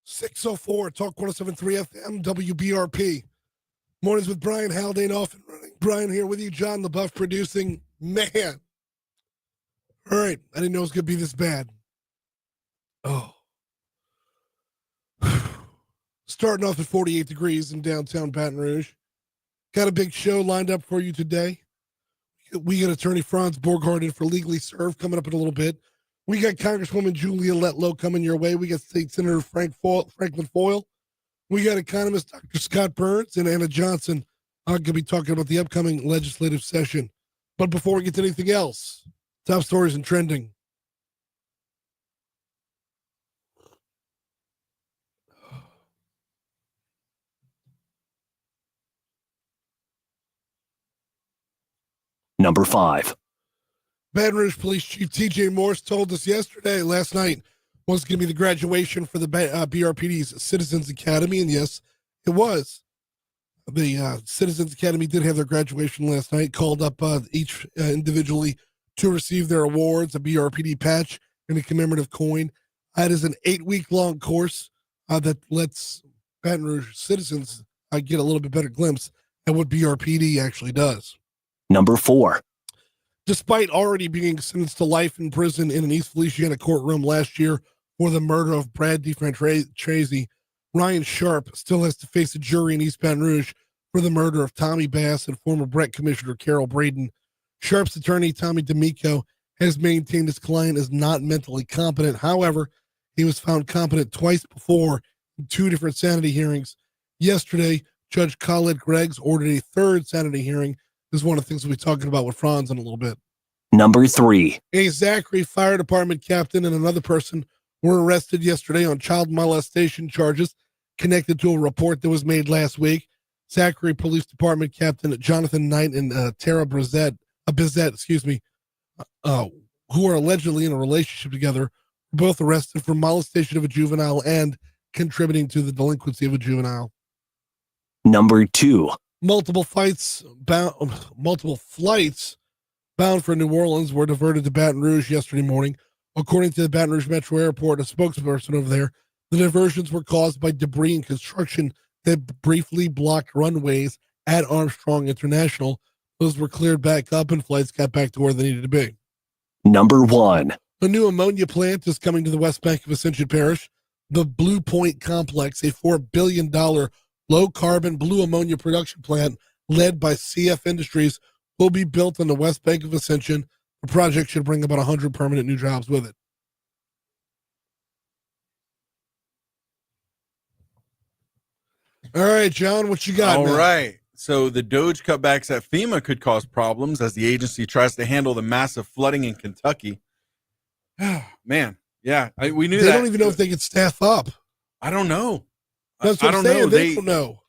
604 Talk 107.3 FM WBRP. Mornings with Brian Haldane off and running. Brian here with you, John LaBeouf producing. Man. All right. I didn't know it was going to be this bad. Oh. Starting off at 48 degrees in downtown Baton Rouge. Got a big show lined up for you today. We got attorney Franz Borghardt in for Legally Served coming up in a little bit. We got Congresswoman Julia Letlow coming your way. We got State Senator Franklin Foyle. We got economist Dr. Scott Burns and Anna Johnson going to be talking about the upcoming legislative session. But before we get to anything else, top stories and trending. Number 5. Baton Rouge Police Chief T.J. Morse told us last night, was going to be the graduation for the BRPD's Citizens Academy, and yes, it was. The Citizens Academy did have their graduation last night, called up each individually to receive their awards, a BRPD patch, and a commemorative coin. It is an 8-week-long course that lets Baton Rouge citizens get a little bit better glimpse at what BRPD actually does. Number 4. Despite already being sentenced to life in prison in an East Feliciana courtroom last year for the murder of Brad DeFrantrazi, Ryan Sharp still has to face a jury in East Baton Rouge for the murder of Tommy Bass and former Brett Commissioner Carol Braden. Sharp's attorney, Tommy D'Amico, has maintained his client is not mentally competent. However, he was found competent twice before in 2 different sanity hearings. Yesterday, Judge Khaled Greggs ordered a 3rd sanity hearing. This is one of the things we'll be talking about with Franz in a little bit. Number 3. A Zachary Fire Department captain and another person were arrested yesterday on child molestation charges connected to a report that was made last week. Zachary Police Department Captain Jonathan Knight and Tara Bizet, who are allegedly in a relationship together, were both arrested for molestation of a juvenile and contributing to the delinquency of a juvenile. Number 2. Multiple flights bound for New Orleans were diverted to Baton Rouge yesterday morning. According to the Baton Rouge Metro Airport, a spokesperson over there, the diversions were caused by debris and construction that briefly blocked runways at Armstrong International. Those were cleared back up and flights got back to where they needed to be. Number 1. A new ammonia plant is coming to the West Bank of Ascension Parish. The Blue Point Complex, a $4 billion low-carbon blue ammonia production plant led by CF Industries, will be built on the West Bank of Ascension. The project should bring about 100 permanent new jobs with it. All right, John, what you got? All now? right. So the Doge cutbacks at FEMA could cause problems as the agency tries to handle the massive flooding in Kentucky. Man, yeah, we knew that. They don't even know if they could staff up. I don't know. That's what I'm saying. They don't know.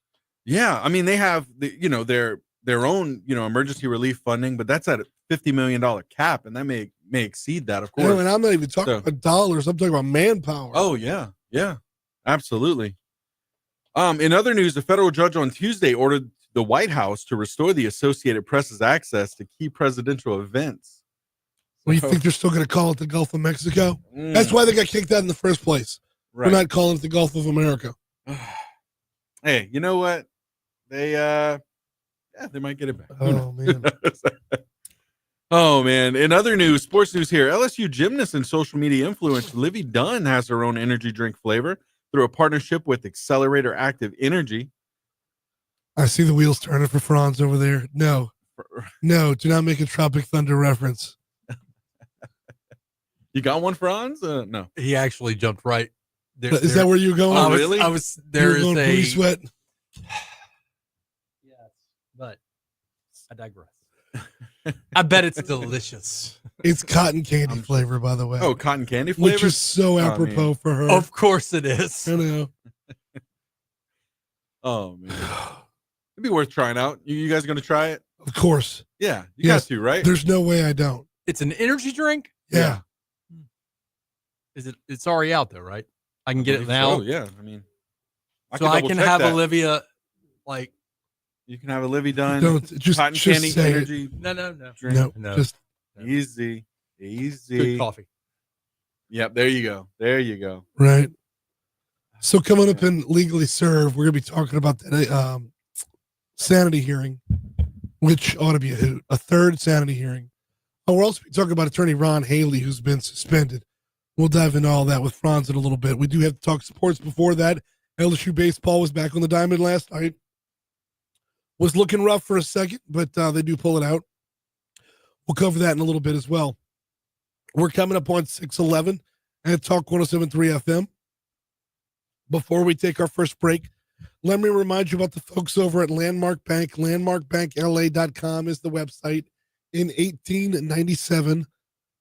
Yeah, I mean, they have their own emergency relief funding, but that's at a $50 million cap, and that may exceed that, of course. And I'm not even talking about dollars. I'm talking about manpower. Oh yeah, absolutely. In other news, a federal judge on Tuesday ordered the White House to restore the Associated Press's access to key presidential events. Well, you think they're still going to call it the Gulf of Mexico? That's why they got kicked out in the first place. Right. They're not calling it the Gulf of America. Hey, you know what? They might get it back. Oh, man. Oh, man. In other news, sports news here, LSU gymnast and social media influencer Livy Dunn has her own energy drink flavor through a partnership with Accelerator Active Energy. I see the wheels turning for Franz over there. No, do not make a Tropic Thunder reference. You got one, Franz? No. He actually jumped right. Is that where you're going? Oh, really? There is a sweat. Yes, but I digress. I bet it's delicious. It's cotton candy flavor, by the way. Oh, cotton candy flavor? Which is so apropos for her. Of course it is. I know. Oh, man. It'd be worth trying out. You guys going to try it? Of course. Yeah, you got to, right? There's no way I don't. It's an energy drink? Yeah. It's already out there, right? I can get it now. Oh, yeah. I mean, I can have Olivia, like. You can have a Livy Dunn. Don't just cotton just candy say energy. No. Drink. No. Just Easy. Good coffee. Yep. There you go. There you go. Right. So coming up in Legally Served, we're going to be talking about that sanity hearing, which ought to be a hoot. A third sanity hearing. We're also talking about attorney Ron Haley, who's been suspended. We'll dive into all that with Franz in a little bit. We do have to talk sports before that. LSU baseball was back on the diamond last night. Was looking rough for a second, but they do pull it out. We'll cover that in a little bit as well. We're coming up on 6:11 at Talk 107.3 FM. Before we take our first break, let me remind you about the folks over at Landmark Bank. LandmarkBankLA.com is the website. In 1897,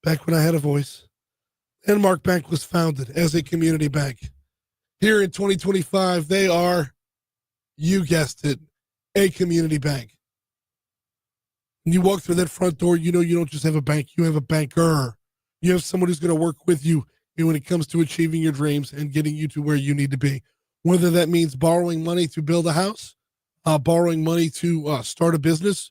back when I had a voice, Landmark Bank was founded as a community bank. Here in 2025, they are, you guessed it, a community bank. When you walk through that front door, you know you don't just have a bank, you have a banker. You have someone who's going to work with you when it comes to achieving your dreams and getting you to where you need to be. Whether that means borrowing money to build a house, borrowing money to start a business,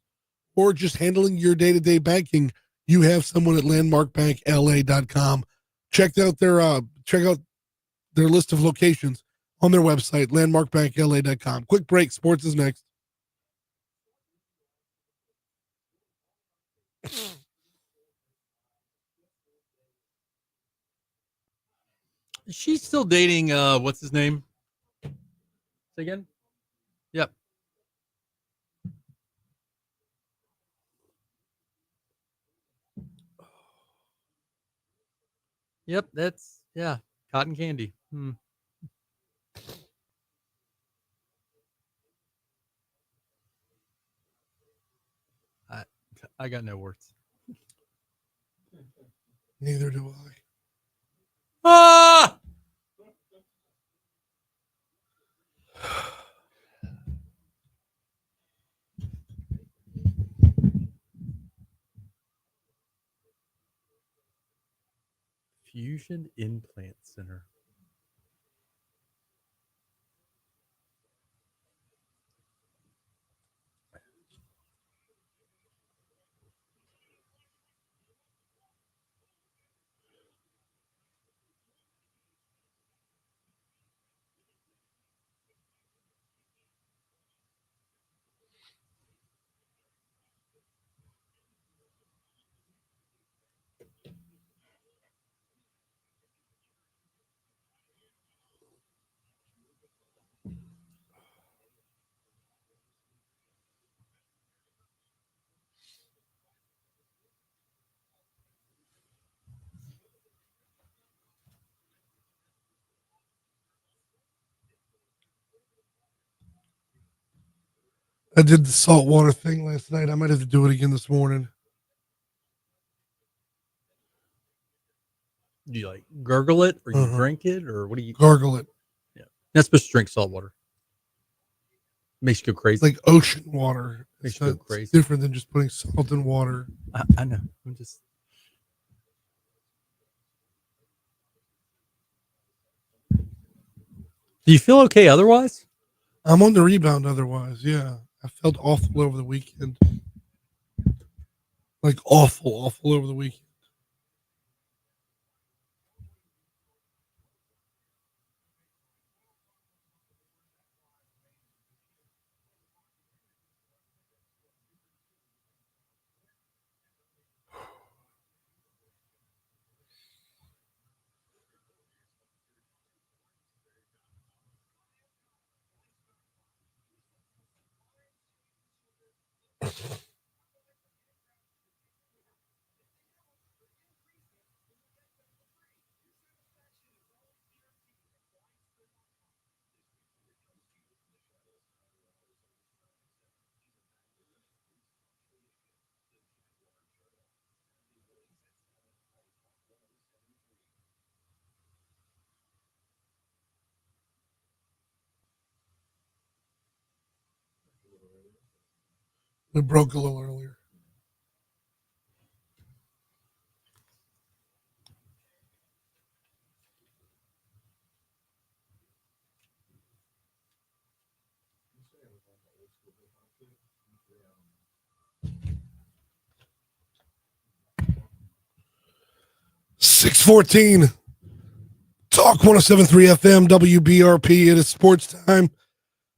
or just handling your day-to-day banking, you have someone at LandmarkBankLA.com. Check out their list of locations on their website, LandmarkBankLA.com. Quick break. Sports is next. Is she still dating what's his name? Say again? Yep. Yep, that's cotton candy. I got no words. Neither do I. Ah! Fusion Implant Center. I did the saltwater thing last night. I might have to do it again this morning. Do you like gurgle it or you drink it or what do you gargle it? Yeah. You're not supposed to drink salt water. Makes you go crazy. Like ocean water. Makes you go crazy. It's different than just putting salt in water. I know. I'm just Do you feel okay otherwise? I'm on the rebound otherwise, yeah. I felt awful over the weekend. Like awful over the weekend. It broke a little earlier. $6:14. Talk 107.3 FM, WBRP. It is sports time.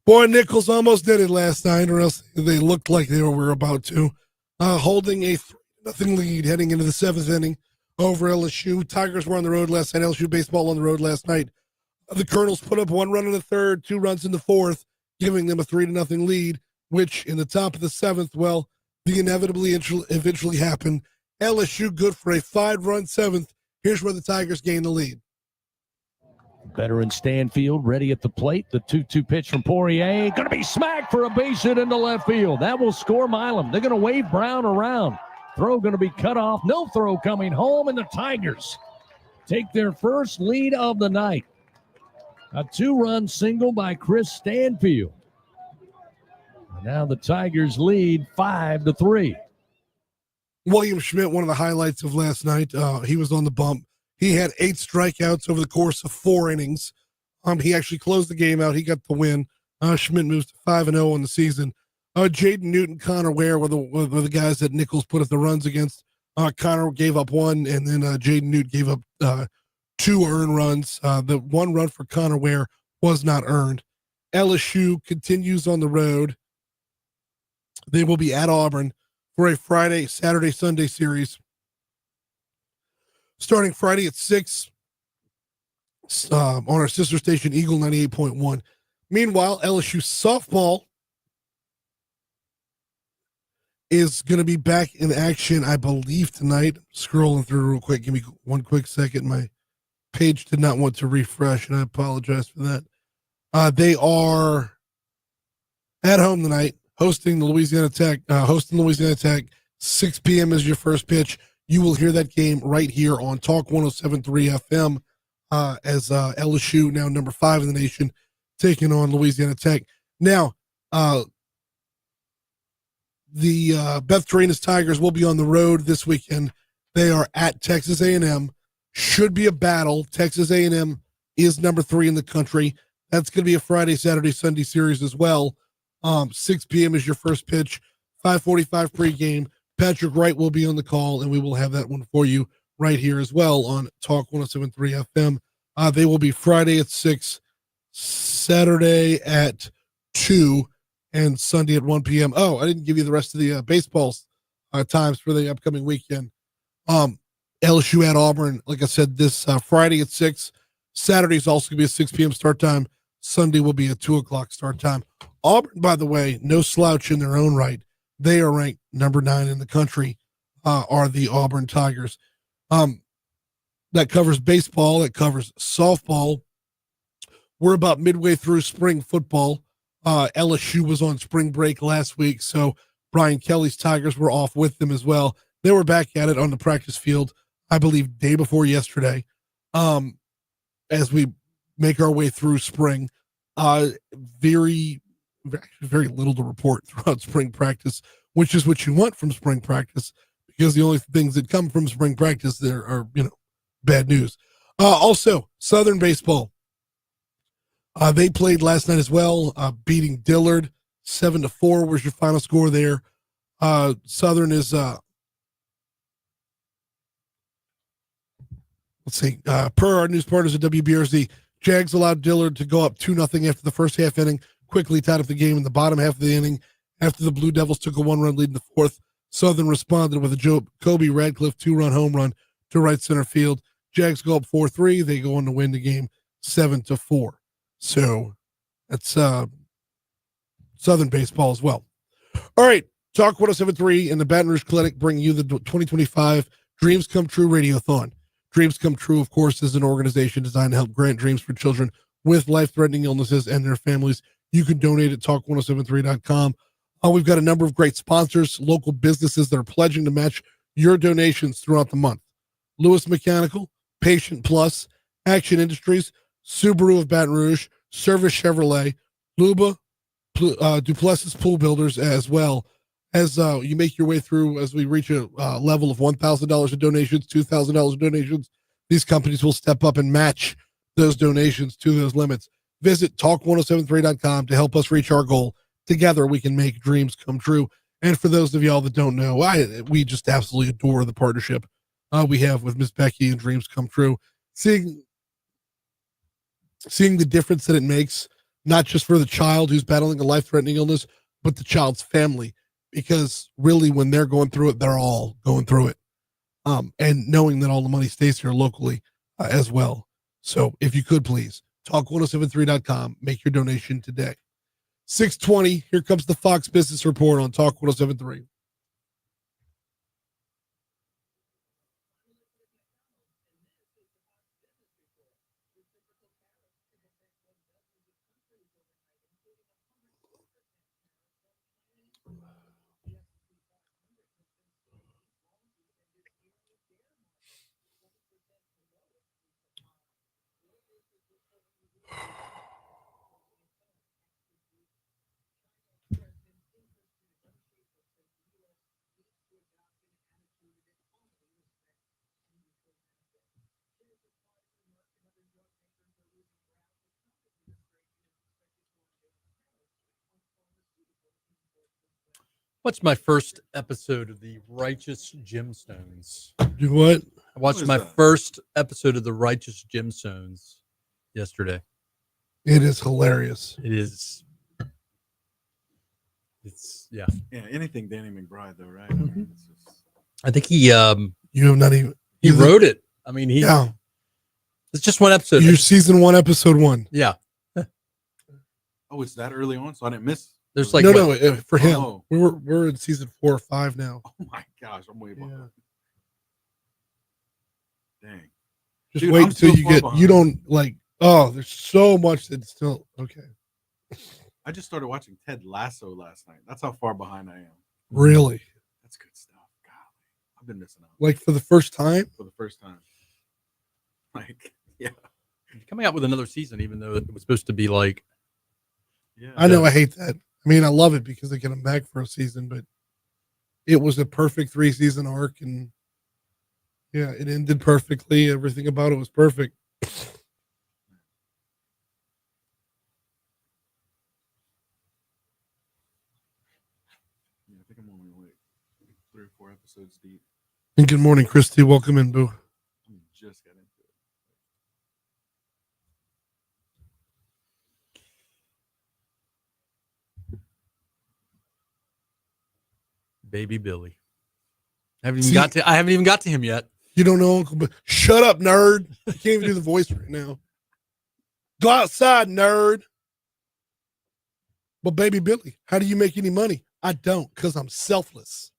Boy, Nichols almost did it last night, or else they looked like they were about to. Holding a 3-0 lead heading into the seventh inning over LSU. Tigers were on the road last night. LSU baseball on the road last night. The Colonels put up 1 run in the third, 2 runs in the fourth, giving them a 3-0 lead, which in the top of the seventh, well, the inevitably eventually happened. LSU good for a 5-run seventh. Here's where the Tigers gain the lead. Veteran Stanfield ready at the plate. The 2-2 pitch from Poirier. Going to be smacked for a base hit into left field. That will score Milam. They're going to wave Brown around. Throw going to be cut off. No throw coming home, and the Tigers take their first lead of the night. A 2-run single by Chris Stanfield. And now the Tigers lead 5-3. William Schmidt, one of the highlights of last night. He was on the bump. He had 8 strikeouts over the course of 4 innings. He actually closed the game out. He got the win. Schmidt moves to 5-0 on the season. Jaden Newton, Connor Ware were the guys that Nichols put up the runs against. Connor gave up 1, and then Jaden Newton gave up 2 earned runs. The 1 run for Connor Ware was not earned. LSU continues on the road. They will be at Auburn for a Friday, Saturday, Sunday series. Starting Friday at 6 on our sister station, Eagle 98.1. Meanwhile, LSU softball is going to be back in action, I believe, tonight. Scrolling through real quick. Give me 1 quick second. My page did not want to refresh, and I apologize for that. They are at home tonight, hosting Louisiana Tech. 6 p.m. is your first pitch. You will hear that game right here on Talk 107.3 FM as LSU, now number 5 in the nation, taking on Louisiana Tech. Now, the Beth Torina's Tigers will be on the road this weekend. They are at Texas A&M. Should be a battle. Texas A&M is number 3 in the country. That's going to be a Friday, Saturday, Sunday series as well. 6 p.m. is your first pitch. 5:45 pregame. Patrick Wright will be on the call, and we will have that one for you right here as well on Talk 107.3 FM. They will be Friday at 6, Saturday at 2, and Sunday at 1 p.m. Oh, I didn't give you the rest of the baseball times for the upcoming weekend. LSU at Auburn, like I said, this Friday at 6. Saturday is also going to be a 6 p.m. start time. Sunday will be a 2 o'clock start time. Auburn, by the way, no slouch in their own right. They are ranked number 9 in the country, are the Auburn Tigers. That covers baseball. That covers softball. We're about midway through spring football. LSU was on spring break last week, so Brian Kelly's Tigers were off with them as well. They were back at it on the practice field, I believe, day before yesterday, as we make our way through spring. Very little to report throughout spring practice, which is what you want from spring practice, because the only things that come from spring practice there are, bad news. Also, Southern baseball. They played last night as well, beating Dillard 7-4 was your final score there. Southern is, per our news partners at WBRZ, Jags allowed Dillard to go up 2-0 after the first half inning, quickly tied up the game in the bottom half of the inning. After the Blue Devils took a 1-run lead in the fourth, Southern responded with a Jacoby Radcliffe 2-run home run to right center field. Jags go up 4-3. They go on to win the game 7-4. So that's Southern baseball as well. All right, Talk 107.3 and the Baton Rouge Clinic bring you the 2025 Dreams Come True Radiothon. Dreams Come True, of course, is an organization designed to help grant dreams for children with life-threatening illnesses and their families. You can donate at talk1073.com. We've got a number of great sponsors, local businesses that are pledging to match your donations throughout the month. Lewis Mechanical, Patient Plus, Action Industries, Subaru of Baton Rouge, Service Chevrolet, Luba, Duplessis Pool Builders, as well as you make your way through as we reach a level of $1,000 in donations, $2,000 in donations. These companies will step up and match those donations to those limits. Visit talk1073.com to help us reach our goal. Together, we can make dreams come true. And for those of y'all that don't know, we just absolutely adore the partnership we have with Miss Becky and Dreams Come True. Seeing seeing the difference that it makes, not just for the child who's battling a life-threatening illness, but the child's family. Because really, when they're going through it, they're all going through it. And knowing that all the money stays here locally as well. So if you could please, talk1073.com, make your donation today. 6:20, here comes the Fox Business Report on Talk 1073. What's my first episode of the Righteous Gemstones? Do what? I watched is my that? first episode of the Righteous Gemstones yesterday. It is hilarious. It is. It's yeah. Yeah, anything Danny McBride though, right? Mhm. It's just- I think he You have not even. wrote it. I mean, Yeah. it's just one episode. You're season 1, episode 1. Yeah. oh, it's that early on, so I didn't miss. There's like no, what, no, for him. Oh. We're in season 4 or 5 now. Oh my gosh, I'm way behind. Yeah. Dang. Just Dude, wait I'm until so you far get. behind. You don't like. Oh, there's so much that's still okay. I just started watching Ted Lasso last night. That's how far behind I am. Really, That's good stuff. Golly, I've been missing out like for the first time. for the first time. Like, yeah, coming out with another season, even though it was supposed to be like yeah. I know I hate that. I mean, I love it because they get him back for a season, but it was a perfect 3-season arc, and yeah, it ended perfectly. Everything about it was perfect. Yeah, I think I'm only like 3 or 4 episodes deep. And good morning, Christy. Welcome in, boo. I just got into it. Baby Billy. I haven't See- even got to him yet. You don't know Uncle, but shut up, nerd. I can't even do the voice right now. Go outside, nerd. But baby Billy, how do you make any money? I don't, because I'm selfless.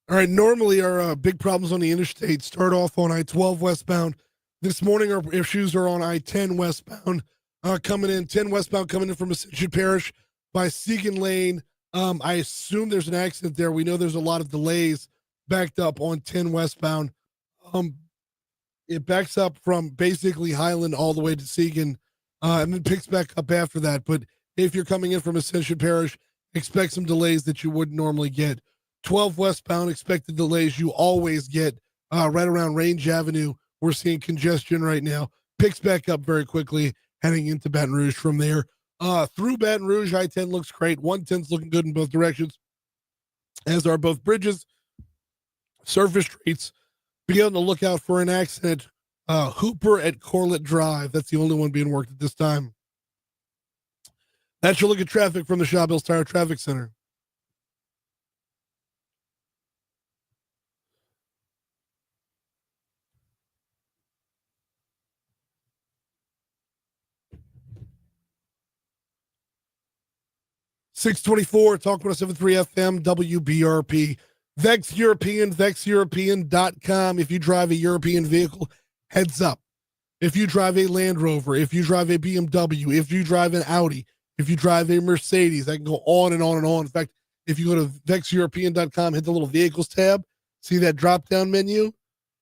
All right, normally our big problems on the interstate start off on I-12 westbound. This morning our issues are on I-10 westbound, coming in, 10 westbound coming in from Ascension Parish by Segan Lane. I assume there's an accident there. We know there's a lot of delays backed up on 10 westbound. It backs up from basically Highland all the way to Segan, and then picks back up after that. But if you're coming in from Ascension Parish, expect some delays that you wouldn't normally get. 12 westbound, expected delays you always get right around Range Avenue. We're seeing congestion right now. Picks back up very quickly, heading into Baton Rouge from there. Through Baton Rouge, I-10 looks great. 110's looking good in both directions, as are both bridges. Surface streets, be on the lookout for an accident. Hooper at Corlett Drive. That's the only one being worked at this time. That's your look at traffic from the Shaw Bills Tire Traffic Center. .624, Talk 107.3 FM, WBRP. Vex European, VexEuropean.com. If you drive a European vehicle, heads up. If you drive a Land Rover, if you drive a BMW, if you drive an Audi, if you drive a Mercedes, I can go on and on and on. In fact, if you go to VexEuropean.com, hit the little vehicles tab, see that drop-down menu,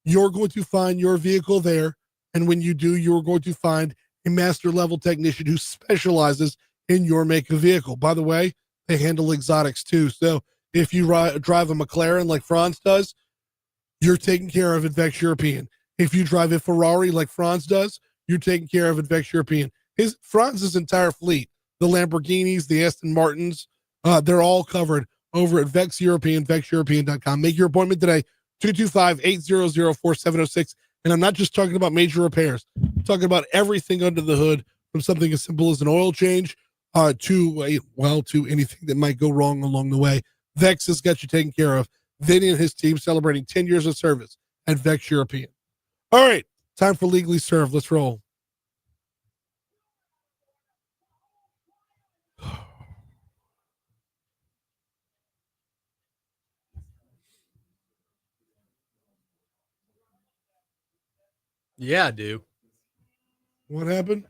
you're going to find your vehicle there. And when you do, you're going to find a master level technician who specializes in your make of vehicle. By the way, they handle exotics too. So if you drive a McLaren like Franz does, you're taken care of at Vex European. If you drive a Ferrari like Franz does, you're taken care of at Vex European. Franz's entire fleet, the Lamborghinis, the Aston Martins, they're all covered over at Vex European, VexEuropean.com. Make your appointment today, 225-800-4706. And I'm not just talking about major repairs. I'm talking about everything under the hood, from something as simple as an oil change to anything that might go wrong along the way. Vex has got you taken care of. Vinny and his team celebrating 10 years of service at Vex European. All right, time for Legally Served. Let's roll. Yeah, I do. What happened?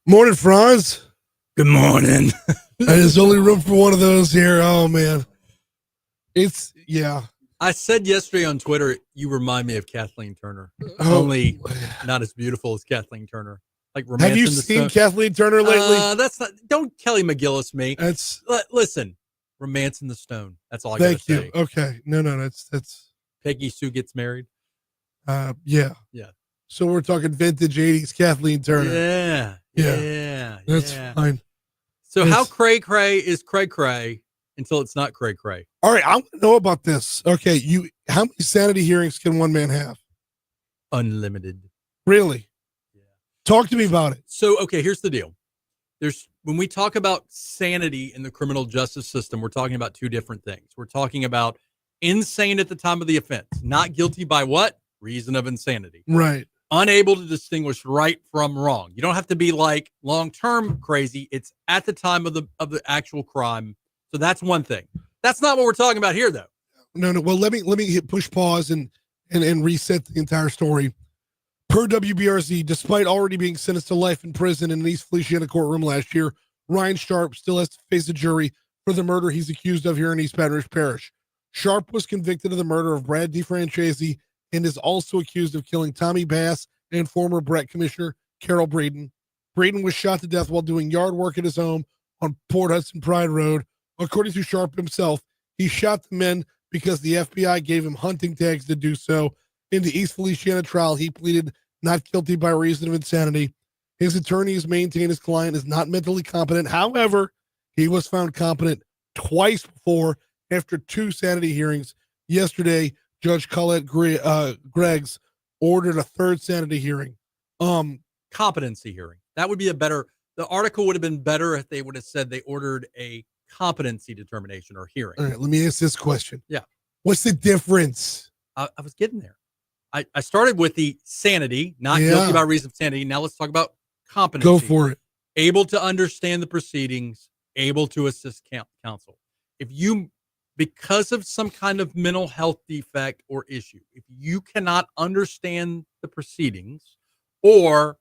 Morning, Franz. Good morning. There's only room for one of those here. Oh, man. Yeah. I said yesterday on Twitter, you remind me of Kathleen Turner. Oh. Only not as beautiful as Kathleen Turner. Like Romance Have you in the seen Stone. Kathleen Turner lately? That's not. Don't Kelly McGillis me. That's. Listen, Romance in the Stone. That's all I gotta Thank you. say. Okay. No, that's. Peggy Sue gets married. Yeah. Yeah. So we're talking vintage 80s Kathleen Turner. Yeah. That's fine. So Yes. how cray cray is cray cray until it's not cray cray? All right. I want to know about this. Okay. How many sanity hearings can one man have? Unlimited. Really? Yeah. Talk to me about it. So, okay, here's the deal. When we talk about sanity in the criminal justice system, we're talking about two different things. We're talking about insane at the time of the offense, not guilty by what? Reason of insanity. Right. Unable to distinguish right from wrong. You don't have to be like long-term crazy. It's at the time of the actual crime. So that's one thing. That's not what we're talking about here, though. No. Well, let me hit push pause and reset the entire story. Per WBRZ, despite already being sentenced to life in prison in an East Feliciana courtroom last year, Ryan Sharp still has to face a jury for the murder he's accused of here in East Baton Rouge Parish. Sharp was convicted of the murder of Brad DeFranchese and is also accused of killing Tommy Bass and former Brett Commissioner Carol Braden. Braden was shot to death while doing yard work at his home on Port Hudson Pride Road. According to Sharp himself, he shot the men because the FBI gave him hunting tags to do so. In the East Feliciana trial, he pleaded not guilty by reason of insanity. His attorneys maintain his client is not mentally competent. However, he was found competent twice before after two sanity hearings. Yesterday, Judge Colette Greggs ordered a third sanity hearing. Competency hearing. That would be the article would have been better if they would have said they ordered a competency determination or hearing. All right, let me ask this question. Yeah. What's the difference? I was getting there. I started with the sanity, not guilty by reason of sanity. Now let's talk about competency. Go for it. Able to understand the proceedings, able to assist counsel. Because of some kind of mental health defect or issue, if you cannot understand the proceedings or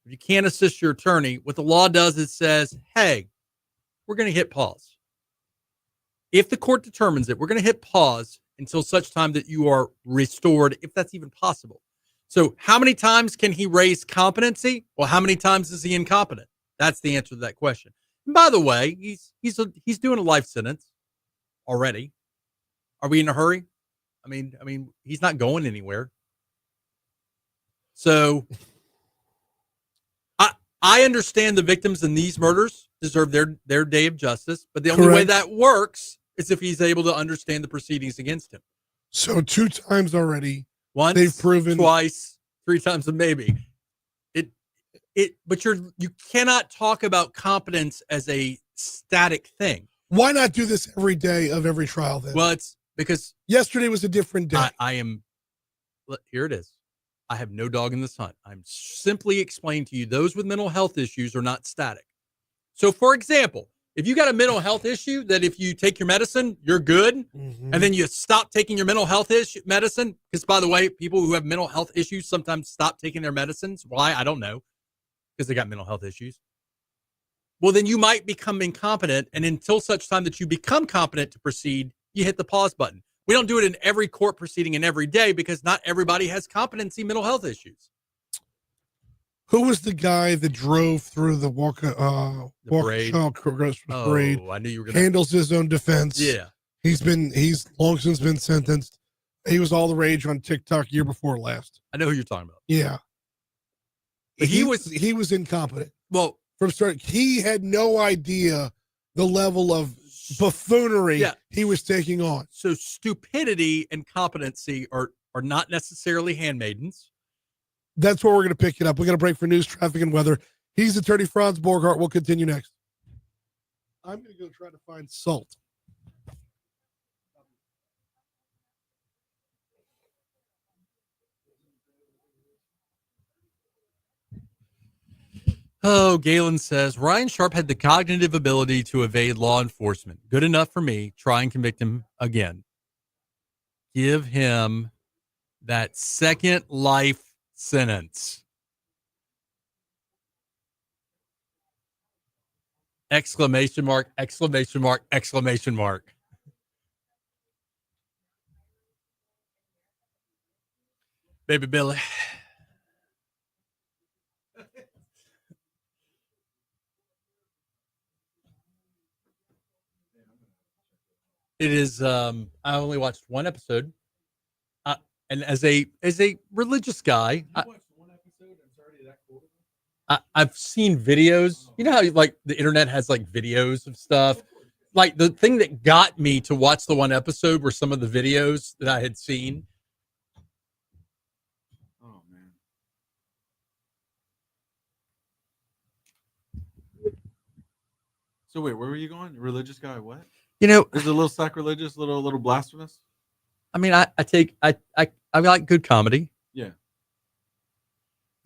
if you can't assist your attorney, what the law does is says, hey, we're going to hit pause. If the court determines it, we're going to hit pause until such time that you are restored, if that's even possible. So how many times can he raise competency? Well, how many times is he incompetent? That's the answer to that question. And by the way, he's doing a life sentence already. Are we in a hurry? I mean, he's not going anywhere. So I understand the victims in these murders deserve their day of justice, but the only way that works is if he's able to understand the proceedings against him. So 2 times already. Once, they've proven, twice, 3 times a maybe. But you cannot talk about competence as a static thing. Why not do this every day of every trial then? Well, it's because yesterday was a different day. Here it is. I have no dog in this hunt. I'm simply explaining to you those with mental health issues are not static. So, for example, If you got a mental health issue that if you take your medicine, you're good, Mhm. and then you stop taking your mental health medicine, because by the way, people who have mental health issues sometimes stop taking their medicines. Why? I don't know, because they got mental health issues. Well, then you might become incompetent, and until such time that you become competent to proceed, you hit the pause button. We don't do it in every court proceeding and every day because not everybody has competency mental health issues. Who was the guy that drove through the parade. Christmas parade? Oh, I knew you were going to. Handles his own defense. Yeah. He's long since been sentenced. He was all the rage on TikTok year before last. I know who you're talking about. Yeah. But he was incompetent. Well, From start, he had no idea the level of buffoonery he was taking on. So stupidity and competency are not necessarily handmaidens. That's where we're going to pick it up. We're going to break for news, traffic, and weather. He's attorney Franz Borghardt. We'll continue next. I'm going to go try to find salt. Oh, Galen says, Ryan Sharp had the cognitive ability to evade law enforcement. Good enough for me. Try and convict him again. Give him that second life sentence. Exclamation mark, exclamation mark, exclamation mark. Baby Billy. It is. I only watched one episode, and as a religious guy, I've seen videos. You know how like the internet has like videos of stuff. Like the thing that got me to watch the one episode were some of the videos that I had seen. Oh man. So wait, where were you going? Religious guy? What? You know, Is it a little sacrilegious, little blasphemous? I mean, I like good comedy. Yeah.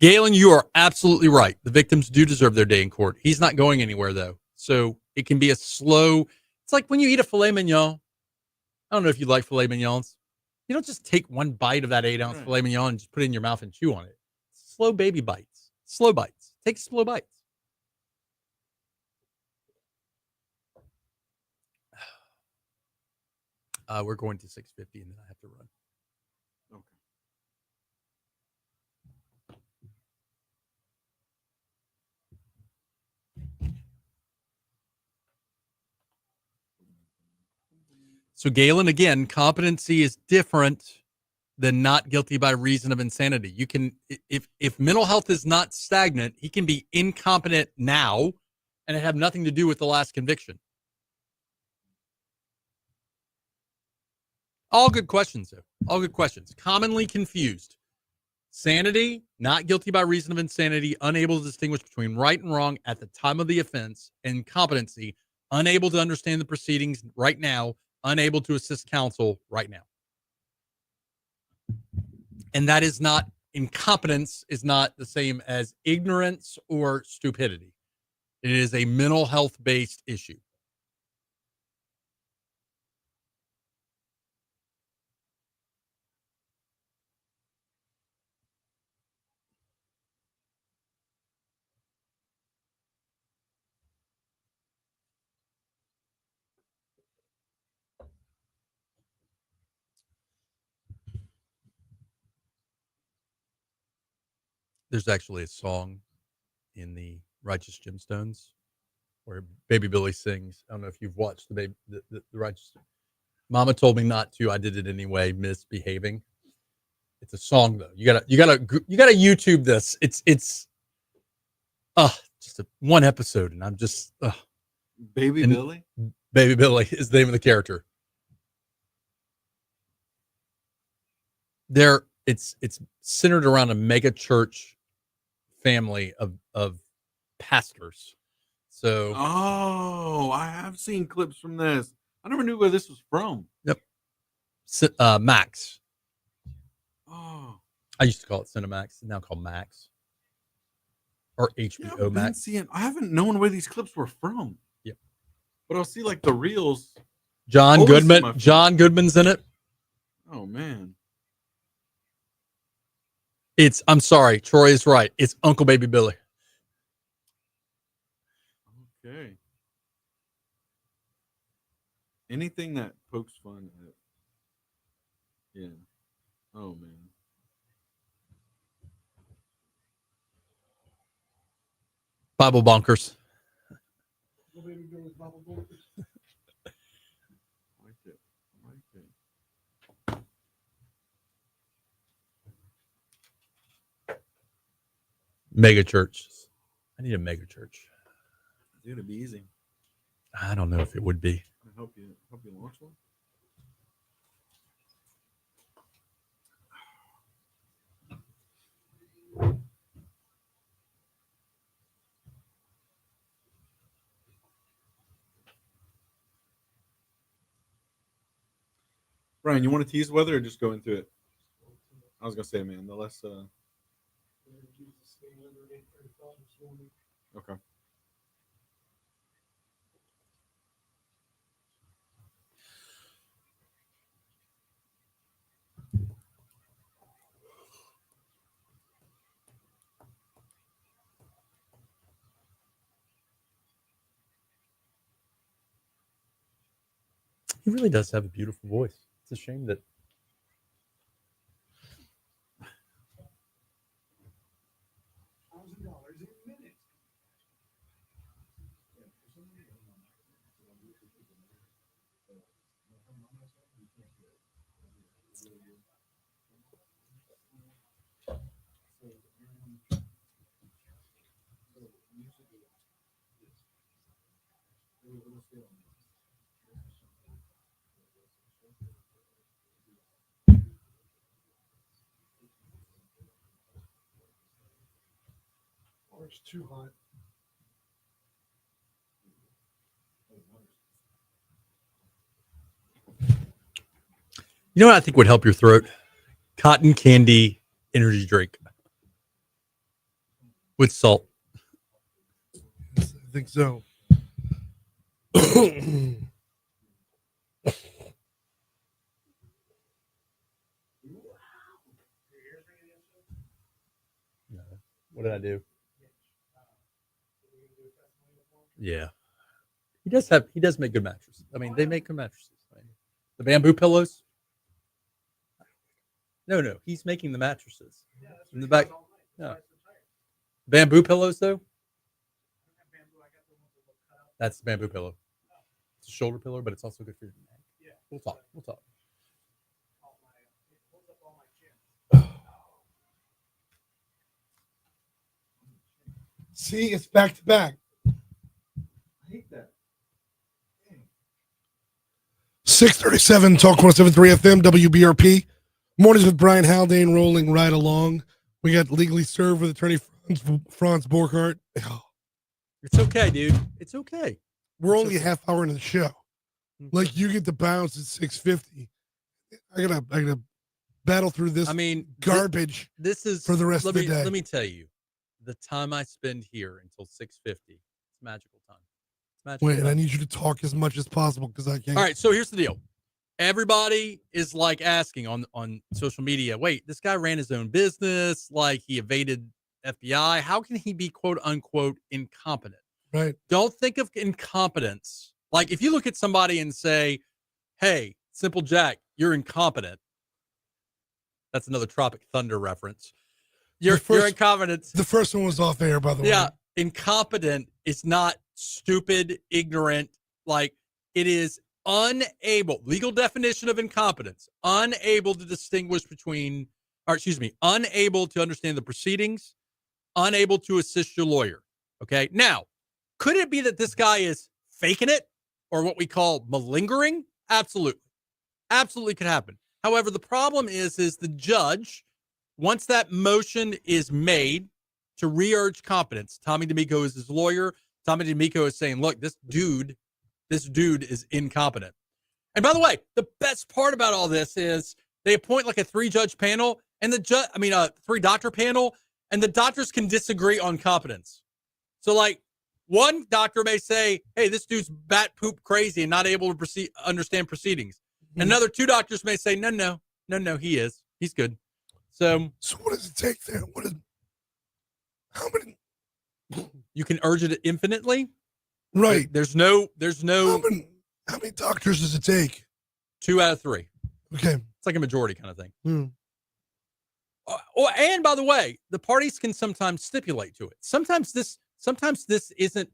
Galen, you are absolutely right. The victims do deserve their day in court. He's not going anywhere though, so it can be a slow. It's like when you eat a filet mignon. I don't know if you like filet mignons. You don't just take one bite of that 8-ounce filet mignon and just put it in your mouth and chew on it. Slow baby bites. Slow bites. Take slow bites. We're going to 6:50 and then I have to run. Okay. So Galen, again, competency is different than not guilty by reason of insanity. You can, if mental health is not stagnant, he can be incompetent now and it have nothing to do with the last conviction. All good questions, though. All good questions. Commonly confused. Sanity, not guilty by reason of insanity, unable to distinguish between right and wrong at the time of the offense. Incompetency, unable to understand the proceedings right now, unable to assist counsel right now. And that is not, incompetence is not the same as ignorance or stupidity. It is a mental health-based issue. There's actually a song in the Righteous Gemstones where Baby Billy sings. I don't know if you've watched the Righteous. Mama told me not to. I did it anyway. Misbehaving. It's a song though. You gotta YouTube this. It's just one episode, and I'm just Baby Billy. Baby Billy is the name of the character. It's centered around a mega church family of pastors. So I have seen clips from this. I never knew where this was from. Yep. Max. Oh, I used to call it Cinemax. It's now called Max. Or HBO Max. I haven't known where these clips were from. Yep. But I'll see like the reels. John Always see my Goodman. feet. John Goodman's in it. Oh man. I'm sorry, Troy is right. It's Uncle Baby Billy. Okay. Anything that pokes fun at. Yeah. Oh man. Bible bonkers. I like it. I like it. Mega church. I need a mega church. It's gonna be easy. I don't know if it would be. I hope you launch one. Brian, you want to tease weather or just go into it? I was gonna say, man, the less okay. He really does have a beautiful voice. It's a shame that It's too hot. you know what I think would help your throat? Cotton candy energy drink with salt. I think so. What did I do? Yeah. He does make good mattresses. I mean, they make good mattresses. The bamboo pillows? No, he's making the mattresses. In the back. No. Bamboo pillows though? That's the bamboo pillow. It's a shoulder pillow, but it's also good for your neck. Yeah. We'll talk. See, it's back to back. I hate that. 637 Talk 107.3 FM WBRP. Mornings with Brian Haldane rolling right along. We got Legally Served with attorney Franz Borghardt. Oh, It's okay, dude. It's okay. we're only a half hour into the show. Like you get to bounce at 6:50. I gotta battle through this. I mean, garbage. This is for the rest of the day. Let me tell you, the time I spend here until 6:50, it's magical time. It's magical Wait, time. I need you to talk as much as possible because I can't. All right, so here's the deal. Everybody is like asking on social media, wait, this guy ran his own business, like he evaded FBI. How can he be quote unquote incompetent? Right. Don't think of incompetence. Like if you look at somebody and say, hey, Simple Jack, you're incompetent. That's another Tropic Thunder reference. You're incompetent. The first one was off air, by the way. Yeah. Incompetent is not stupid, ignorant. Like it is unable, legal definition of incompetence, unable to distinguish between, unable to understand the proceedings, unable to assist your lawyer. Okay. Now, could it be that this guy is faking it or what we call malingering? Absolutely. Absolutely could happen. However, the problem is the judge, once that motion is made to re-urge competence, Tommy D'Amico is his lawyer. Tommy D'Amico is saying, look, this dude is incompetent. And by the way, the best part about all this is they appoint like a 3-judge panel and a 3-doctor panel, and the doctors can disagree on competence. So like one doctor may say, hey, this dude's bat poop crazy and not able to understand proceedings. Another two doctors may say, no, he's good. So what does it take then? How many? You can urge it infinitely. Right. There's no. How many doctors does it take? 2 out of 3. Okay. It's like a majority kind of thing. And by the way, the parties can sometimes stipulate to it. Sometimes this isn't.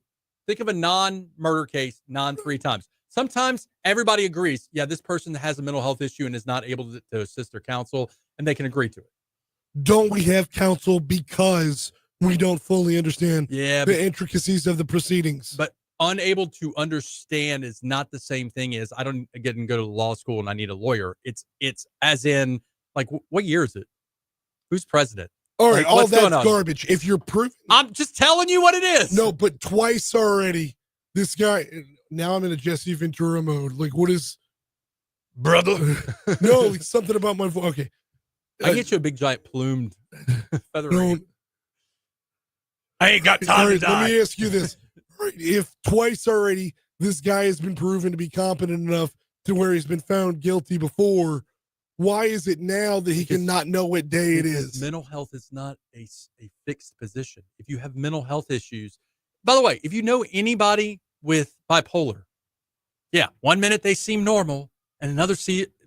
Think of a non-murder case, 3 times. Sometimes everybody agrees, yeah, this person has a mental health issue and is not able to assist their counsel, and they can agree to it. Don't we have counsel because we don't fully understand the intricacies of the proceedings? But unable to understand is not the same thing as I don't get and go to law school and I need a lawyer. It's as in, like, what year is it? Who's president? All right, like, all that's on? garbage. If you're proving, I'm just telling you what it is. No, but twice already, this guy. Now I'm in a Jesse Ventura mode. Like, what is, brother? No, like something about my voice. Okay, I get you a big giant plumed feather. I ain't got time to die. Let me ask you this: right, if twice already this guy has been proven to be competent enough to where he's been found guilty before, why is it now that he cannot know what day it is? Mental health is not a fixed position. If you have mental health issues, by the way, if you know anybody with bipolar, yeah, 1 minute they seem normal and another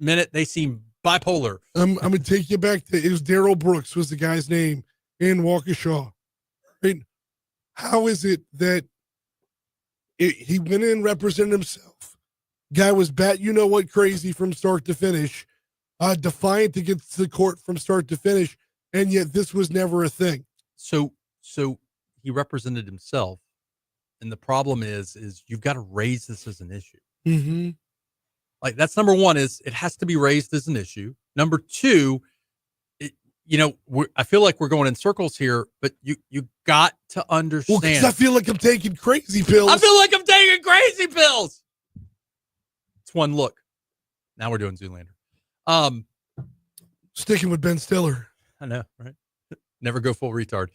minute they seem bipolar. I'm going to take you back to, it was Daryl Brooks was the guy's name in Waukesha. Right? How is it that he went in, represented himself? Guy was bat-you-know-what crazy from start to finish. Defiant against the court from start to finish, and yet this was never a thing. So he represented himself, and the problem is you've got to raise this as an issue. Mm-hmm. Like, that's number one, is it has to be raised as an issue. Number two, I feel like we're going in circles here, but you got to understand. Well, 'cause I feel like I'm taking crazy pills. I feel like I'm taking crazy pills. It's one look. Now we're doing Zoolander. Sticking with Ben Stiller. I know, right? Never go full retard.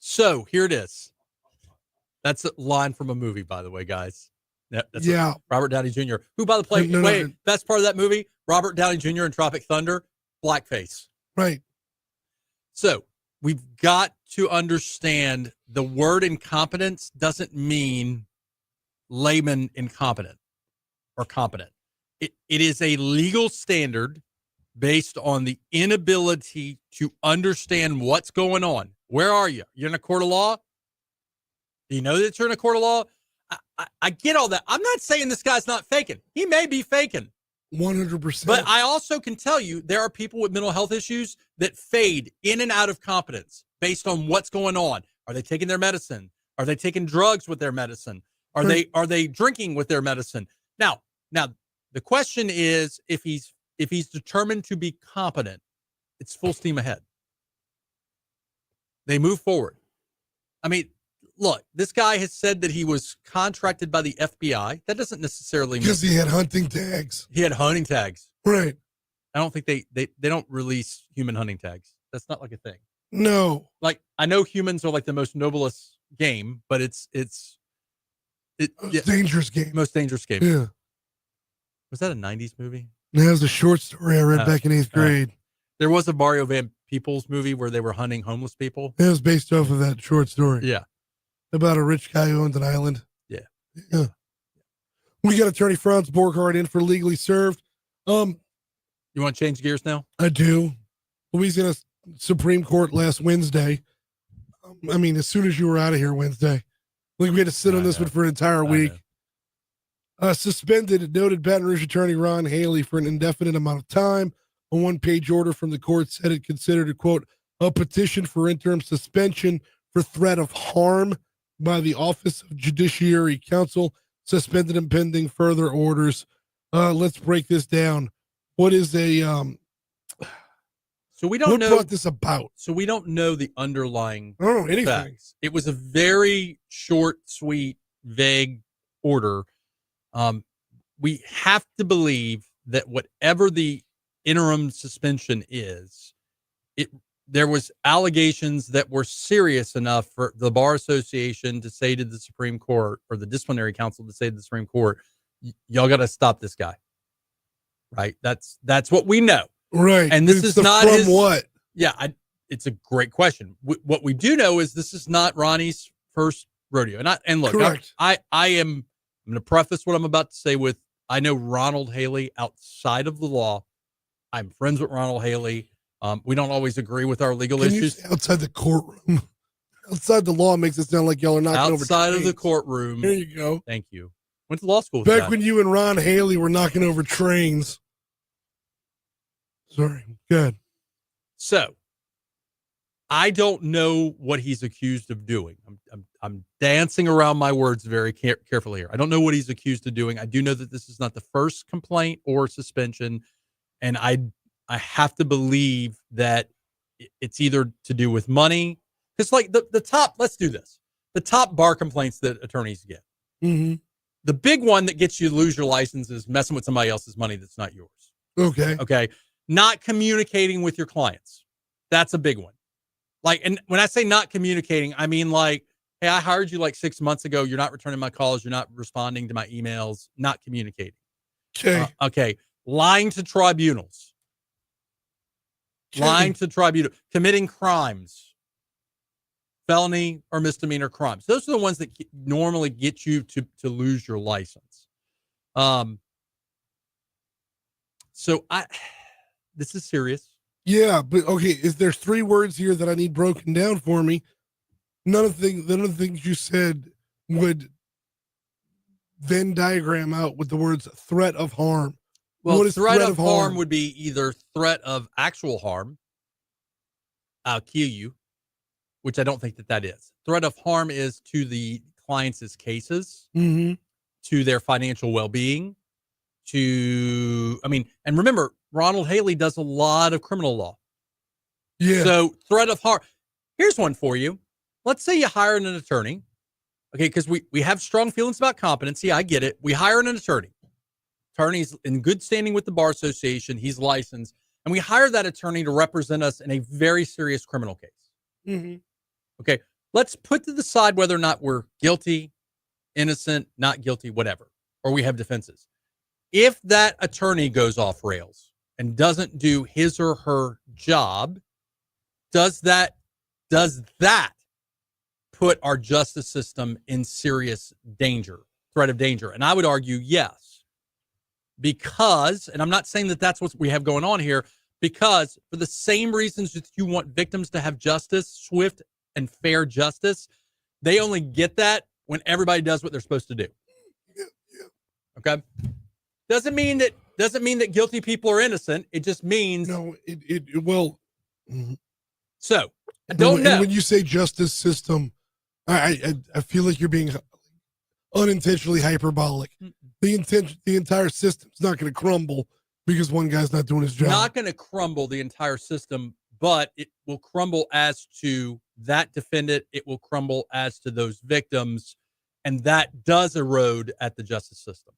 So here it is. That's a line from a movie, by the way, guys. That's Robert Downey Jr., who, by the way, best part of that movie, Robert Downey Jr. in Tropic Thunder, blackface. Right. So we've got to understand the word incompetence doesn't mean layman incompetent or competent. It is a legal standard based on the inability to understand what's going on. Where are you? You're in a court of law? Do you know that you're in a court of law? I get all that. I'm not saying this guy's not faking. He may be faking. 100%. But I also can tell you there are people with mental health issues that fade in and out of competence based on what's going on. Are they taking their medicine? Are they taking drugs with their medicine? Are they drinking with their medicine? Now the question is, if he's determined to be competent, it's full steam ahead. They move forward. I mean, look, this guy has said that he was contracted by the FBI. That doesn't necessarily mean, because he had hunting tags. He had hunting tags. Right. I don't think they don't release human hunting tags. That's not like a thing. No. Like, I know humans are like the most noblest game, but it's dangerous game. Most dangerous game. Yeah. Was that a 90s movie? That was a short story I read back in 8th grade. There was a Mario Van Peebles movie where they were hunting homeless people. It was based off of that short story. Yeah. About a rich guy who owned an island. Yeah. We got attorney Franz Borghardt in for Legally Served. You want to change gears now? I do. Louisiana Supreme Court last Wednesday. I mean, as soon as you were out of here Wednesday, like we had to sit on this one for an entire week. Suspended noted Baton Rouge attorney Ron Haley for an indefinite amount of time. A one-page order from the court said it considered a, quote, a petition for interim suspension for threat of harm by the Office of Judiciary Counsel, suspended him pending further orders. Let's break this down. What is a so we don't what know brought this about? So we don't know the underlying I don't know anything. facts. It was a very short, sweet, vague order. We have to believe that whatever the interim suspension is, there was allegations that were serious enough for the Bar Association to say to the Supreme Court, or the Disciplinary Council to say to the Supreme Court, y'all got to stop this guy. Right? That's what we know. Right. And this is not from his, what? Yeah, it's a great question. What we do know is this is not Ronnie's first rodeo. And look, Correct. I'm going to preface what I'm about to say with, I know Ronald Haley outside of the law. I'm friends with Ronald Haley. We don't always agree with our legal Can you issues. say outside the courtroom? Outside the law makes it sound like y'all are knocking over Outside of the trains. courtroom. There you go. Thank you. Went to law school with Back that. when you and Ron Haley were knocking over trains. Sorry. Good. So I don't know what he's accused of doing. I'm dancing around my words very carefully here. I don't know what he's accused of doing. I do know that this is not the first complaint or suspension, and I have to believe that it's either to do with money. Because like the top, let's do this. The top bar complaints that attorneys get. Mm-hmm. The big one that gets you to lose your license is messing with somebody else's money that's not yours. Okay. Okay. Not communicating with your clients. That's a big one. Like, and when I say not communicating, I mean like, hey, I hired you like 6 months ago. You're not returning my calls. You're not responding to my emails. Not communicating. Okay. Okay. Lying to tribunals. Lying to tribunal. Committing crimes. Felony or misdemeanor crimes. Those are the ones that normally get you to lose your license. So this is serious. Yeah, but okay, there's 3 words here that I need broken down for me. None of the things you said would Venn diagram out with the words threat of harm. Well, what is threat of harm would be either threat of actual harm, I'll kill you, which I don't think that is. Threat of harm is to the client's cases, Mm-hmm. to their financial well-being, and remember, Ronald Haley does a lot of criminal law. Yeah. So threat of harm. Here's one for you. Let's say you hire an attorney. Okay, because we have strong feelings about competency. I get it. We hire an attorney. Attorney's in good standing with the Bar Association. He's licensed. And we hire that attorney to represent us in a very serious criminal case. Mm-hmm. Okay, let's put to the side whether or not we're guilty, innocent, not guilty, whatever, or we have defenses. If that attorney goes off rails and doesn't do his or her job, does that put our justice system in serious danger, threat of danger? And I would argue yes, because, and I'm not saying that that's what we have going on here, because for the same reasons that you want victims to have justice, swift and fair justice, they only get that when everybody does what they're supposed to do. Okay? Doesn't mean that guilty people are innocent. It just means well. So I don't know. When you say justice system, I feel like you're being unintentionally hyperbolic. The entire system's not going to crumble because one guy's not doing his job. Not going to crumble the entire system, but it will crumble as to that defendant. It will crumble as to those victims, and that does erode at the justice system.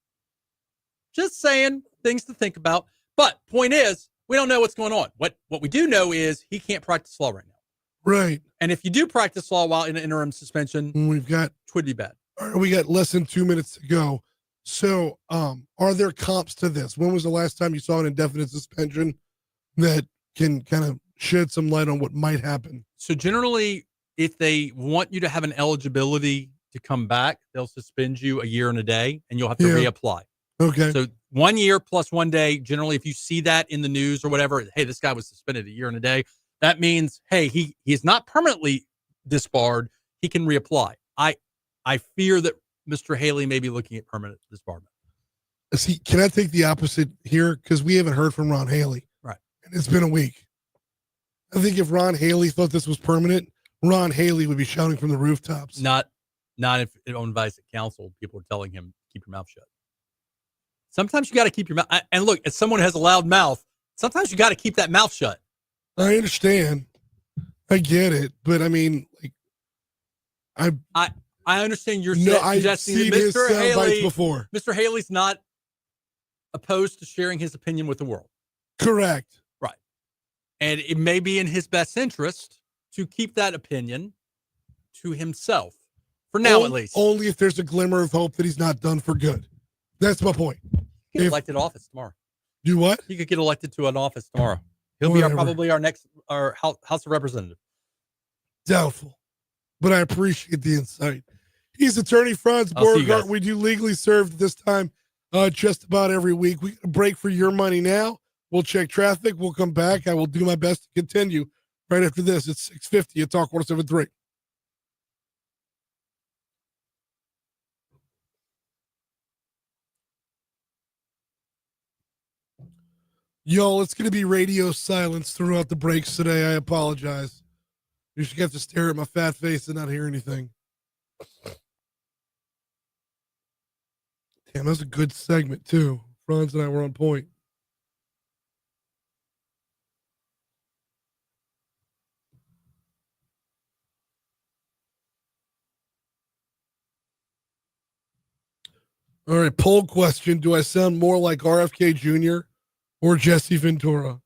Just saying, things to think about. But point is, we don't know what's going on. What we do know is he can't practice law right now. Right. And if you do practice law while in an interim suspension, it would be bad. We got less than 2 minutes to go. So, are there comps to this? When was the last time you saw an indefinite suspension that can kind of shed some light on what might happen? So generally, if they want you to have an eligibility to come back, they'll suspend you a year and a day, and you'll have to reapply. Okay. So 1 year plus 1 day. Generally, if you see that in the news or whatever, hey, this guy was suspended a year and a day, that means, hey, he is not permanently disbarred. He can reapply. I fear that Mr. Haley may be looking at permanent disbarment. See, can I take the opposite here? Because we haven't heard from Ron Haley. Right. And it's been a week. I think if Ron Haley thought this was permanent, Ron Haley would be shouting from the rooftops. Not if on advice at counsel, people are telling him, keep your mouth shut. Sometimes you got to keep your mouth. And look, as someone who has a loud mouth, sometimes you got to keep that mouth shut. I understand. I get it. But I mean, like, I understand you're I've suggesting seen that his Mr. sound bites Haley, before. Mr. Haley's not opposed to sharing his opinion with the world. Correct. Right. And it may be in his best interest to keep that opinion to himself. For now, at least. Only if there's a glimmer of hope that he's not done for good. That's my point. Get elected office tomorrow. Do what? He could get elected to an office tomorrow. He'll be probably our next House of Representative. Doubtful, but I appreciate the insight. He's attorney Franz Borghardt. We do legally serve at this time just about every week. We get a break for your money now. We'll check traffic. We'll come back. I will do my best to continue right after this. It's 6:50 at Talk 107.3. Yo, it's going to be radio silence throughout the breaks today. I apologize. You should have to stare at my fat face and not hear anything. Damn, that was a good segment, too. Franz and I were on point. All right, poll question. Do I sound more like RFK Jr. or Jesse Ventura?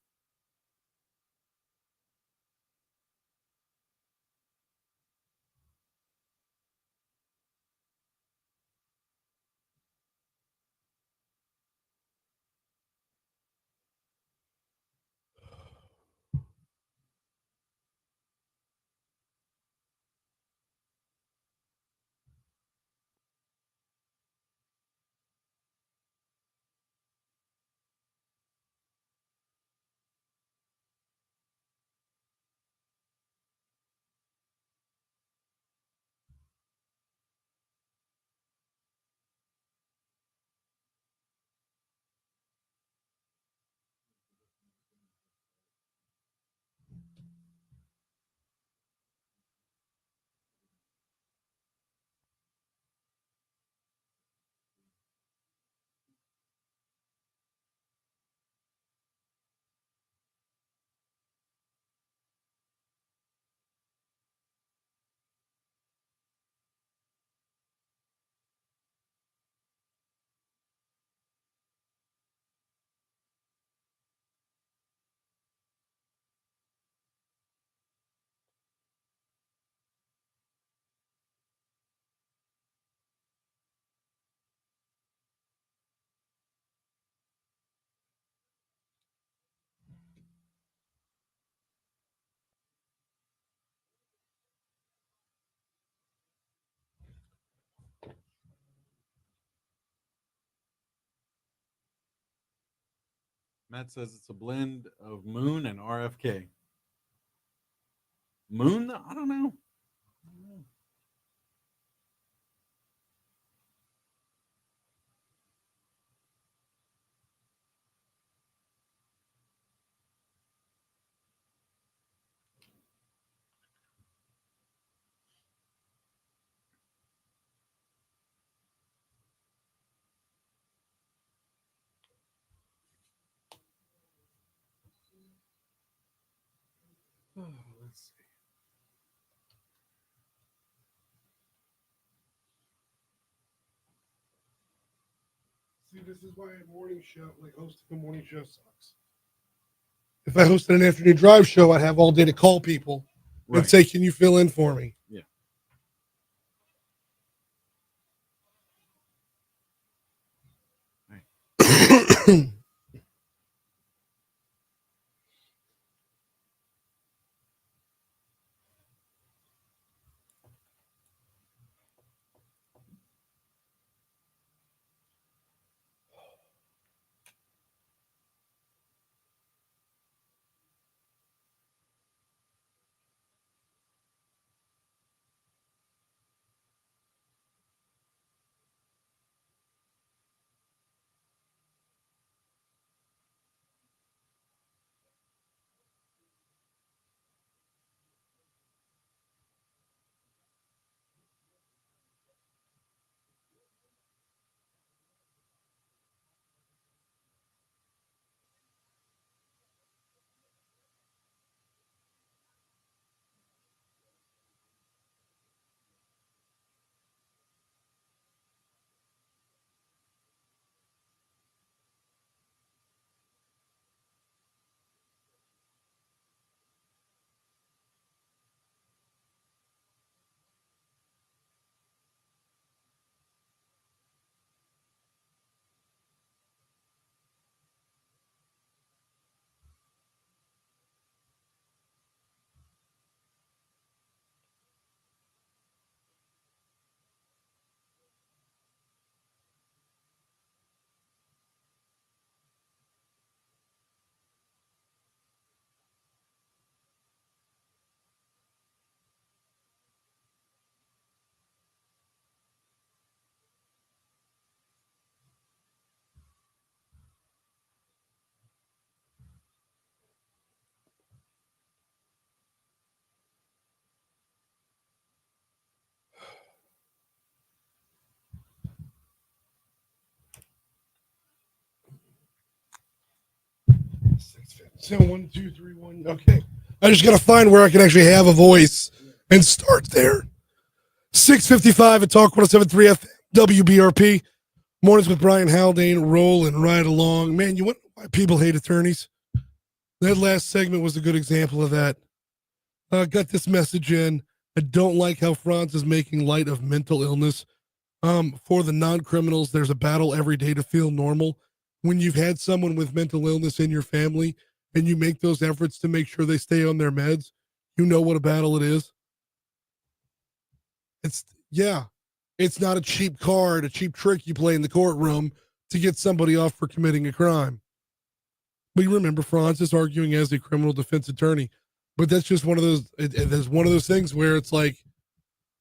Matt says it's a blend of Moon and RFK. Moon? I don't know. Let's see. See, this is why a morning show, like hosting a morning show, sucks. If I hosted an afternoon drive show, I'd have all day to call people and say, "Can you fill in for me?" Yeah. Right. So 1, 2, 3, 1. Okay. I just got to find where I can actually have a voice and start there. 6:55 at Talk 107.3 FM, WBRP. Mornings with Brian Haldane, rolling right along. Man, you wonder why people hate attorneys? That last segment was a good example of that. Got this message in. I don't like how Franz is making light of mental illness. For the non-criminals, there's a battle every day to feel normal. When you've had someone with mental illness in your family and you make those efforts to make sure they stay on their meds, you know what a battle it is. It's not a cheap card, a cheap trick you play in the courtroom to get somebody off for committing a crime. But you remember, Franz is arguing as a criminal defense attorney. But that's just one of those, there's one of those things where it's like,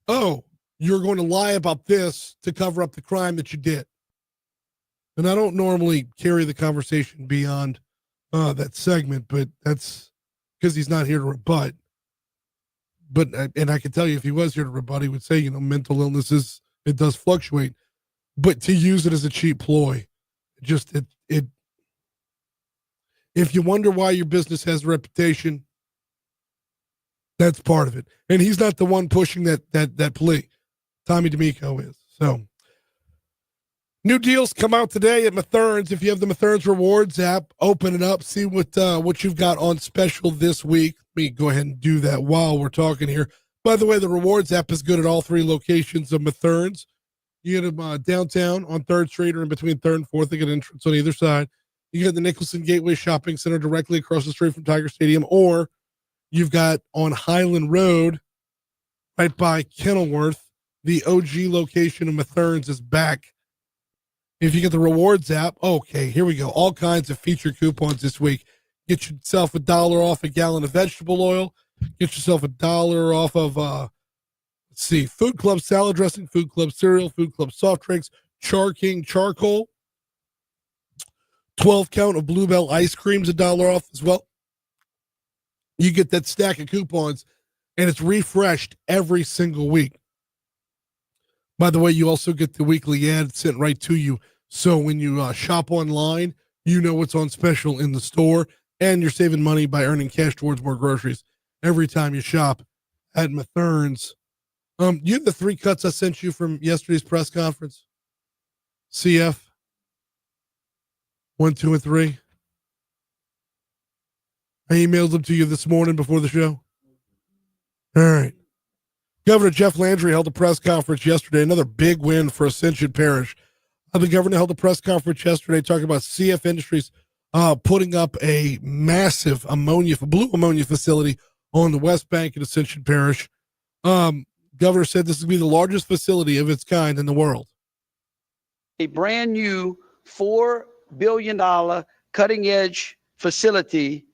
oh, you're going to lie about this to cover up the crime that you did. And I don't normally carry the conversation beyond that segment, but that's because he's not here to rebut. But, and I can tell you, if he was here to rebut, he would say, you know, mental illnesses, it does fluctuate. But to use it as a cheap ploy, if you wonder why your business has a reputation, that's part of it. And he's not the one pushing that plea. Tommy D'Amico is. So, new deals come out today at Mathern's. If you have the Mathern's Rewards app, open it up, see what you've got on special this week. Let me go ahead and do that while we're talking here. By the way, the Rewards app is good at all three locations of Mathern's. You get them downtown on 3rd Street or in between 3rd and 4th. They get entrance on either side. You get the Nicholson Gateway Shopping Center directly across the street from Tiger Stadium, or you've got on Highland Road, right by Kenilworth, the OG location of Mathern's is back. If you get the Rewards app, okay, here we go. All kinds of feature coupons this week. Get yourself $1 off a gallon of vegetable oil. Get yourself $1 off of, Food Club salad dressing, Food Club cereal, Food Club soft drinks, Char King charcoal. 12 count of Bluebell ice creams, $1 off as well. You get that stack of coupons, and it's refreshed every single week. By the way, you also get the weekly ad sent right to you. So when you shop online, you know what's on special in the store, and you're saving money by earning cash towards more groceries every time you shop at Mathern's. You have the 3 cuts I sent you from yesterday's press conference. CF 1, 2, and 3. I emailed them to you this morning before the show. All right. Governor Jeff Landry held a press conference yesterday, another big win for Ascension Parish. The governor held a press conference yesterday talking about CF Industries putting up a massive blue ammonia facility on the West Bank in Ascension Parish. Governor said this will be the largest facility of its kind in the world. A brand new $4 billion cutting edge facility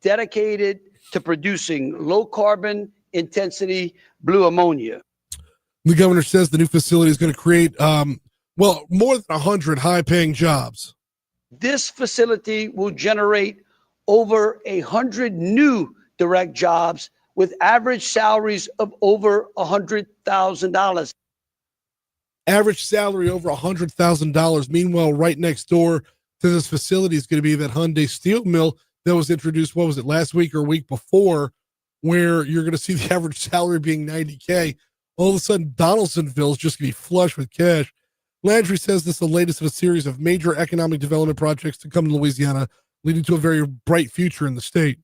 dedicated to producing low carbon intensity blue ammonia. The governor says the new facility is going to create, more than 100 high-paying jobs. This facility will generate over 100 new direct jobs with average salaries of over $100,000. Average salary over $100,000. Meanwhile, right next door to this facility is going to be that Hyundai steel mill that was introduced, what was it, last week or a week before, where you're going to see the average salary being $90K. All of a sudden, Donaldsonville is just going to be flush with cash. Landry says this is the latest of a series of major economic development projects to come to Louisiana, leading to a very bright future in the state.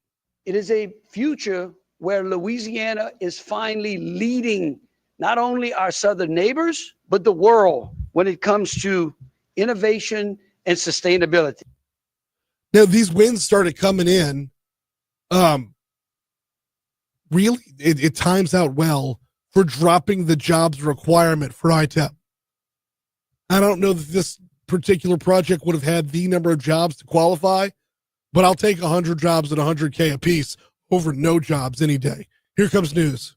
It is a future where Louisiana is finally leading not only our southern neighbors, but the world when it comes to innovation and sustainability. Now, these wins started coming in. Really, it times out well for dropping the jobs requirement for ITEP. I don't know that this particular project would have had the number of jobs to qualify, but I'll take 100 jobs at $100K a piece over no jobs any day. Here comes news.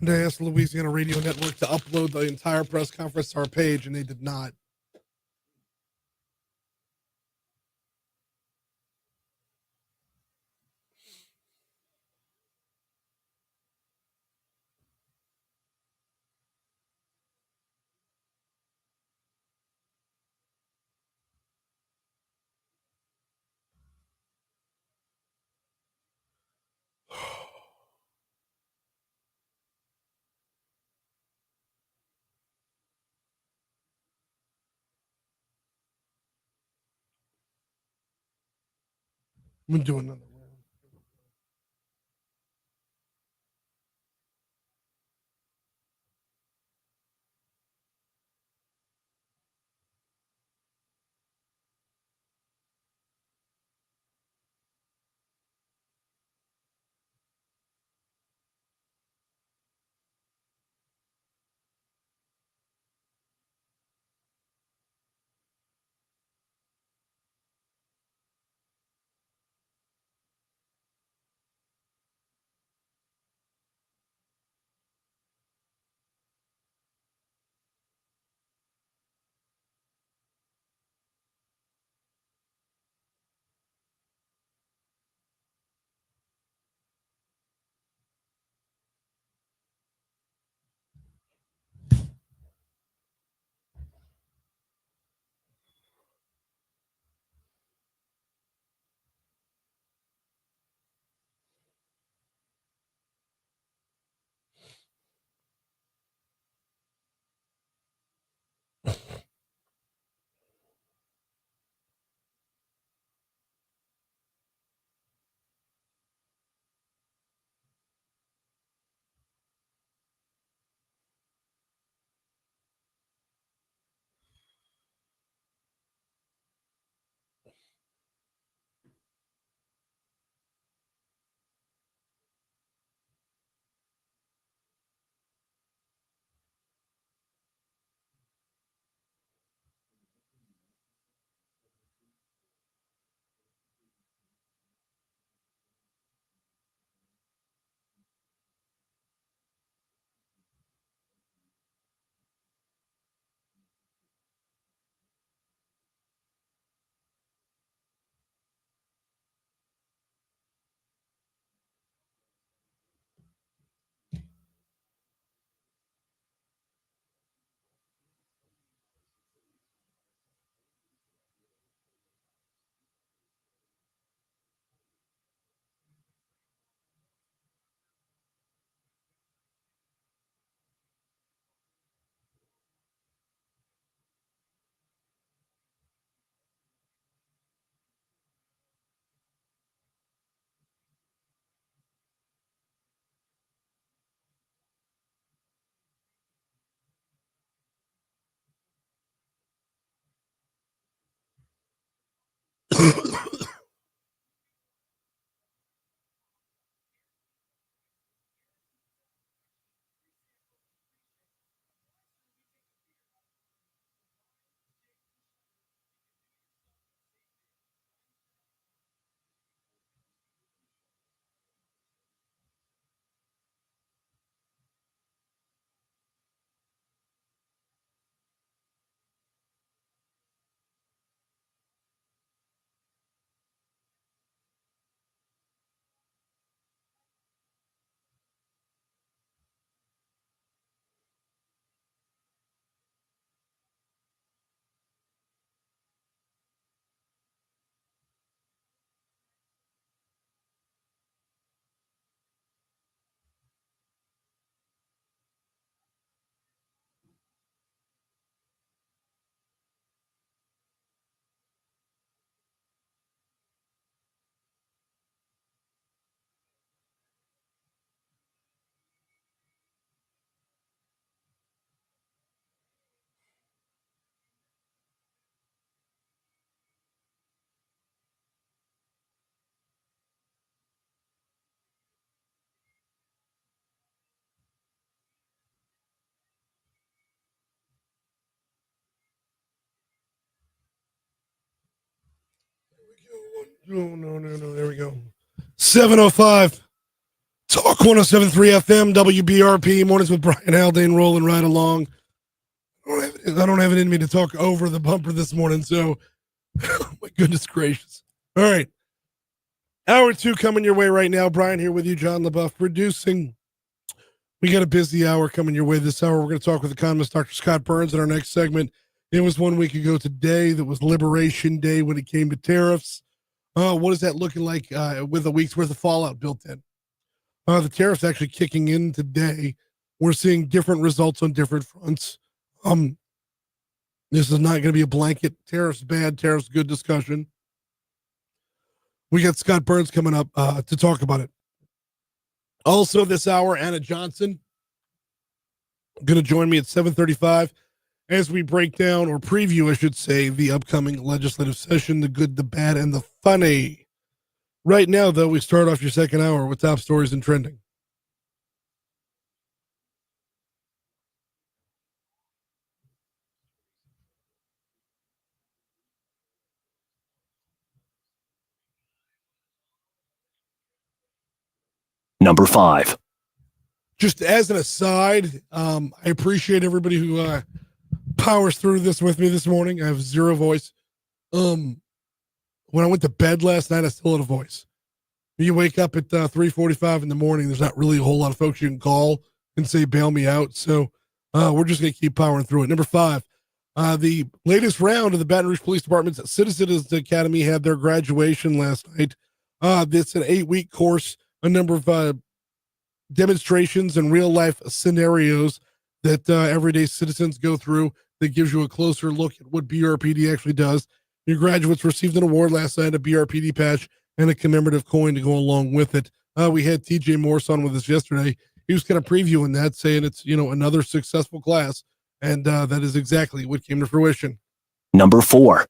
And I asked the Louisiana Radio Network to upload the entire press conference to our page, and they did not. I'm going to do another round. No. There we go. 7:05. Talk 107.3 FM, WBRP, mornings with Brian Haldane rolling right along. I don't have it in me to talk over the bumper this morning, so oh my goodness gracious. All right. Hour 2 coming your way right now. Brian here with you, John LaBeouf producing. We got a busy hour coming your way this hour. We're going to talk with economist Dr. Scott Burns in our next segment. It was 1 week ago today that was Liberation Day when it came to tariffs. What is that looking like with a week's worth of fallout built in? The tariffs actually kicking in today. We're seeing different results on different fronts. This is not going to be a blanket tariffs bad, tariffs good discussion. We got Scott Burns coming up to talk about it. Also this hour, Anna Johnson going to join me at 7:35 as we break down, or preview, I should say, the upcoming legislative session, the good, the bad, and the funny. Right now, though, we start off your second hour with top stories and trending. Number 5. Just as an aside, I appreciate everybody who powers through this with me this morning. I have zero voice. When I went to bed last night, I still had a voice. You wake up at 3:45 in the morning, there's not really a whole lot of folks you can call and say, bail me out. So we're just going to keep powering through it. Number 5, the latest round of the Baton Rouge Police Department's Citizens Academy had their graduation last night. It's an 8-week course, a number of demonstrations and real-life scenarios that everyday citizens go through that gives you a closer look at what BRPD actually does. Your graduates received an award last night, a BRPD patch, and a commemorative coin to go along with it. We had TJ Morse on with us yesterday. He was kind of previewing that, saying it's, another successful class, and that is exactly what came to fruition. Number 4.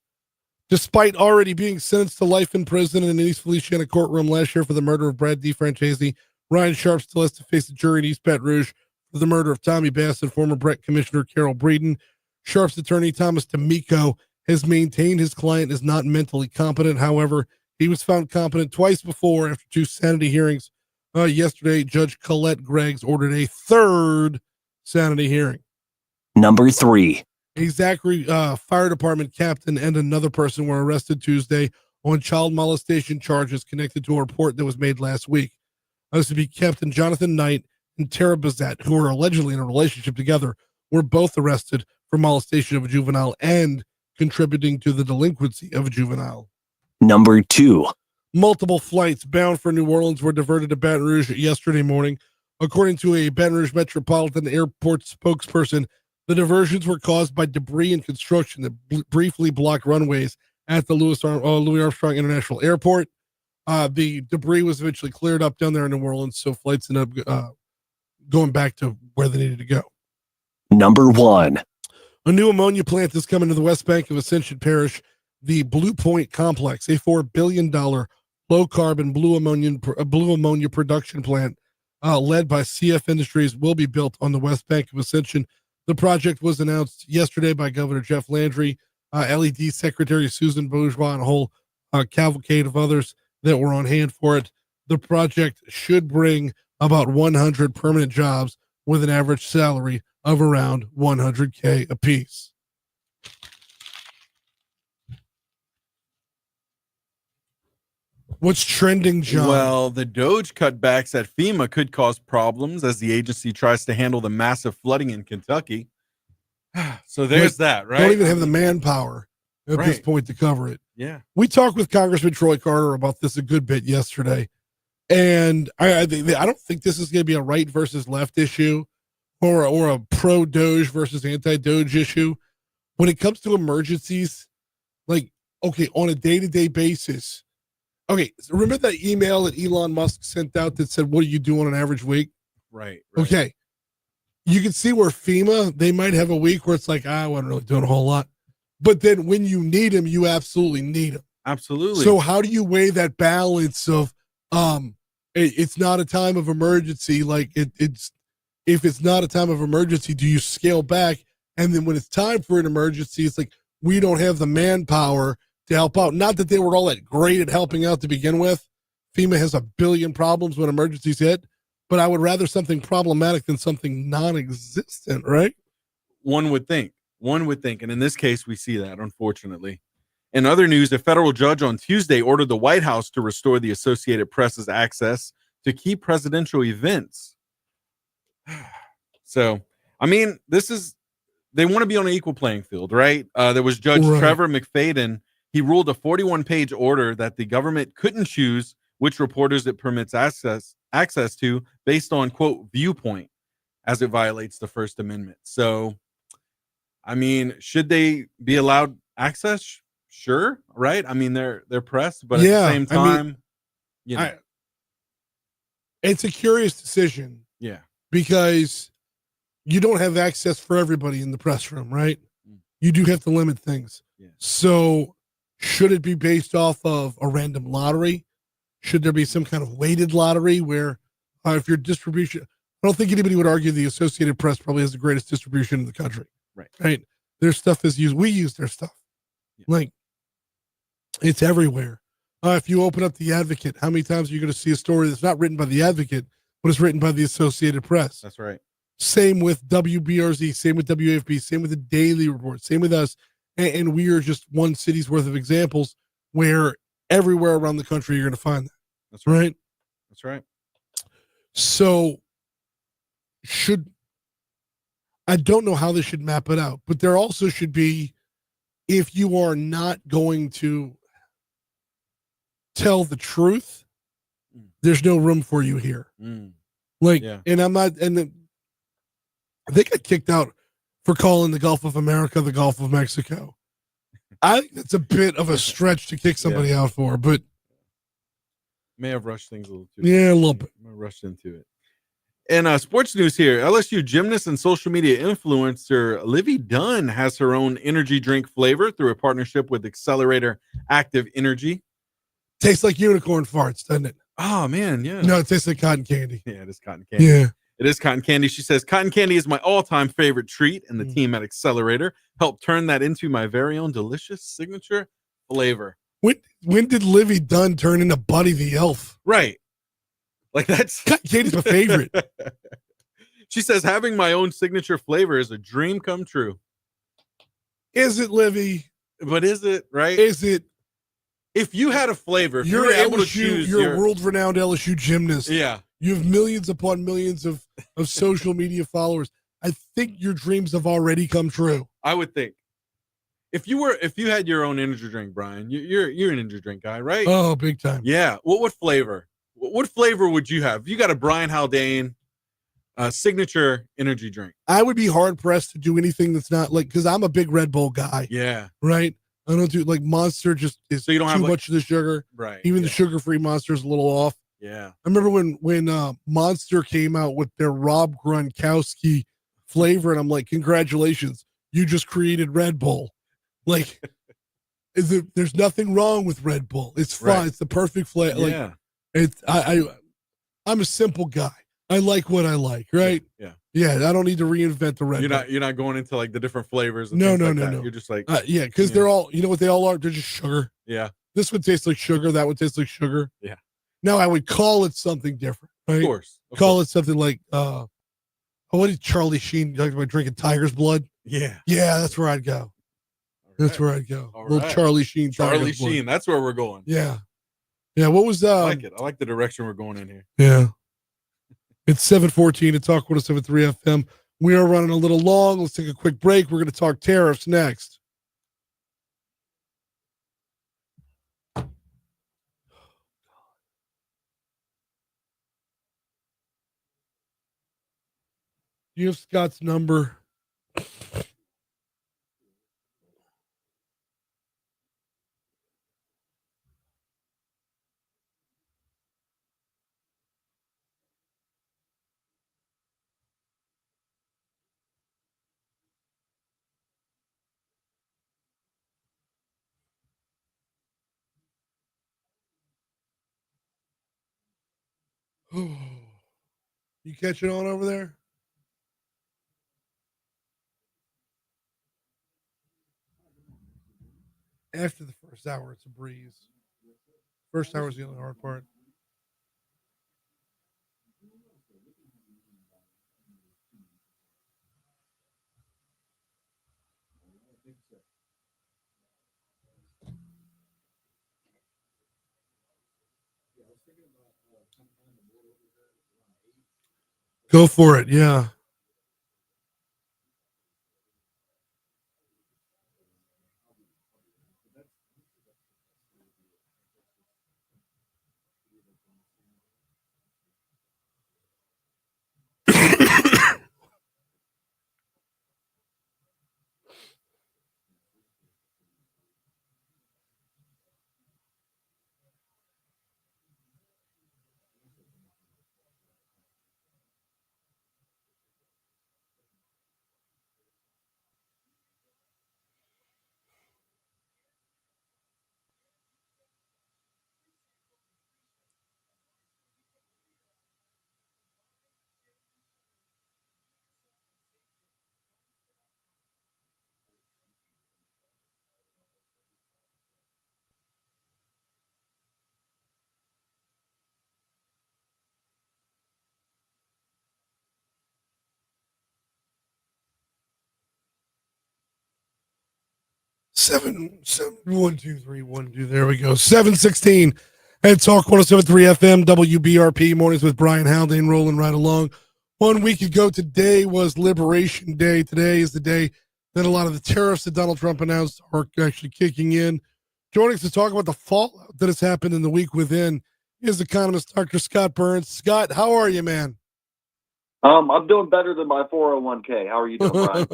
Despite already being sentenced to life in prison in an East Feliciana courtroom last year for the murder of Brad DeFrancesi, Ryan Sharp still has to face a jury in East Baton Rouge for the murder of Tommy Bass and former Brett Commissioner Carol Breeden. Sharp's attorney, Thomas D'Amico, has maintained his client is not mentally competent. However, he was found competent twice before after 2 sanity hearings. Yesterday, Judge Colette Greggs ordered a 3rd sanity hearing. Number 3. A Zachary Fire Department captain and another person were arrested Tuesday on child molestation charges connected to a report that was made last week. This would be Captain Jonathan Knight and Tara Bazette, who are allegedly in a relationship together, were both arrested for molestation of a juvenile and contributing to the delinquency of a juvenile. Number 2. Multiple flights bound for New Orleans were diverted to Baton Rouge yesterday morning. According to a Baton Rouge Metropolitan Airport spokesperson, the diversions were caused by debris and construction that briefly blocked runways at the Louis Armstrong International Airport. The debris was eventually cleared up down there in New Orleans, so flights ended up going back to where they needed to go. Number 1. A new ammonia plant is coming to the West Bank of Ascension Parish, the Blue Point Complex, a $4 billion low-carbon blue ammonia production plant led by CF Industries will be built on the West Bank of Ascension. The project was announced yesterday by Governor Jeff Landry, LED Secretary Susan Bourgeois, and a whole cavalcade of others that were on hand for it. The project should bring about 100 permanent jobs with an average salary of around $100K apiece. What's trending, John? Well, the Doge cutbacks at FEMA could cause problems as the agency tries to handle the massive flooding in Kentucky. So there's that, right? Don't even have the manpower at this point to cover it. Yeah. We talked with Congressman Troy Carter about this a good bit yesterday, and I don't think this is going to be a right versus left issue or a pro-Doge versus anti-Doge issue. When it comes to emergencies, like, okay, on a day-to-day basis, okay, remember that email that Elon Musk sent out that said, what do you do on an average week? Right. Okay. You can see where FEMA, they might have a week where it's like, I wasn't really doing a whole lot. But then when you need them, you absolutely need them. Absolutely. So how do you weigh that balance of, it's not a time of emergency. Like it's, if it's not a time of emergency, do you scale back? And then when it's time for an emergency, it's like, we don't have the manpower to help out. Not that they were all that great at helping out to begin with. FEMA has a billion problems when emergencies hit, but I would rather something problematic than something non-existent, right? One would think. And in this case, we see that, unfortunately. In other news, a federal judge on Tuesday ordered the White House to restore the Associated Press's access to key presidential events. So, I mean, they want to be on an equal playing field, right? There was Judge Trevor McFadden. He ruled a 41-page order that the government couldn't choose which reporters it permits access to based on, quote, viewpoint, as it violates the First Amendment. So, I mean, should they be allowed access? Sure, right? I mean, they're press, but at the same time, it's a curious decision. Yeah. Because you don't have access for everybody in the press room, right? You do have to limit things. Yeah. So should it be based off of a random lottery? Should there be some kind of weighted lottery where if your distribution, I don't think anybody would argue the Associated Press probably has the greatest distribution in the country. Right. Their stuff is used. We use their stuff. Yeah. Like it's everywhere. If you open up the Advocate, how many times are you going to see a story that's not written by the Advocate, but it's written by the Associated Press? That's right. Same with WBRZ, same with WAFB, same with the Daily Report, same with us. And we are just one city's worth of examples where everywhere around the country you're going to find that. That's right. That's right. So I don't know how they should map it out, but there also should be, if you are not going to tell the truth, there's no room for you here. And I'm not, and they got kicked out for calling the Gulf of America the Gulf of Mexico. I think that's a bit of a stretch to kick somebody out for, but may have rushed things a little too. Yeah, a little bit. I rushed into it. And sports news here. LSU gymnast and social media influencer Livy Dunn has her own energy drink flavor through a partnership with Accelerator Active Energy. Tastes like unicorn farts, doesn't it? Oh, man, yeah. No, it tastes like cotton candy. Yeah, it is cotton candy. Yeah. It is cotton candy. She says, cotton candy is my all-time favorite treat, and the team at Accelerator helped turn that into my very own delicious signature flavor. When did Livy Dunn turn into Buddy the Elf? Right. Like that's... Cotton candy's my favorite. She says, having my own signature flavor is a dream come true. Is it, Livy? But is it, right? Is it? If you had a flavor, if you're able LSU, to choose, you're a world-renowned LSU gymnast. Yeah. You have millions upon millions of social media followers. I think your dreams have already come true. I would think. If you had your own energy drink, Brian, you're an energy drink guy, right? Oh, big time. Yeah. What flavor? What flavor would you have? If you got a Brian Haldane signature energy drink. I would be hard pressed to do anything that's not like, because I'm a big Red Bull guy. Yeah. Right. I don't do like Monster. Just is so you don't too have much of the sugar. Right. Even the sugar-free Monster is a little off. Yeah. I remember when Monster came out with their Rob Gronkowski flavor, and I'm like, congratulations, you just created Red Bull. Like, there's nothing wrong with Red Bull. It's fine. Right. It's the perfect flavor. Yeah. Like, I'm a simple guy. I like what I like. Right. Yeah. Yeah. I don't need to reinvent the Red Bull. You're not going into like the different flavors. And no. You're just like, yeah. Because they're all, you know what they all are? They're just sugar. Yeah. This would taste like sugar. That would taste like sugar. Yeah. Now I would call it something different. Right? Of course. Call it something like, what did Charlie Sheen talk about drinking tiger's blood? Yeah. Yeah. That's where I'd go. That's where I'd go. Little right. Charlie Sheen. Charlie Sheen. Blood. That's where we're going. Yeah. Yeah. What was I like it. I like the direction we're going in here. Yeah. It's 7:14 to Talk 107.3 FM. We are running a little long. Let's take a quick break. We're going to talk tariffs next. Do you have Scott's number? You catching on over there? After the first hour, it's a breeze. First hour is the only hard part. Go for it. Yeah. Seven, 1, 2, 3, 1, 2. There we go. 716 at Talk 107.3 FM, WBRP, mornings with Brian Haldane, rolling right along. 1 week ago today was Liberation Day. Today is the day that a lot of the tariffs that Donald Trump announced are actually kicking in. Joining us to talk about the fallout that has happened in the week within is economist Dr. Scott Burns. Scott, how are you, man? I'm doing better than my 401k. How are you doing, Brian?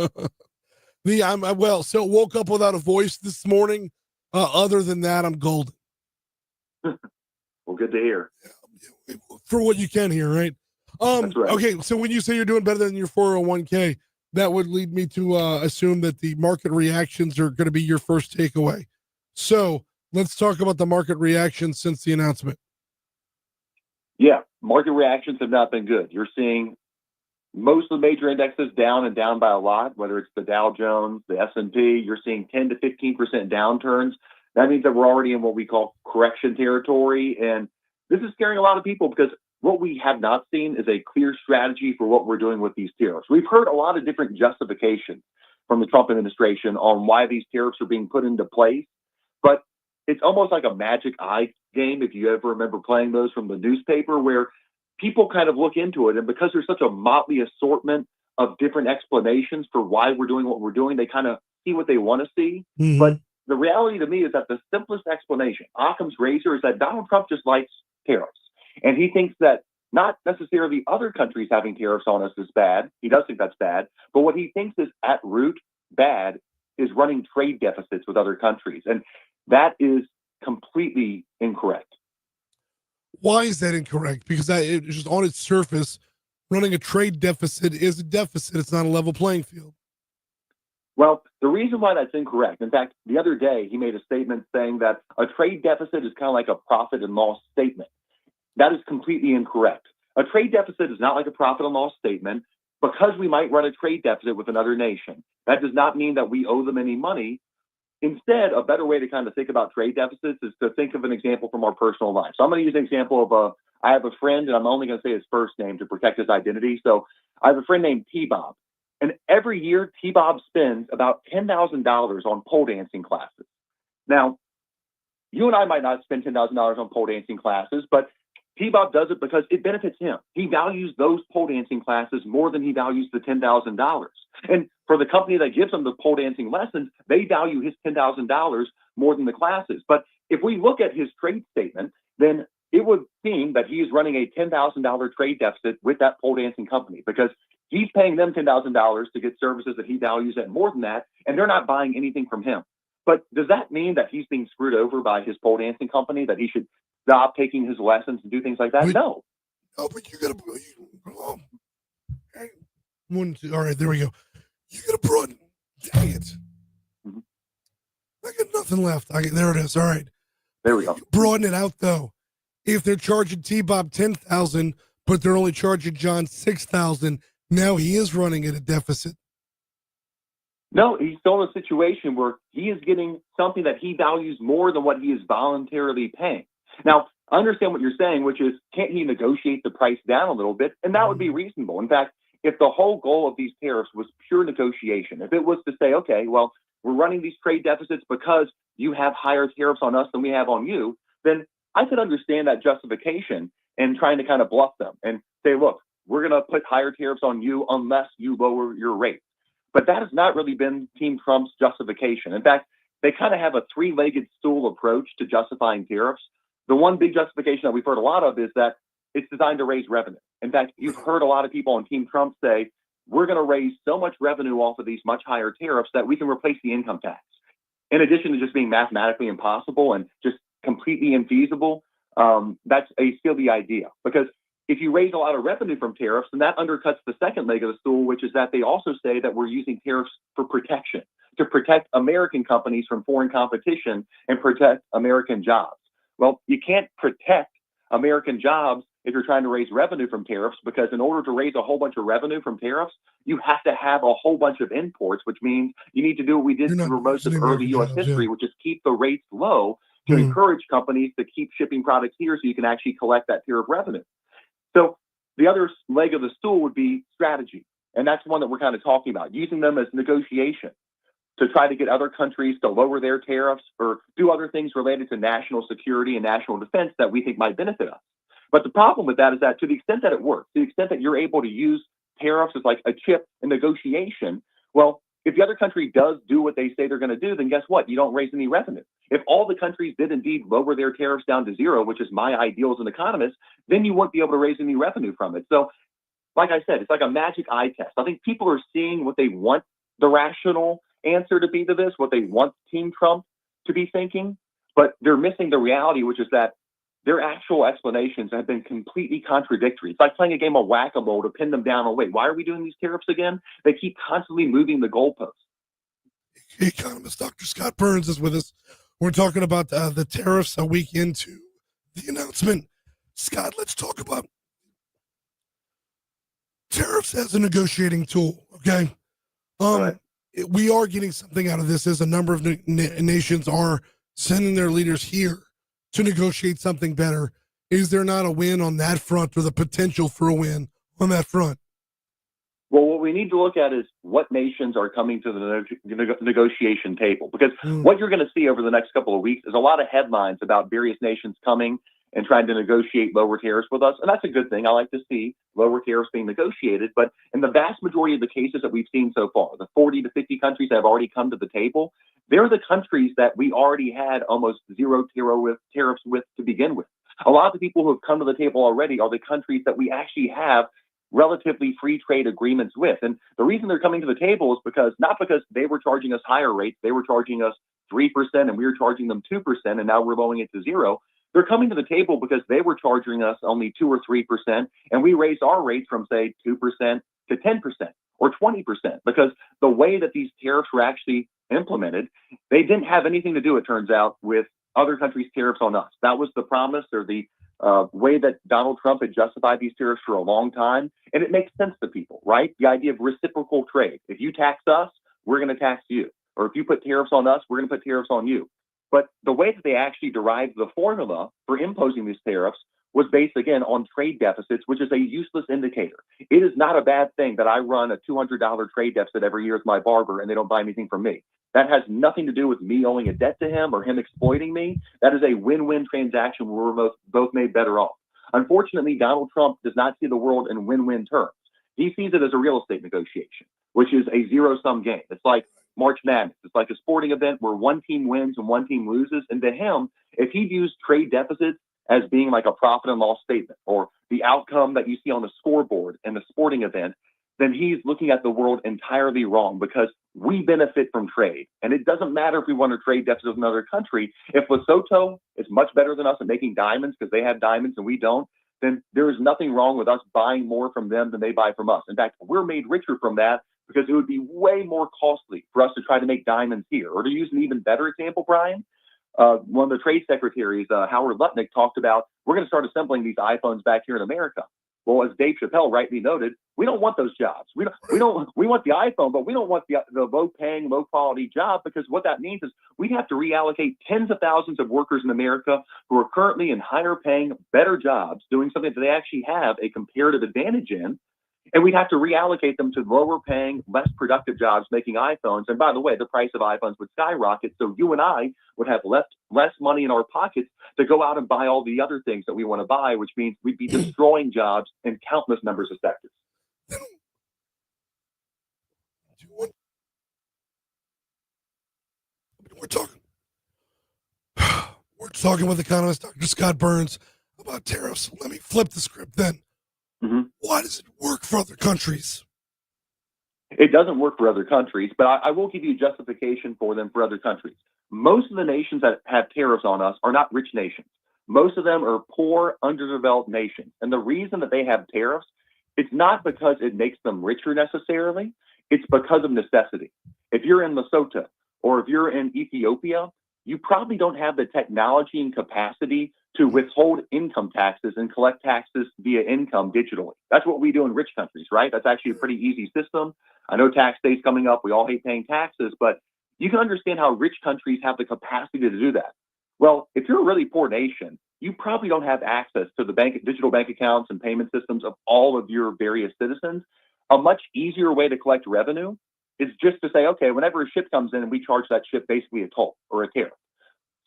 I'm well. So woke up without a voice this morning. Other than that, I'm golden. Well, good to hear. For what you can hear, right? That's right. Okay, so when you say you're doing better than your 401k, that would lead me to assume that the market reactions are going to be your first takeaway. So let's talk about the market reactions since the announcement. Yeah, market reactions have not been good. You're seeing most of the major indexes down and down by a lot, whether it's the Dow Jones, the S&P. You're seeing 10 to 15% downturns. That means that we're already in what we call correction territory. And this is scaring a lot of people because what we have not seen is a clear strategy for what we're doing with these tariffs. We've heard a lot of different justifications from the Trump administration on why these tariffs are being put into place. But it's almost like a magic eye game, if you ever remember playing those from the newspaper, where people kind of look into it. And because there's such a motley assortment of different explanations for why we're doing what we're doing, they kind of see what they want to see. Mm-hmm. But the reality to me is that the simplest explanation, Occam's razor, is that Donald Trump just likes tariffs. And he thinks that not necessarily other countries having tariffs on us is bad. He does think that's bad. But what he thinks is at root bad is running trade deficits with other countries. And that is completely incorrect. Why is that incorrect? Because it's just on its surface, running a trade deficit is a deficit. It's not a level playing field. Well, the reason why that's incorrect, in fact, the other day he made a statement saying that a trade deficit is kind of like a profit and loss statement. That is completely incorrect. A trade deficit is not like a profit and loss statement because we might run a trade deficit with another nation. That does not mean that we owe them any money. Instead, a better way to kind of think about trade deficits is to think of an example from our personal life. So I'm going to use an example of I have a friend, and I'm only going to say his first name to protect his identity. So I have a friend named T-Bob. And every year, T-Bob spends about $10,000 on pole dancing classes. Now, you and I might not spend $10,000 on pole dancing classes, but T-Bob does it because it benefits him. He values those pole dancing classes more than he values the $10,000. And for the company that gives him the pole dancing lessons, they value his $10,000 more than the classes. But if we look at his trade statement, then it would seem that he is running a $10,000 trade deficit with that pole dancing company because he's paying them $10,000 to get services that he values at more than that, and they're not buying anything from him. But does that mean that he's being screwed over by his pole dancing company, that he should stop taking his lessons and do things like that? No. Oh, but you got to. One, two, all right, there we go. You got to broaden. Dang it. Mm-hmm. I got nothing left. There it is. All right. There we go. Broaden it out, though. If they're charging T-Bob $10,000, but they're only charging John $6,000, now he is running at a deficit. No, he's still in a situation where he is getting something that he values more than what he is voluntarily paying. Now, I understand what you're saying, which is, can't he negotiate the price down a little bit? And that would be reasonable. In fact, if the whole goal of these tariffs was pure negotiation, if it was to say, okay, well, we're running these trade deficits because you have higher tariffs on us than we have on you, then I could understand that justification and trying to kind of bluff them and say, look, we're going to put higher tariffs on you unless you lower your rate. But that has not really been Team Trump's justification. In fact, they kind of have a three-legged stool approach to justifying tariffs. The one big justification that we've heard a lot of is that it's designed to raise revenue. In fact, you've heard a lot of people on Team Trump say, we're going to raise so much revenue off of these much higher tariffs that we can replace the income tax. In addition to just being mathematically impossible and just completely infeasible, that's still the idea. Because if you raise a lot of revenue from tariffs, then that undercuts the second leg of the stool, which is that they also say that we're using tariffs for protection, to protect American companies from foreign competition and protect American jobs. Well, you can't protect American jobs if you're trying to raise revenue from tariffs, because in order to raise a whole bunch of revenue from tariffs, you have to have a whole bunch of imports, which means you need to do what we did through most of early U.S. history, which is keep the rates low to encourage companies to keep shipping products here so you can actually collect that tariff revenue. So the other leg of the stool would be strategy. And that's one that we're kind of talking about, using them as negotiation to try to get other countries to lower their tariffs or do other things related to national security and national defense that we think might benefit us. But the problem with that is that to the extent that it works, to the extent that you're able to use tariffs as like a chip in negotiation, well, if the other country does do what they say they're going to do, then guess what? You don't raise any revenue. If all the countries did indeed lower their tariffs down to zero, which is my ideal as an economist, then you won't be able to raise any revenue from it. So, like I said, it's like a magic eye test. I think people are seeing what they want the rational answer to be to this, what they want Team Trump to be thinking, but they're missing the reality, which is that their actual explanations have been completely contradictory. It's like playing a game of whack-a-mole to pin them down. Oh, wait, why are we doing these tariffs again? They keep constantly moving the goalposts. Economist Dr. Scott Burns is with us. We're talking about the tariffs a week into the announcement. Scott, let's talk about tariffs as a negotiating tool, okay? Right. We are getting something out of this as a number of nations are sending their leaders here to negotiate something better. Is there not a win on that front or the potential for a win on that front? Well, what we need to look at is what nations are coming to the negotiation table, because what you're going to see over the next couple of weeks is a lot of headlines about various nations coming and trying to negotiate lower tariffs with us. And that's a good thing. I like to see lower tariffs being negotiated. But in the vast majority of the cases that we've seen so far, the 40 to 50 countries that have already come to the table, they're the countries that we already had almost zero tariffs with to begin with. A lot of the people who have come to the table already are the countries that we actually have relatively free trade agreements with. And the reason they're coming to the table is not because they were charging us higher rates, they were charging us 3% and we were charging them 2%, and now we're lowering it to zero. They're coming to the table because they were charging us only 2 or 3%, and we raised our rates from, say, 2% to 10% or 20%, because the way that these tariffs were actually implemented, they didn't have anything to do, it turns out, with other countries' tariffs on us. That was the promise or the way that Donald Trump had justified these tariffs for a long time, and it makes sense to people, right? The idea of reciprocal trade. If you tax us, we're going to tax you. Or if you put tariffs on us, we're going to put tariffs on you. But the way that they actually derived the formula for imposing these tariffs was based, again, on trade deficits, which is a useless indicator. It is not a bad thing that I run a $200 trade deficit every year as my barber and they don't buy anything from me. That has nothing to do with me owing a debt to him or him exploiting me. That is a win-win transaction where we're both made better off. Unfortunately, Donald Trump does not see the world in win-win terms. He sees it as a real estate negotiation, which is a zero-sum game. It's like March Madness. It's like a sporting event where one team wins and one team loses. And to him, if he views trade deficits as being like a profit and loss statement or the outcome that you see on the scoreboard in the sporting event, then he's looking at the world entirely wrong, because we benefit from trade. And it doesn't matter if we want to trade deficit with another country. If Lesotho is much better than us at making diamonds because they have diamonds and we don't, then there is nothing wrong with us buying more from them than they buy from us. In fact, we're made richer from that, because it would be way more costly for us to try to make diamonds here. Or to use an even better example, Brian, one of the trade secretaries, Howard Lutnick, talked about, we're going to start assembling these iPhones back here in America. Well, as Dave Chappelle rightly noted, we don't want those jobs. We want the iPhone, but we don't want the low-paying, low-quality job, because what that means is we have to reallocate tens of thousands of workers in America who are currently in higher-paying, better jobs, doing something that they actually have a comparative advantage in, and we'd have to reallocate them to lower-paying, less productive jobs making iPhones. And by the way, the price of iPhones would skyrocket, so you and I would have less money in our pockets to go out and buy all the other things that we want to buy, which means we'd be destroying jobs in countless numbers of sectors. We're talking with economist Dr. Scott Burns about tariffs. Let me flip the script then. Why does it work for other countries? It doesn't work for other countries, but I will give you justification for them for other countries. Most of the nations that have tariffs on us are not rich nations. Most of them are poor, underdeveloped nations. And the reason that they have tariffs, it's not because it makes them richer necessarily. It's because of necessity. If you're in Lesotho or if you're in Ethiopia, you probably don't have the technology and capacity to withhold income taxes and collect taxes via income digitally. That's what we do in rich countries, right? That's actually a pretty easy system. I know tax day's coming up. We all hate paying taxes, but you can understand how rich countries have the capacity to do that. Well, if you're a really poor nation, you probably don't have access to the digital bank accounts and payment systems of all of your various citizens. A much easier way to collect revenue is just to say, okay, whenever a ship comes in, we charge that ship basically a toll or a tariff.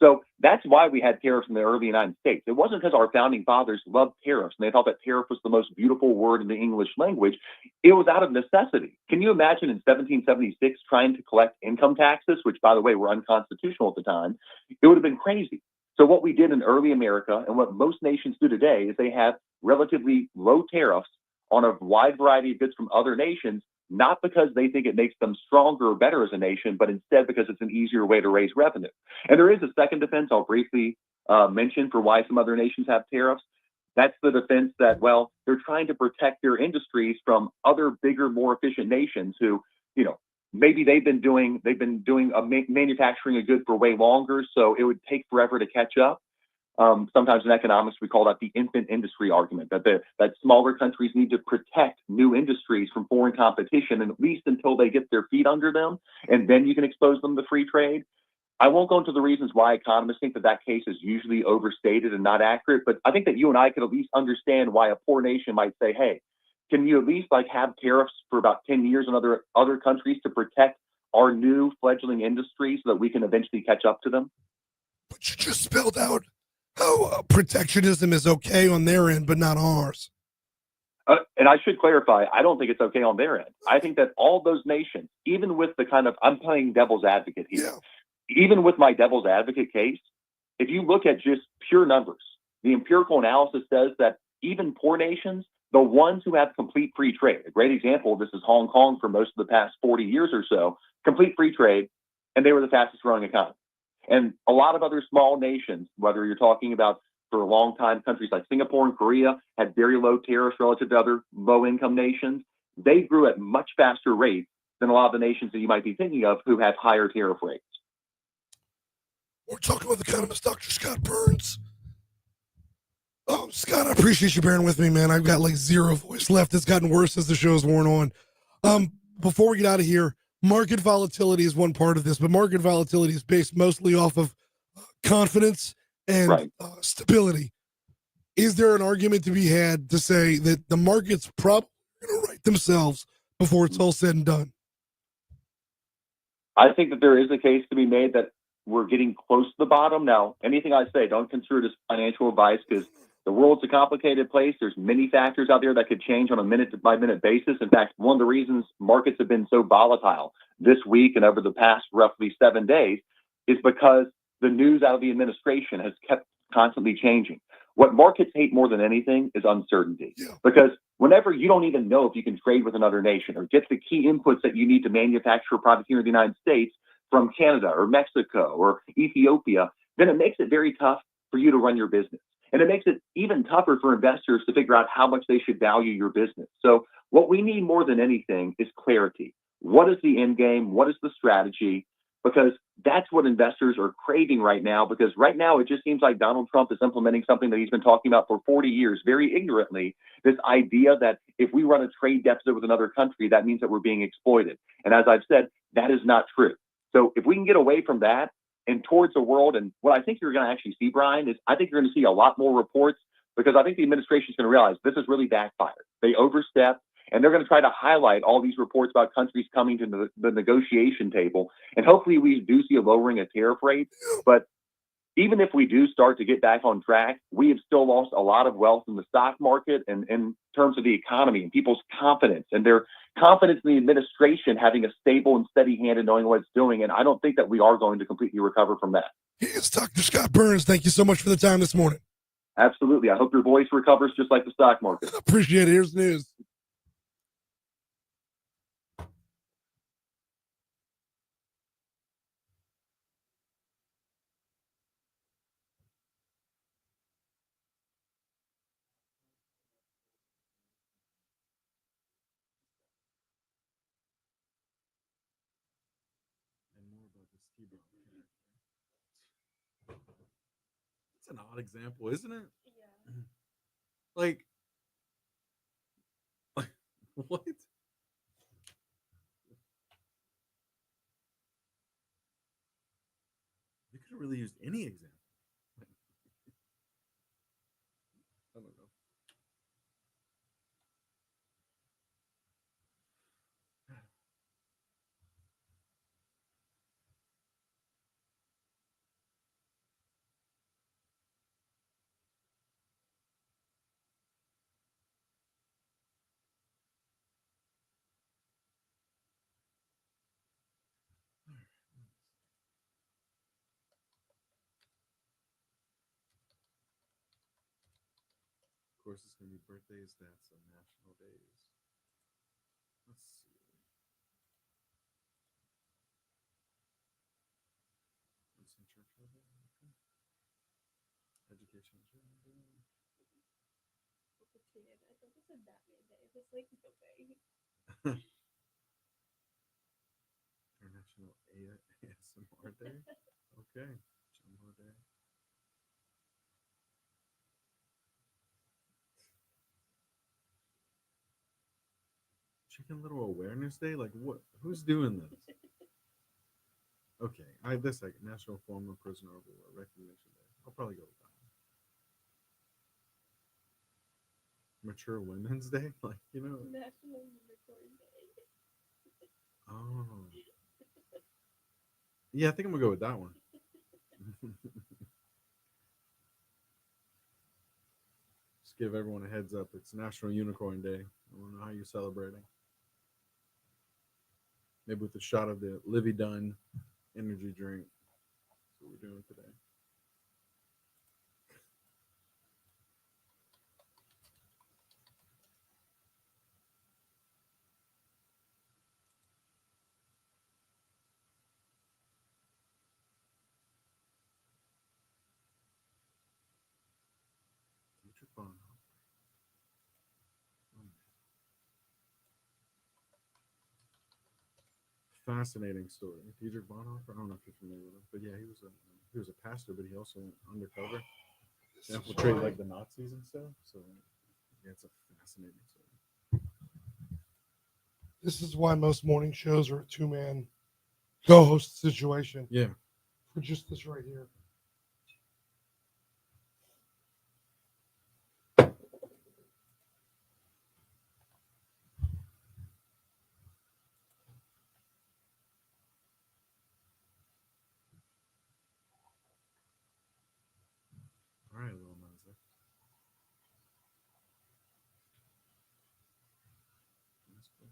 So that's why we had tariffs in the early United States. It wasn't because our founding fathers loved tariffs and they thought that tariff was the most beautiful word in the English language. It was out of necessity. Can you imagine in 1776 trying to collect income taxes, which, by the way, were unconstitutional at the time? It would have been crazy. So what we did in early America and what most nations do today is they have relatively low tariffs on a wide variety of goods from other nations, not because they think it makes them stronger or better as a nation, but instead because it's an easier way to raise revenue. And there is a second defense I'll briefly mention for why some other nations have tariffs. That's the defense that, well, they're trying to protect their industries from other bigger, more efficient nations who, maybe they've been doing manufacturing a good for way longer, so it would take forever to catch up. Sometimes in economics, we call that the infant industry argument, that smaller countries need to protect new industries from foreign competition, and at least until they get their feet under them, and then you can expose them to free trade. I won't go into the reasons why economists think that case is usually overstated and not accurate, but I think that you and I could at least understand why a poor nation might say, hey, can you at least have tariffs for about 10 years on other countries to protect our new fledgling industries so that we can eventually catch up to them? But you just spelled out how protectionism is okay on their end, but not ours. And I should clarify, I don't think it's okay on their end. I think that all those nations, even with the I'm playing devil's advocate here, even with my devil's advocate case, if you look at just pure numbers, the empirical analysis says that even poor nations, the ones who have complete free trade, a great example of this is Hong Kong for most of the past 40 years or so, complete free trade, and they were the fastest growing economy. And a lot of other small nations, whether you're talking about for a long time, countries like Singapore and Korea had very low tariffs relative to other low income nations. They grew at much faster rates than a lot of the nations that you might be thinking of who have higher tariff rates. We're talking with economist Dr. Scott Burns. Oh, Scott, I appreciate you bearing with me, man. I've got zero voice left. It's gotten worse as the show's worn on. Before we get out of here, market volatility is one part of this, but market volatility is based mostly off of confidence and stability. Is there an argument to be had to say that the market's probably going to right themselves before it's all said and done? I think that there is a case to be made that we're getting close to the bottom. Now, anything I say, don't consider it as financial advice because the world's a complicated place. There's many factors out there that could change on a minute-by-minute basis. In fact, one of the reasons markets have been so volatile this week and over the past roughly 7 days is because the news out of the administration has kept constantly changing. What markets hate more than anything is uncertainty. Because whenever you don't even know if you can trade with another nation or get the key inputs that you need to manufacture a product here in the United States from Canada or Mexico or Ethiopia, then it makes it very tough for you to run your business. And it makes it even tougher for investors to figure out how much they should value your business. So what we need more than anything is clarity. What is the end game? What is the strategy? Because that's what investors are craving right now, because right now it just seems like Donald Trump is implementing something that he's been talking about for 40 years, very ignorantly, this idea that if we run a trade deficit with another country, that means that we're being exploited. And as I've said, that is not true. So if we can get away from that and towards a world, and what I think you're going to actually see, Brian, is I think you're going to see a lot more reports, because I think the administration is going to realize this has really backfired. They overstepped, and they're going to try to highlight all these reports about countries coming to the negotiation table. And hopefully we do see a lowering of tariff rates. But even if we do start to get back on track, we have still lost a lot of wealth in the stock market and in terms of the economy and people's confidence and their confidence in the administration having a stable and steady hand and knowing what it's doing. And I don't think that we are going to completely recover from that. It's Dr. Scott Burns. Thank you so much for the time this morning. Absolutely. I hope your voice recovers just like the stock market. Appreciate it. Here's the news. And more about this T-Bone character. It's an odd example, isn't it? Yeah. Like what? You could have really used any example. I don't know. Of course, it's going to be birthdays, deaths, and national days. Let's see. Winston Churchill Day. Okay. Education. International ASMR Day. Okay. Jumbo Day. Chicken Little Awareness Day? Like what? Who's doing this? Okay, this like National Former Prisoner of War Recognition Day. I'll probably go with that one. Mature Women's Day, like National Unicorn Day. Oh, yeah, I think I'm gonna go with that one. Just give everyone a heads up. It's National Unicorn Day. I don't know how you're celebrating. Maybe with a shot of the Livy Dunn energy drink. That's what we're doing today. Future Bonhoeffer. Fascinating story. Dietrich Bonhoeffer. I don't know if you're familiar with him, but yeah, he was a pastor, but he also went undercover to infiltrate like the Nazis and stuff. So yeah, it's a fascinating story. This is why most morning shows are a two-man co-host situation. Yeah. For just this right here. All right, little Nas X. That's cool.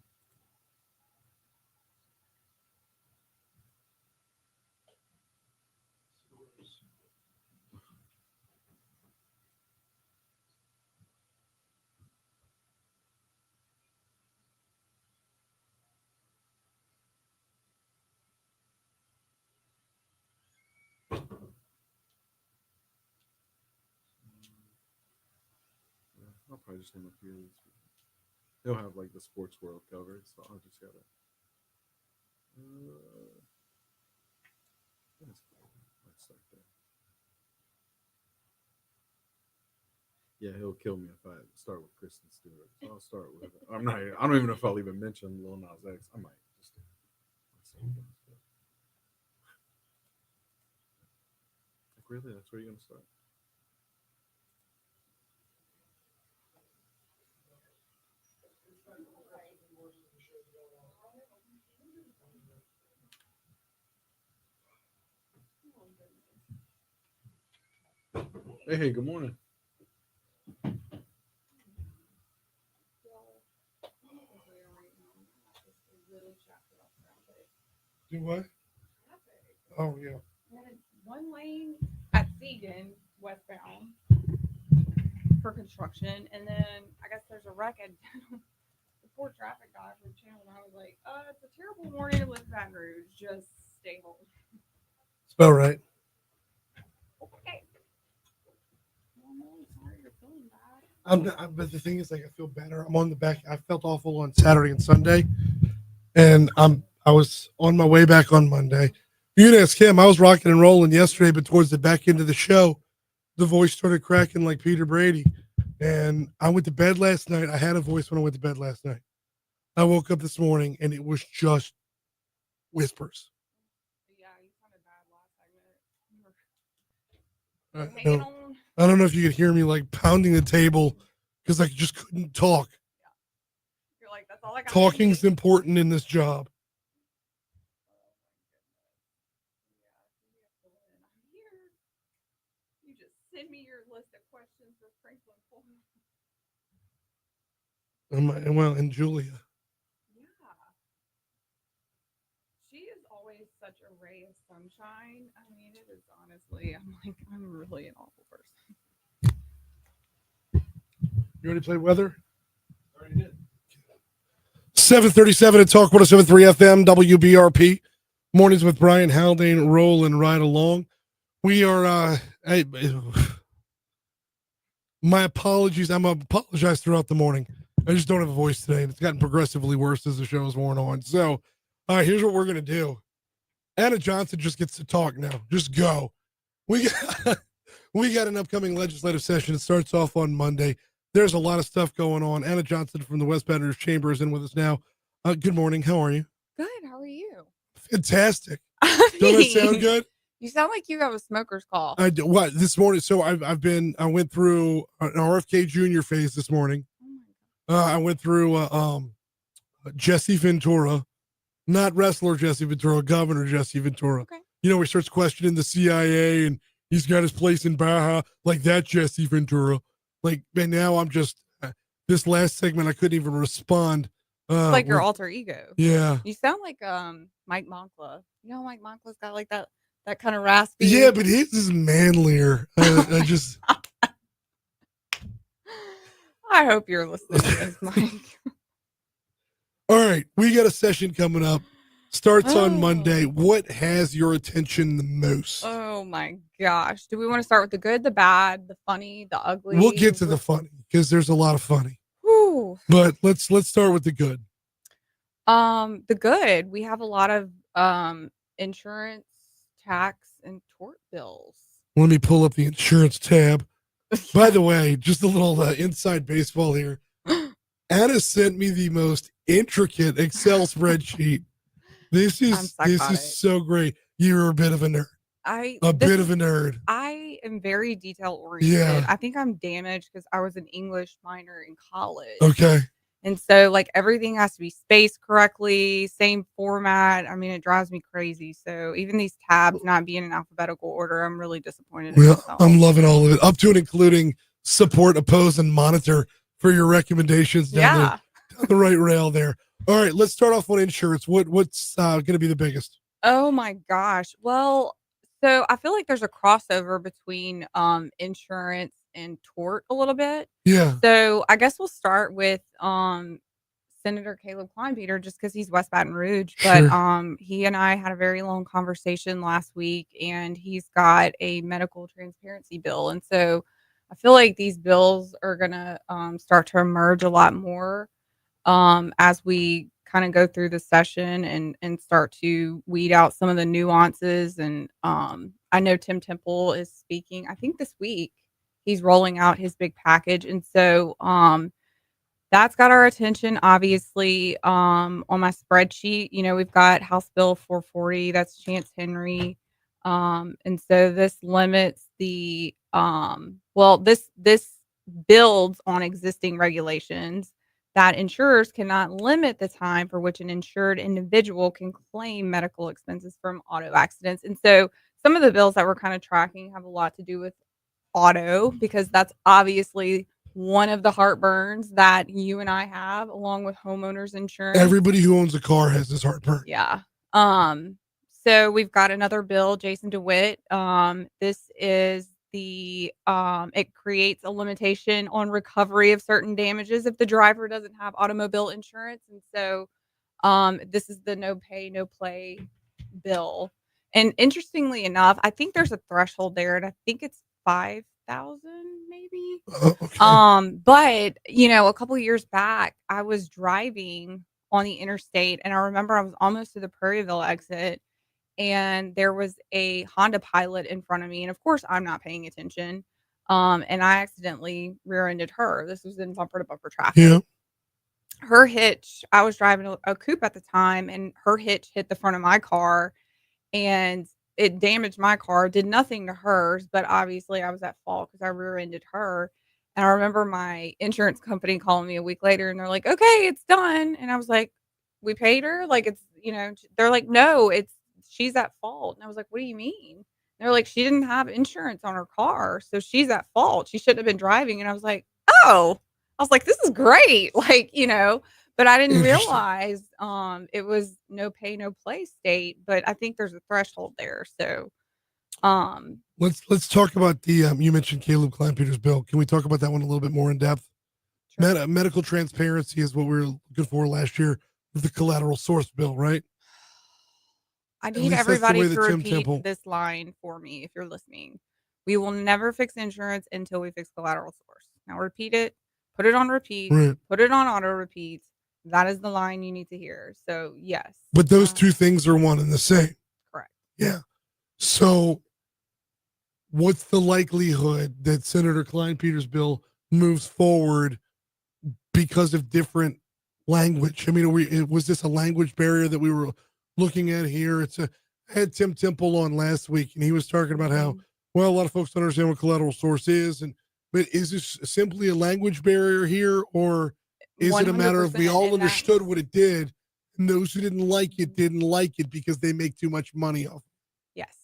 Yeah, I'll probably just name a few of these. They'll have like the sports world covered, so I'll just gotta. That's cool. Let's start there. Yeah, he'll kill me if I start with Kristen Stewart. So I'll start with. I don't even know if I'll even mention Lil Nas X. I might just. Like really, that's where you're gonna start. Hey, good morning. Do what? Oh yeah. One lane at Segan, westbound, for construction, and then I guess there's a wreck at the poor traffic guy from Channel, and I was like, it's a terrible morning to live in Baton Rouge. Just stay home. Spell right. Okay. Well, I'm really sorry you're feeling bad. But the thing is, like, I feel better. I'm on the back. I felt awful on Saturday and Sunday, and I was on my way back on Monday. You can ask him. I was rocking and rolling yesterday, but towards the back end of the show, the voice started cracking like Peter Brady. And I went to bed last night. I had a voice when I went to bed last night. I woke up this morning and it was just whispers. Yeah, you sounded bad last segment. Hanging on. I don't know if you could hear me like pounding the table because I just couldn't talk. You're like, that's all I got. Talking's important in this job. You just send me your list of questions for Franklin Fulton. Well, and Julia. Yeah. She is always such a ray of sunshine. I mean, it is honestly, I'm really an awful person. You already played weather? Already did. 737 at Talk 107.3 FM, WBRP. Mornings with Brian Haldane, roll and ride along. We are, my apologies. I'm apologize throughout the morning. I just don't have a voice today. It's gotten progressively worse as the show is worn on. So, here's what we're going to do. Anna Johnson just gets to talk now. Just go. We got an upcoming legislative session. It starts off on Monday. There's a lot of stuff going on. Anna Johnson from the West Baton Rouge Chamber is in with us now. Good morning. How are you? Good. How are you? Fantastic. Don't I sound good? You sound like you have a smoker's call. I do. What this morning? So I went through an RFK Jr. phase this morning. I went through Jesse Ventura, not wrestler Jesse Ventura, Governor Jesse Ventura. Okay. You know, he starts questioning the CIA and he's got his place in Baja, like that Jesse Ventura. Like, and now I'm just this last segment I couldn't even respond. Like your alter ego. Yeah. You sound like Mike Moncla. You know, Mike Monkla's got like that kind of raspy. Yeah, but his is manlier. I just. I hope you're listening to this, Mike. All right, we got a session coming up. Starts on Monday. What has your attention the most? Oh my gosh. Do we want to start with the good, the bad, the funny, the ugly? We'll get to the funny because there's a lot of funny. Whew. But let's start with the good. The good. We have a lot of insurance, tax, and tort bills. Let me pull up the insurance tab. By the way, just a little inside baseball here. Anna sent me the most intricate Excel spreadsheet. This is so great. You're a bit of a nerd. Bit of a nerd. I am very detail oriented. Yeah. I think I'm damaged because I was an English minor in college. Okay. And so like everything has to be spaced correctly, same format. I mean, it drives me crazy. So even these tabs not being in alphabetical order, I'm really disappointed in myself. I'm loving all of it, up to and including support, oppose, and monitor for your recommendations down the right rail there. All right, let's start off on insurance. What's going to be the biggest? Oh my gosh. Well, so I feel like there's a crossover between insurance and tort a little bit. Yeah. So I guess we'll start with Senator Caleb Kleinpeter just because he's West Baton Rouge. But he and I had a very long conversation last week, and he's got a medical transparency bill. And so I feel like these bills are going to start to emerge a lot more as we kind of go through the session and start to weed out some of the nuances. And I know Tim Temple is speaking, I think this week. He's rolling out his big package. And so that's got our attention, obviously, on my spreadsheet. You know, we've got House Bill 440. That's Chance Henry. And so this limits the, this builds on existing regulations that insurers cannot limit the time for which an insured individual can claim medical expenses from auto accidents. And so some of the bills that we're kind of tracking have a lot to do with auto, because that's obviously one of the heartburns that you and I have, along with homeowners insurance. Everybody who owns a car has this heartburn. Yeah. So we've got another bill, Jason DeWitt. This is it creates a limitation on recovery of certain damages if the driver doesn't have automobile insurance. And so this is the no pay, no play bill. And interestingly enough, I think there's a threshold there, and I think it's 5,000 maybe. Okay. But a couple years back, I was driving on the interstate, and I remember I was almost to the Prairieville exit, and there was a Honda Pilot in front of me, and of course I'm not paying attention. And I accidentally rear-ended her. This was in bumper to bumper traffic. Yeah. Her hitch, I was driving a coupe at the time, and her hitch hit the front of my car, and it damaged my car, did nothing to hers, but obviously I was at fault because I rear-ended her. And I remember my insurance company calling me a week later, and they're like, okay, it's done. And I was like, we paid her? Like, it's, they're like, no, she's at fault. And I was like, what do you mean? They're like, she didn't have insurance on her car, so she's at fault. She shouldn't have been driving. And I was like, oh, I was like, this is great. Like, but I didn't realize it was no pay, no play state. But I think there's a threshold there. So let's talk about the you mentioned Caleb Klein Peters' bill. Can we talk about that one a little bit more in depth? Sure. Medical transparency is what we were looking for last year with the collateral source bill, right? I need everybody to repeat this line for me if you're listening. We will never fix insurance until we fix collateral source. Now repeat it, put it on repeat, right. Put it on auto repeat. That is the line you need to hear. So yes. But those two things are one and the same. Correct. Yeah. So what's the likelihood that Senator Klein Peters' bill moves forward because of different language? I mean, was this a language barrier that we were looking at here? I had Tim Temple on last week, and he was talking about how, well, a lot of folks don't understand what collateral source is. But is this simply a language barrier here, or is it a matter of we all understood what it did, and those who didn't like it because they make too much money off? Yes,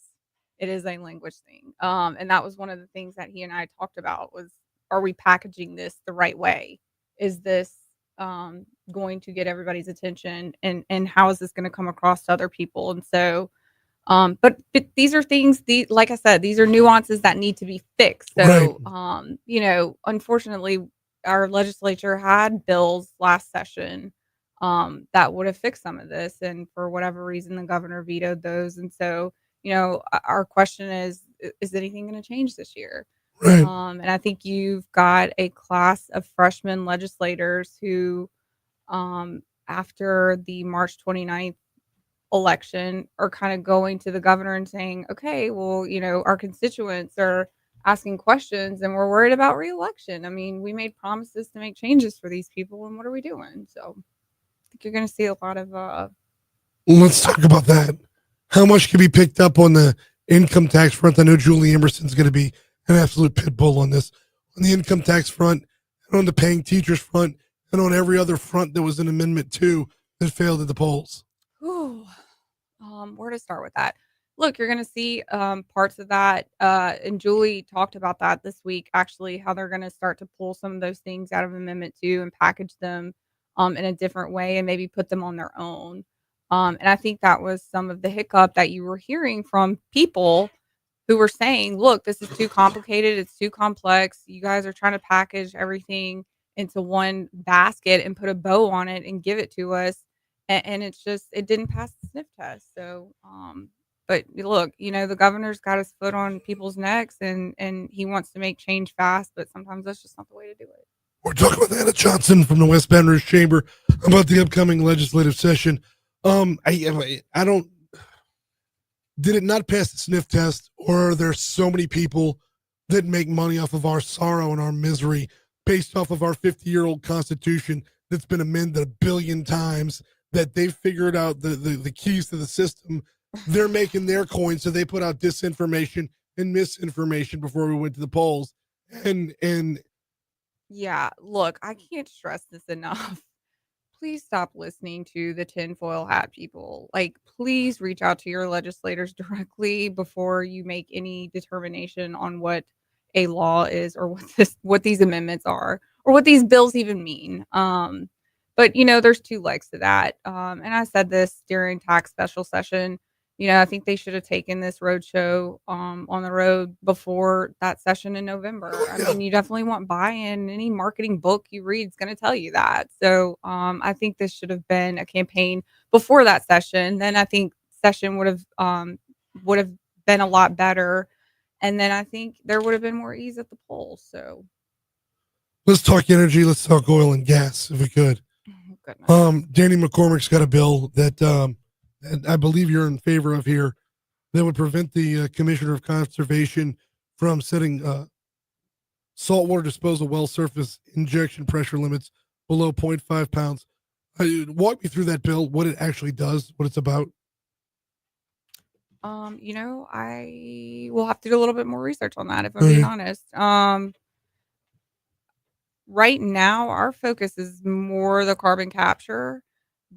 it is a language thing. And that was one of the things that he and I talked about was, are we packaging this the right way? Is this going to get everybody's attention, and how is this going to come across to other people? And so, but these are things, like I said, these are nuances that need to be fixed. So, right. Unfortunately, our legislature had bills last session that would have fixed some of this, and for whatever reason, the governor vetoed those. And so, our question is anything going to change this year? Right. And I think you've got a class of freshman legislators who, after the March 29th election, are kind of going to the governor and saying, okay, well, our constituents are asking questions and we're worried about reelection. I mean, we made promises to make changes for these people, and what are we doing? So I think you're going to see a lot of let's talk about that. How much can be picked up on the income tax front? I know Julie Emerson's going to be an absolute pit bull on this, on the income tax front, and on the paying teachers front, and on every other front that was an Amendment 2 that failed at the polls. Ooh, where to start with that? Look, you're going to see parts of that, and Julie talked about that this week, actually, how they're going to start to pull some of those things out of Amendment 2 and package them in a different way and maybe put them on their own. And I think that was some of the hiccup that you were hearing from people who were saying, look, this is too complicated. It's too complex. You guys are trying to package everything into one basket and put a bow on it and give it to us. And it's just, it didn't pass the sniff test. So, but look, the governor's got his foot on people's necks, and he wants to make change fast, but sometimes that's just not the way to do it. We're talking with Anna Johnson from the West Baton Rouge Chamber about the upcoming legislative session. I don't, did it not pass the sniff test, or are there so many people that make money off of our sorrow and our misery based off of our 50-year-old Constitution that's been amended 1 billion times, that they've figured out the keys to the system? They're making their coin, so they put out disinformation and misinformation before we went to the polls. And yeah, look, I can't stress this enough. Please stop listening to the tinfoil hat people. Like, please reach out to your legislators directly before you make any determination on what a law is, or what these amendments are, or what these bills even mean. But there's two legs to that. And I said this during tax special session. I think they should have taken this roadshow on the road before that session in November. I mean, you definitely want buy-in. Any marketing book you read is going to tell you that. So I think this should have been a campaign before that session. Then I think session would have been a lot better. And then I think there would have been more ease at the polls. So let's talk energy. Let's talk oil and gas, if we could. Danny McCormick's got a bill that and I believe you're in favor of here that would prevent the Commissioner of Conservation from setting saltwater disposal well surface injection pressure limits below 0.5 pounds. Walk me through that bill, what it actually does, what it's about. I will have to do a little bit more research on that, if I'm being honest. Right now, our focus is more the carbon capture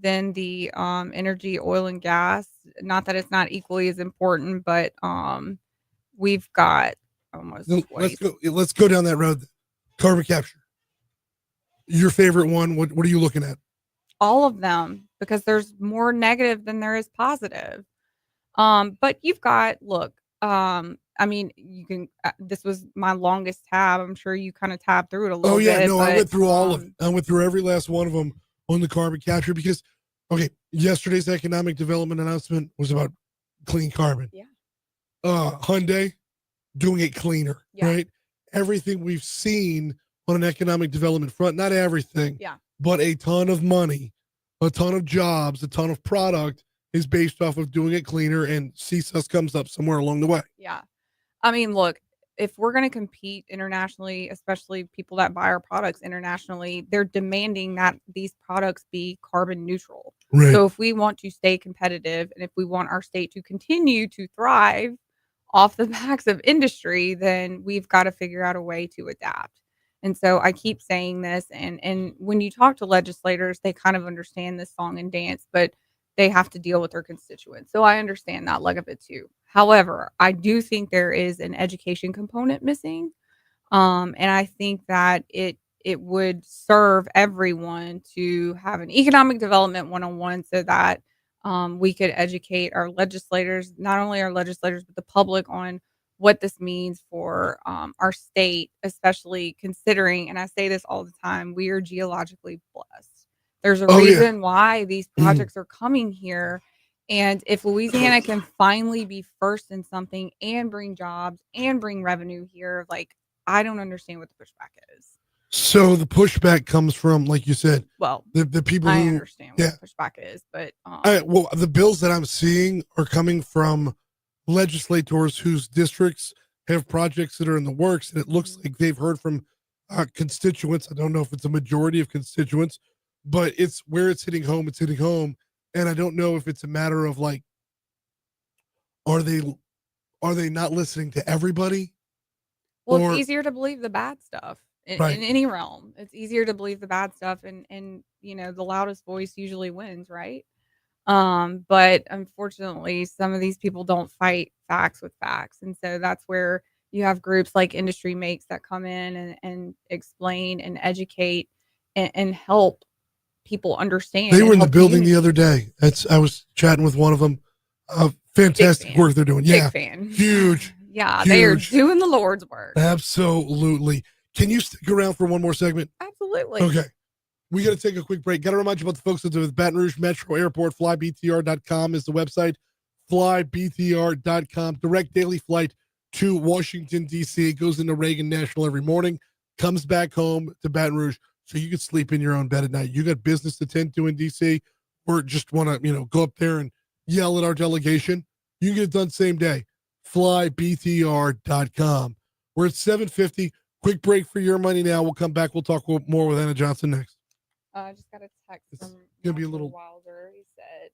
than the energy, oil and gas. Not that it's not equally as important, but we've got almost. Let's go down that road. Carbon capture. Your favorite one? What are you looking at? All of them, because there's more negative than there is positive. But you've got I mean, you can. This was my longest tab. I'm sure you kind of tabbed through it a little bit. Oh yeah, no, I went through all of it. I went through every last one of them on the carbon capture because, yesterday's economic development announcement was about clean carbon. Yeah. Hyundai doing it cleaner, right? Everything we've seen on an economic development front, not everything, but a ton of money, a ton of jobs, a ton of product is based off of doing it cleaner, and CSUS comes up somewhere along the way. Yeah. I mean, look, if we're going to compete internationally, especially people that buy our products internationally, they're demanding that these products be carbon neutral. Right. So if we want to stay competitive and if we want our state to continue to thrive off the backs of industry, then we've got to figure out a way to adapt. And so I keep saying this, and when you talk to legislators, they kind of understand this song and dance, but they have to deal with their constituents. So I understand that leg of it too. However, I do think there is an education component missing. And I think that it would serve everyone to have an economic development 101 so that we could educate our legislators, not only our legislators, but the public on what this means for our state, especially considering, and I say this all the time, we are geologically blessed. There's a reason why these projects are coming here. And if Louisiana can finally be first in something and bring jobs and bring revenue here, I don't understand what the pushback is. So the pushback comes from, like you said, the people I understand what the pushback is, but the bills that I'm seeing are coming from legislators whose districts have projects that are in the works, and it looks like they've heard from constituents. I don't know if it's a majority of constituents, but it's where it's hitting home. It's hitting home, and I don't know if it's a matter of are they not listening to everybody? Well, it's easier to believe the bad stuff in any realm. It's easier to believe the bad stuff, and the loudest voice usually wins, right? But unfortunately, some of these people don't fight facts with facts, and so that's where you have groups like Industry Makes that come in and explain and educate and help people understand. They were in the building the other day. I was chatting with one of them. Fantastic work they're doing. Big fan. Huge. Yeah, they are doing the Lord's work. Absolutely. Can you stick around for one more segment? Absolutely. Okay. We got to take a quick break. Got to remind you about the folks at the Baton Rouge Metro Airport. FlyBTR.com is the website. FlyBTR.com. Direct daily flight to Washington, D.C. It goes into Reagan National every morning, comes back home to Baton Rouge, so you can sleep in your own bed at night. You got business to tend to in D.C., or just want to, go up there and yell at our delegation. You can get it done same day. FlyBTR.com. We're at 7:50. Quick break for your money now. We'll come back. We'll talk more with Anna Johnson next. I just got a text from gonna be a little Wilder. He said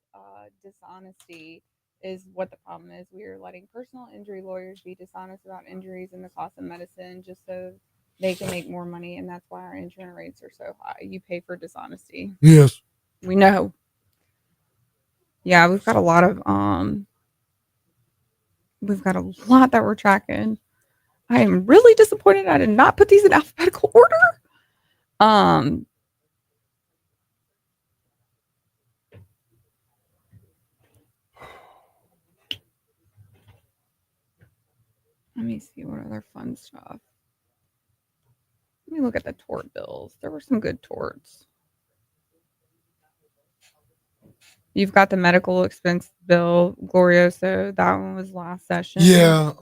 dishonesty is what the problem is. We are letting personal injury lawyers be dishonest about injuries and the cost of medicine just so they can make more money, and that's why our insurance rates are so high. You pay for dishonesty. Yes. We know. Yeah, we've got a lot that we're tracking. I am really disappointed I did not put these in alphabetical order. Let me see what other fun stuff. Let me look at the tort bills. There were some good torts. You've got the medical expense bill, Glorioso. That one was last session. Yeah.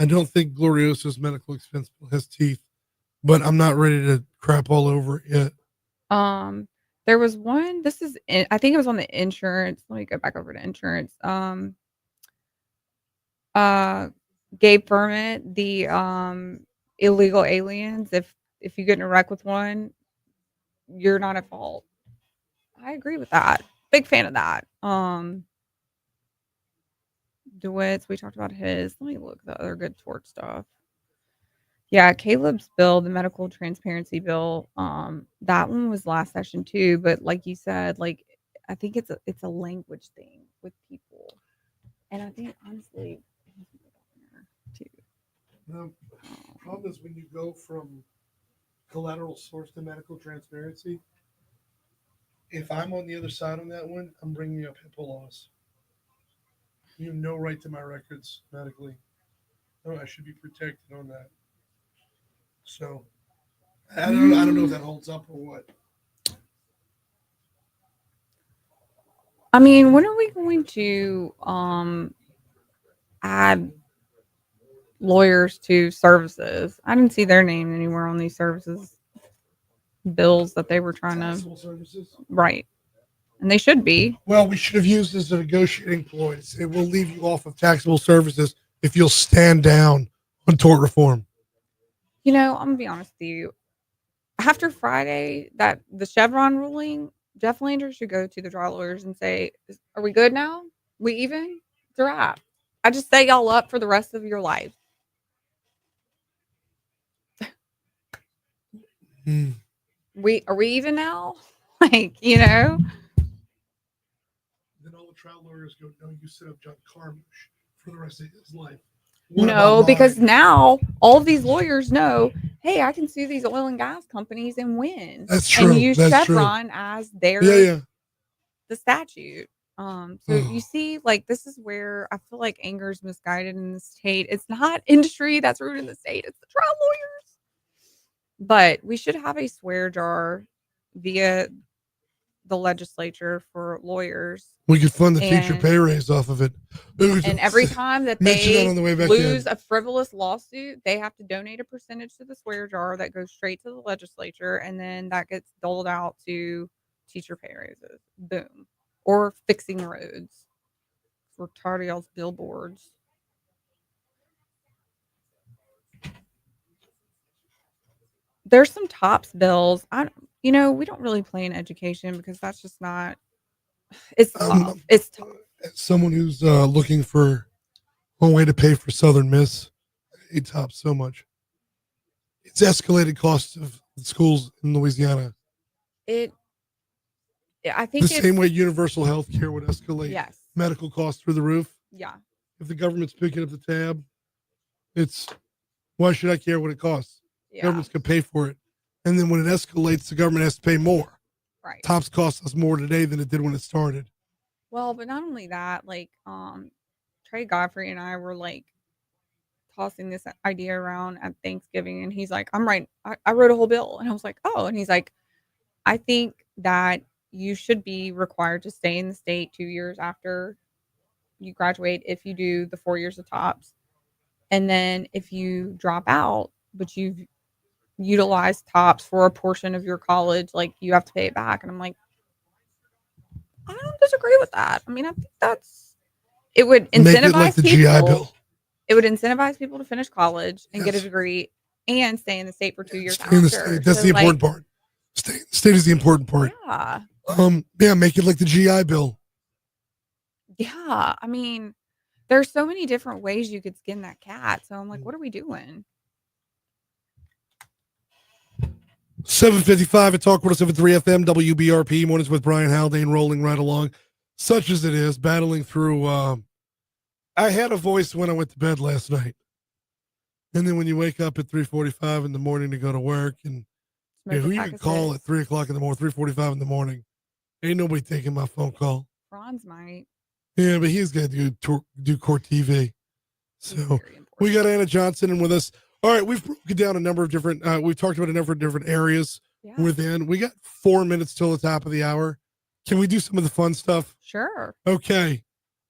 I don't think Glorioso's medical expense bill has teeth, but I'm not ready to crap all over it yet. There was one. I think it was on the insurance. Let me go back over to insurance. Gabe Ferment, the illegal aliens. If you get in a wreck with one, you're not at fault. I agree with that. Big fan of that. DeWitt's, we talked about his. Let me look at the other good tort stuff. Yeah, Caleb's bill, the medical transparency bill, that one was last session too. But like you said, like I think it's a language thing with people, and I think honestly, The problem is when you go from collateral source to medical transparency. If I'm on the other side on that one, I'm bringing up HIPAA laws. You have no right to my records medically. No, I should be protected on that. So I don't know if that holds up or what. I mean, when are we going to add lawyers to services? I didn't see their name anywhere on these services bills that they were trying Taxable to services. right, and they should be. Well, we should have used this as a negotiating ploy. It will leave you off of taxable services if you'll stand down on tort reform. You know, I'm gonna be honest with you. After Friday, that the Chevron ruling, Jeff Landers should go to the trial lawyers and say, "Are we good now? We even? It's a wrap. I just set y'all up for the rest of your life." Are we even now? Like, you know? Then all the trial lawyers go, "No, you set up John Carmouche for the rest of his life." No, because now all of these lawyers know, hey, I can sue these oil and gas companies and win. That's true. And use That's Chevron as their the statute. So you see, like, this is where I feel like anger is misguided in the state. It's not industry that's rooted in the state, it's the trial lawyers. But we should have a swear jar via the legislature for lawyers. We could fund the teacher pay raise off of it. And every time that they on the way back lose in. a frivolous lawsuit, they have to donate a percentage to the swear jar that goes straight to the legislature, and then that gets doled out to teacher pay raises. Boom. Or fixing roads. We're tired of y'all's billboards. There's some TOPS bills. We don't really play in education because that's just not. It's tough. It's tough. As someone who's looking for one way to pay for Southern Miss, I hate TOPS so much. It's escalated costs of schools in Louisiana. I think the same way universal health care would escalate medical costs through the roof. Yeah. If the government's picking up the tab, why should I care what it costs? Yeah. Governments can pay for it. And then when it escalates, the government has to pay more. Right. TOPS costs us more today than it did when it started. Well, but not only that, like Trey Godfrey and I were like tossing this idea around at Thanksgiving, and he's like, I wrote a whole bill. And I was like, oh, and he's like, I think that you should be required to stay in the state 2 years after you graduate if you do the 4 years of TOPS. And then if you drop out, but you've utilized TOPS for a portion of your college, like you have to pay it back. And I'm like, I don't disagree with that. I mean, I think it would incentivize like the people. GI Bill. It would incentivize people to finish college and get a degree and stay in the state for 2 years Stay in the after. state. That's the important part. Stay in the state is the important part. Yeah. Make it like the GI Bill. Yeah. I mean, there's so many different ways you could skin that cat. So I'm like, what are we doing? 7:55 at Talk 107.3 FM WBRP. Mornings with Brian Haldane, rolling right along, such as it is, battling through. I had a voice when I went to bed last night. And then when you wake up at 3:45 in the morning to go to work, and Smoke who a you pack can of call cigs. at 3:00 in the morning, 3:45 in the morning, ain't nobody taking my phone call. Franz might. Yeah, but he's got to do court TV. He's So very important. we got Anna Johnson in with us. All right, we've broken down a number of different. We've talked about a number of different areas Yeah. within. We got 4 minutes till the top of the hour. Can we do some of the fun stuff? Sure. Okay.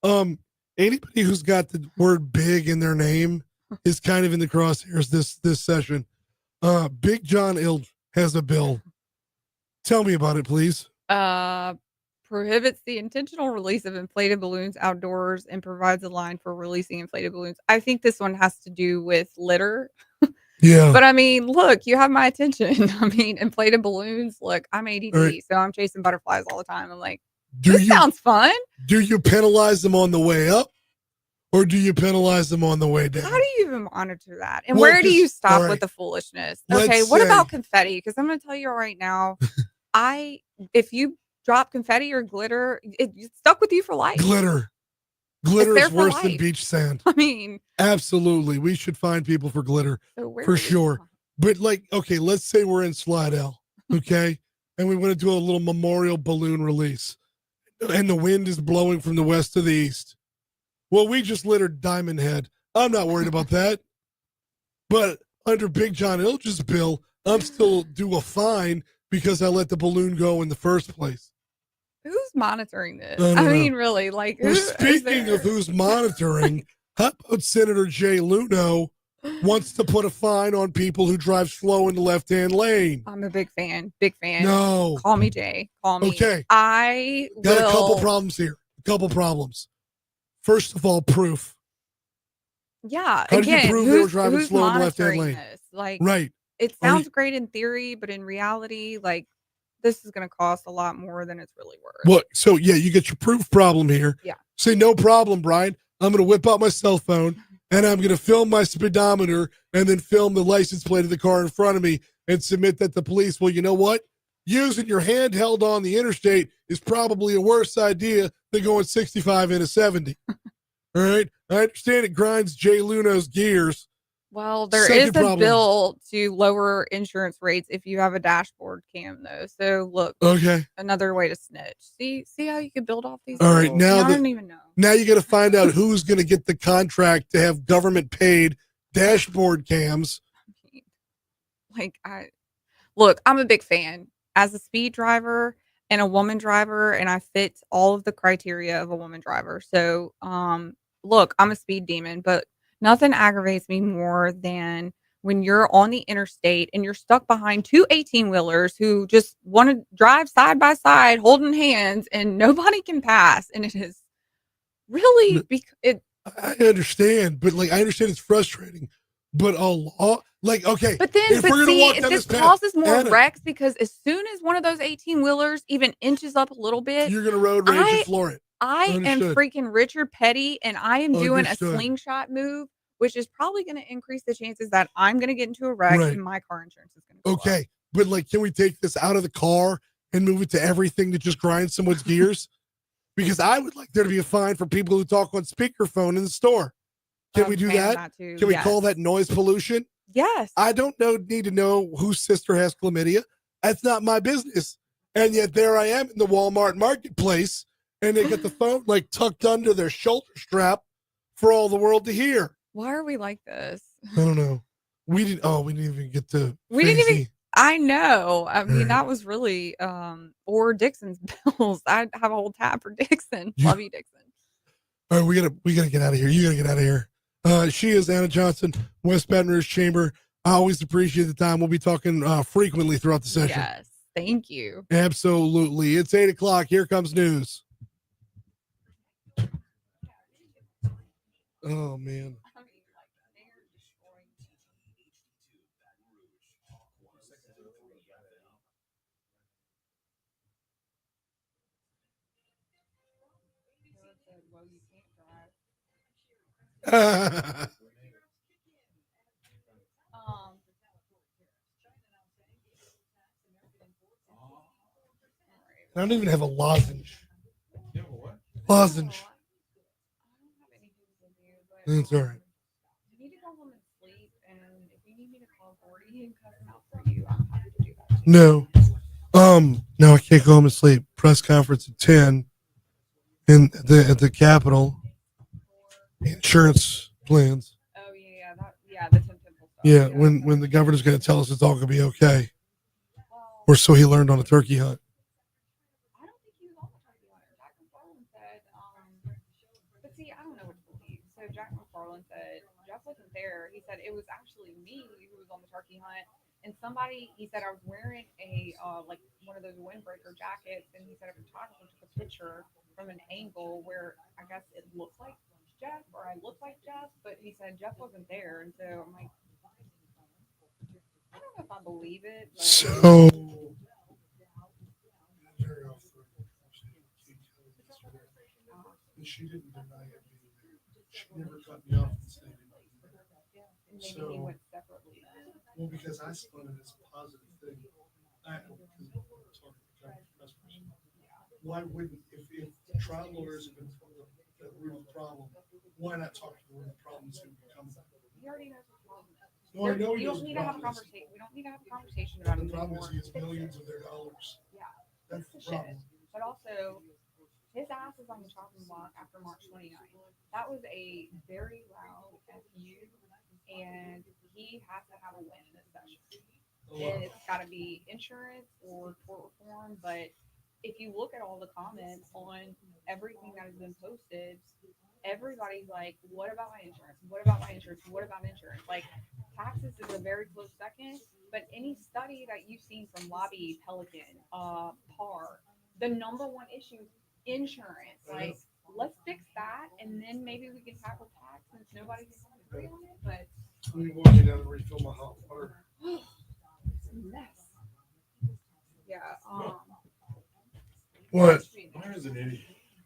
Anybody who's got the word "big" in their name is kind of in the crosshairs this session. Big John Ilg has a bill. Tell me about it, please. Prohibits the intentional release of inflated balloons outdoors and provides a line for releasing inflated balloons. I think this one has to do with litter. Yeah. But I mean, look, you have my attention. I mean, inflated balloons. Look, I'm ADD, Right. so I'm chasing butterflies all the time. I'm like, Do this you sounds fun. do you penalize them on the way up, or do you penalize them on the way down? How do you even monitor that? And Well, where do you just- stop all right. with the foolishness? Let's Okay, what say- about confetti? Because I'm going to tell you right now, if you drop confetti or glitter, it's stuck with you for life. Glitter is there for worse than life. beach sand. I mean, Absolutely, we should find people for glitter. so where For do you sure. stop? But like, okay, let's say we're in Slidell, okay, and we want to do a little memorial balloon release, and the wind is blowing from the west to the east. Well, we just littered Diamond Head. I'm not worried about that. But under Big John Ilge's bill, I'm still due a fine because I let the balloon go in the first place. Who's monitoring this? I don't I know. mean, really, like, Well, who is speaking of there? who's monitoring, how about Senator Jay Luno wants to put a fine on people who drive slow in the left-hand lane? I'm a big fan. Big fan. No. Call me Jay. Call me. Okay. I Got will. a couple problems here. A couple problems. First of all, proof. Yeah. How did you Again, prove they were who's, driving who's slow in the left-hand monitoring lane? this? Like, Right. it Are you- sounds great in theory, but in reality, like, this is going to cost a lot more than it's really worth. What? So yeah, you get your proof problem here. Yeah. Say no problem, Brian. I'm going to whip out my cell phone and I'm going to film my speedometer and then film the license plate of the car in front of me and submit that to police. Well, you know what? Using your handheld on the interstate is probably a worse idea than going 65 in a 70. All right. I understand it grinds Jay Luno's gears. Well, there Second is a problem. bill to lower insurance rates if you have a dashboard cam, though. So look, Okay. another way to snitch. See how you can build off these. All right, bills? now I that- don't even know. Now you got to find out who's going to get the contract to have government paid dashboard cams. Like, I'm a big fan as a speed driver and a woman driver, and I fit all of the criteria of a woman driver. So, look, I'm a speed demon, but nothing aggravates me more than when you're on the interstate and you're stuck behind two 18-wheelers who just want to drive side by side, holding hands, and nobody can pass. And it is really I understand, but like I understand it's frustrating, but a law, like okay, But then, if we're gonna walk down this path, causes more Anna, wrecks because as soon as one of those 18-wheelers even inches up a little bit, you're gonna road rage and floor it. I am Understood. freaking Richard Petty, and I am doing Understood. a slingshot move, which is probably going to increase the chances that I'm going to get into a wreck Right. and my car insurance is going to go up. Okay, but like, can we take this out of the car and move it to everything that just grinds someone's gears? Because I would like there to be a fine for people who talk on speakerphone in the store. Can I'm we do a fan of that? too. Can we Yes. call that noise pollution? Yes. I don't need to know whose sister has chlamydia. That's not my business. And yet there I am in the Walmart marketplace, and they got the phone like tucked under their shoulder strap for all the world to hear. Why are we like this? I don't know. We didn't even get to. We didn't even- fancy. I know. I mean, Right. that was really or Dixon's bills. I have a whole tab for Dixon. Yeah. Love you, Dixon. All right, we gotta get out of here. You gotta get out of here. She is Anna Johnson, West Baton Rouge Chamber. I always appreciate the time. We'll be talking frequently throughout the session. Yes. Thank you. Absolutely. It's 8:00. Here comes news. Oh man. I don't even have a lozenge. Lozenge. That's all right. I need to go home and sleep, and call Gordy and cut him out for you, I'm happy to do that. No. No, I can't go home and sleep. Press conference at 10 at the Capitol. Insurance plans. Oh yeah, the Tim Temple stuff. Yeah, when the governor's going to tell us it's all going to be okay, Well, or so he learned on a turkey hunt. I don't think he was on the turkey hunter. Jack McFarland said, but see, I don't know what to believe. So Jack McFarland said Jeff wasn't there. He said it was actually me who was on the turkey hunt, and somebody. He said I was wearing a like one of those windbreaker jackets, and he said a photographer took a picture from an angle where I guess it looked like Jeff or I looked like Jeff, but he said Jeff wasn't there, and so I'm like, I don't know if I believe it. But So. She didn't deny it being there. She never cut me off and said maybe he went separately. well, because I spun it as a positive thing. Why wouldn't, if trial lawyers have been told the root of the problem, why not talk to the root of the problem and see what becomes of it? He already knows what the problem is. Well, I know he You knows don't the need to have a problem is. conversation. We don't need to have a conversation about The it problem is anymore. he has millions of their dollars. Yeah, That's the the shit. problem. But also, his ass is on the chopping block after March 29th. That was a very loud FU, and he has to have a win in this session. And it's got to be insurance or tort reform. But if you look at all the comments on everything that has been posted, everybody's like, what about my insurance? What about my insurance? What about insurance? Like, taxes is a very close second, but any study that you've seen from Lobby, Pelican, PAR, the number one issue is insurance. Like, let's fix that, and then maybe we can tackle tax since nobody can agree on it. But Let me walk you down and refill my hot water. it's a mess. Yeah. What? I was an idiot.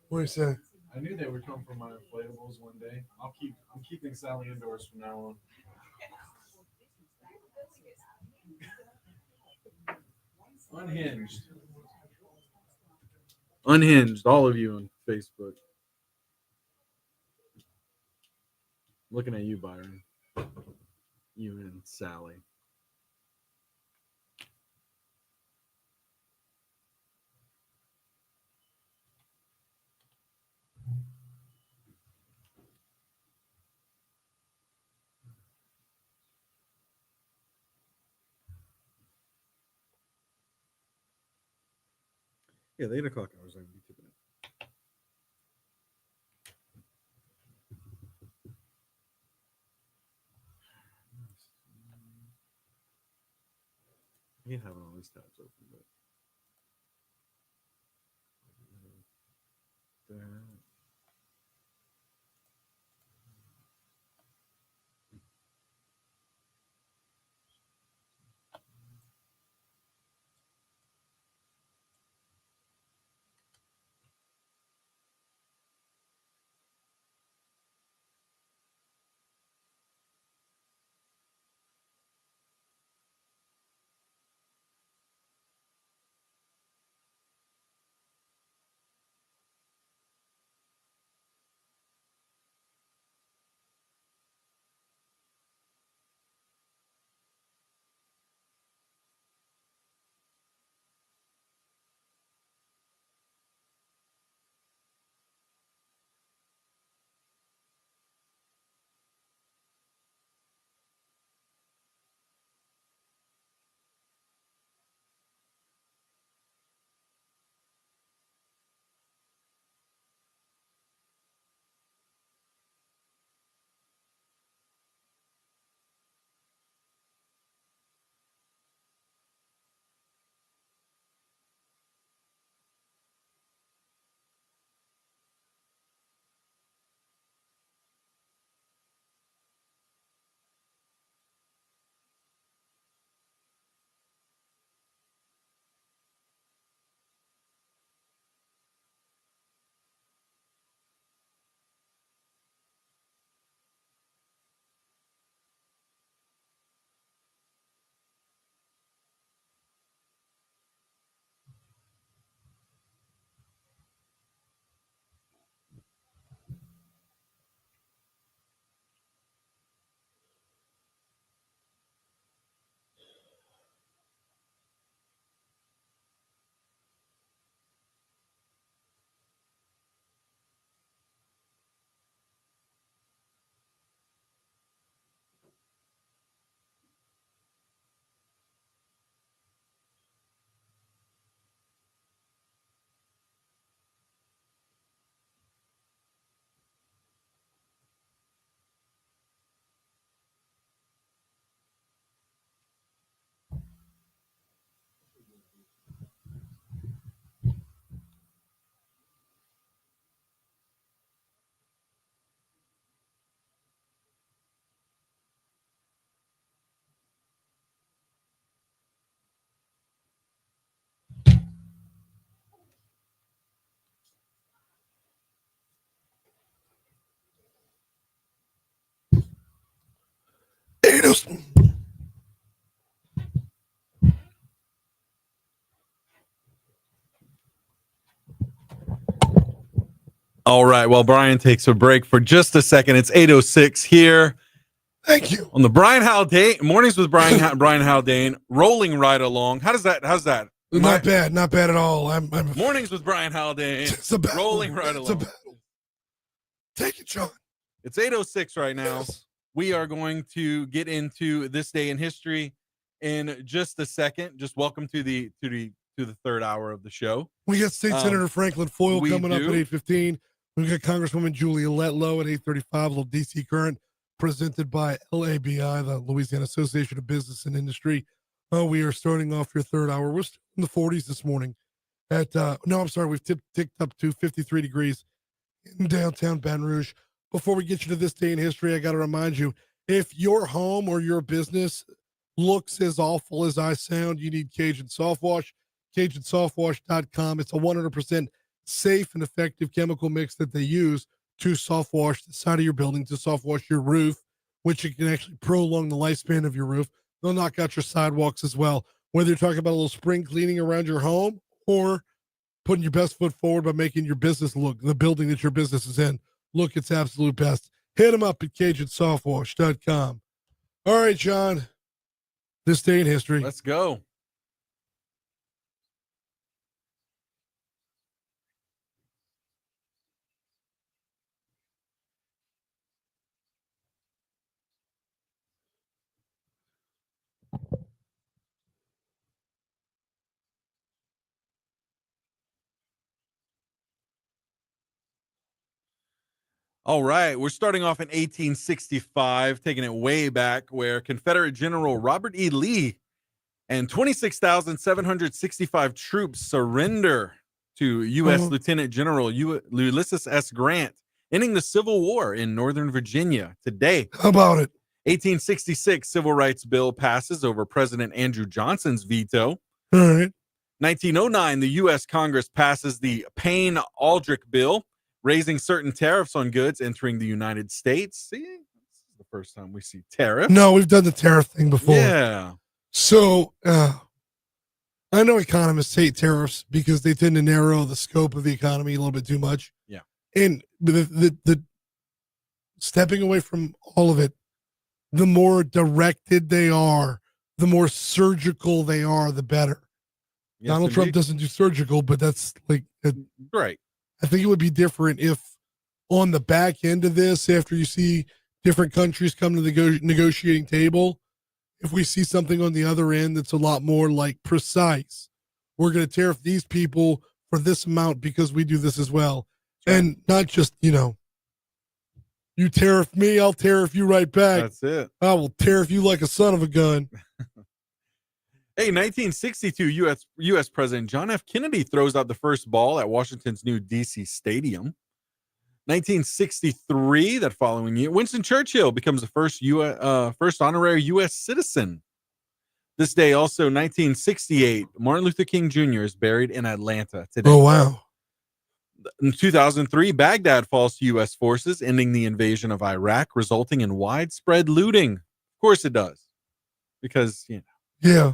What do you say? I knew they would come from my inflatables one day. I'm keeping Sally indoors from now on. Unhinged, all of you on Facebook. Looking at you, Byron. You and Sally. Yeah, the 8 o'clock hours. I'm tipping it. You have all these tabs open, but Potatoes. All right. Well, Brian takes a break for just a second. It's 8:06 here. Thank you. On the Brian Haldane mornings with Brian Haldane, rolling right along. How's that? Not bad at all. I'm mornings with Brian Haldane, rolling right along. Take it, John. It's 8:06 right now. Yes. We are going to get into this day in history in just a second. Just welcome to the third hour of the show. We got State Senator Franklin Foyle coming up at 8:15. We got Congresswoman Julia Letlow at 8:35. A little DC Current presented by LABI, the Louisiana Association of Business and Industry. We are starting off your third hour. We're still in the 40s this morning. We've ticked up to 53 degrees in downtown Baton Rouge. Before we get you to this day in history, I got to remind you, if your home or your business looks as awful as I sound, you need Cajun Soft Wash. CajunSoftWash.com. It's a 100% safe and effective chemical mix that they use to soft wash the side of your building, to soft wash your roof, which it can actually prolong the lifespan of your roof. They'll knock out your sidewalks as well. Whether you're talking about a little spring cleaning around your home or putting your best foot forward by making your business look, the building that your business is in, look its absolute best. Hit them up at CajunSoftWash.com. All right, John. This day in history. Let's go. All right, we're starting off in 1865, taking it way back, where Confederate General Robert E. Lee and 26,765 troops surrender to U.S. Lieutenant General Ulysses S. Grant, ending the Civil War in Northern Virginia today. How about it? 1866, Civil Rights Bill passes over President Andrew Johnson's veto. All right. 1909, the U.S. Congress passes the Payne-Aldrich Bill, raising certain tariffs on goods entering the United States. See, this is the first time we see tariffs. No, we've done the tariff thing before. Yeah. So, I know economists hate tariffs because they tend to narrow the scope of the economy a little bit too much. Yeah. And the stepping away from all of it, the more directed they are, the more surgical they are, the better. Yes, Donald indeed. Trump doesn't do surgical, but that's like Right. I think it would be different if on the back end of this, after you see different countries come to the negotiating table, if we see something on the other end that's a lot more like precise, we're going to tariff these people for this amount because we do this as well. Right. And not just, you tariff me, I'll tariff you right back. That's it. I will tariff you like a son of a gun. Hey, 1962, U.S. President John F. Kennedy throws out the first ball at Washington's new D.C. Stadium. 1963, that following year, Winston Churchill becomes the first honorary U.S. citizen. This day, also 1968, Martin Luther King Jr. is buried in Atlanta today. Oh, wow. In 2003, Baghdad falls to U.S. forces, ending the invasion of Iraq, resulting in widespread looting. Of course it does. Because, Yeah.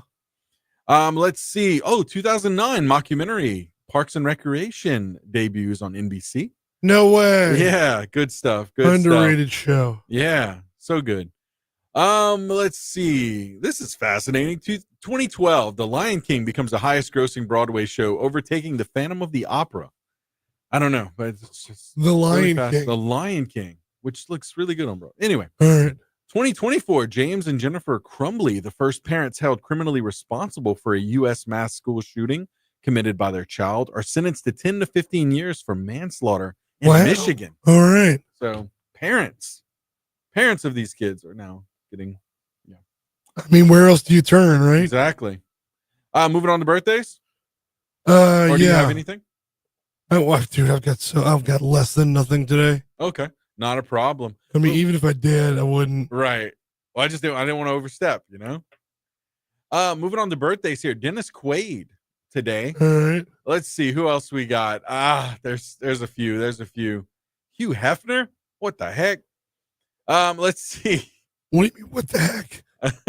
Let's see. 2009 mockumentary Parks and Recreation debuts on NBC. No way. Yeah, good stuff. Good Underrated stuff. show. Yeah, so good. Let's see. This is fascinating. 2012, The Lion King becomes the highest grossing Broadway show, overtaking The Phantom of the Opera. I don't know, but it's just The Lion King. The Lion King, which looks really good on Broadway. Anyway. All right. 2024, James and Jennifer Crumbley, the first parents held criminally responsible for a U.S. mass school shooting committed by their child, are sentenced to 10 to 15 years for manslaughter in Michigan. All right. So parents of these kids are now getting, I mean, where else do you turn, right? Exactly. Moving on to birthdays. Or do you have anything? Dude, I've got less than nothing today. Okay. Not a problem. I mean, even if I did, I wouldn't. Right. Well, I didn't want to overstep, Moving on to birthdays here. Dennis Quaid today. All right. Let's see who else we got. There's a few. Hugh Hefner. What the heck? Let's see. What do you mean? What the heck?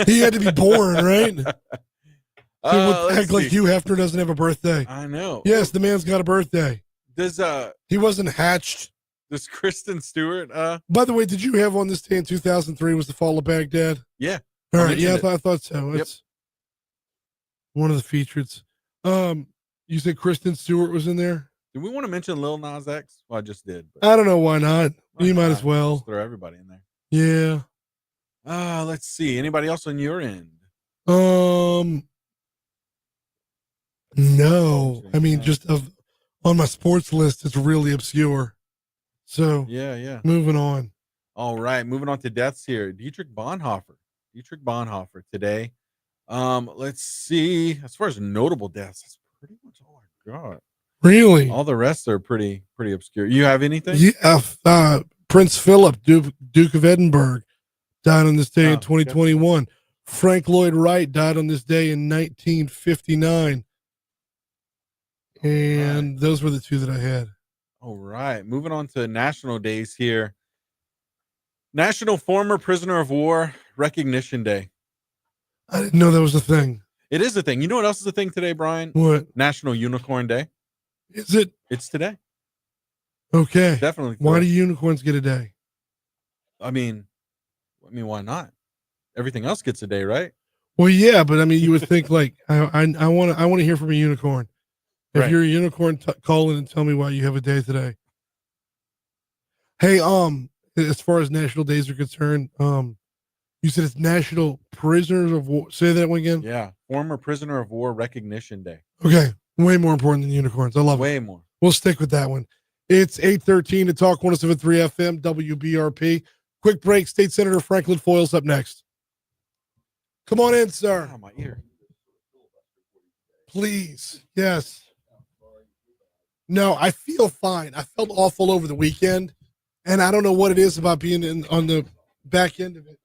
He had to be born, right? So what the heck? Like Hugh Hefner doesn't have a birthday. I know. Yes, the man's got a birthday. Does he wasn't hatched? Does Kristen Stewart? By the way, did you have on this day in 2003 was the fall of Baghdad? Yeah. All right. Yeah, I thought so. Yep. It's one of the features. You said Kristen Stewart was in there? Do we want to mention Lil Nas X? Well, I just did. But I don't know why not. You might as well. Just throw everybody in there. Yeah. Let's see. Anybody else on your end? No. I mean, just on my sports list, it's really obscure. So yeah. Moving on. All right, moving on to deaths here. Dietrich Bonhoeffer today. Let's see. As far as notable deaths, that's pretty much all I got. Really? All the rest are pretty obscure. You have anything? Yeah. Prince Philip, Duke of Edinburgh, died on this day in 2021. Frank Lloyd Wright died on this day in 1959. And those were the two that I had. All right. Moving on to national days here. National Former Prisoner of War Recognition Day. I didn't know that was a thing. It is a thing. You know what else is a thing today, Brian? What? National Unicorn Day. Is it? It's today. Okay. Definitely. Why do unicorns get a day? I mean, why not? Everything else gets a day, right? Well, yeah, but I mean, you would think like I want to hear from a unicorn. If you're a unicorn, call in and tell me why you have a day today. Hey, as far as national days are concerned, you said it's National Prisoners of War. Say that one again. Yeah, Former Prisoner of War Recognition Day. Okay, way more important than unicorns. I love it. Way more. We'll stick with that one. It's 8:13 to Talk 107.3 FM WBRP. Quick break. State Senator Franklin Foyle's up next. Come on in, sir. Oh, my ear. Please. Yes. No, I feel fine. I felt awful over the weekend, and I don't know what it is about being on the back end of it.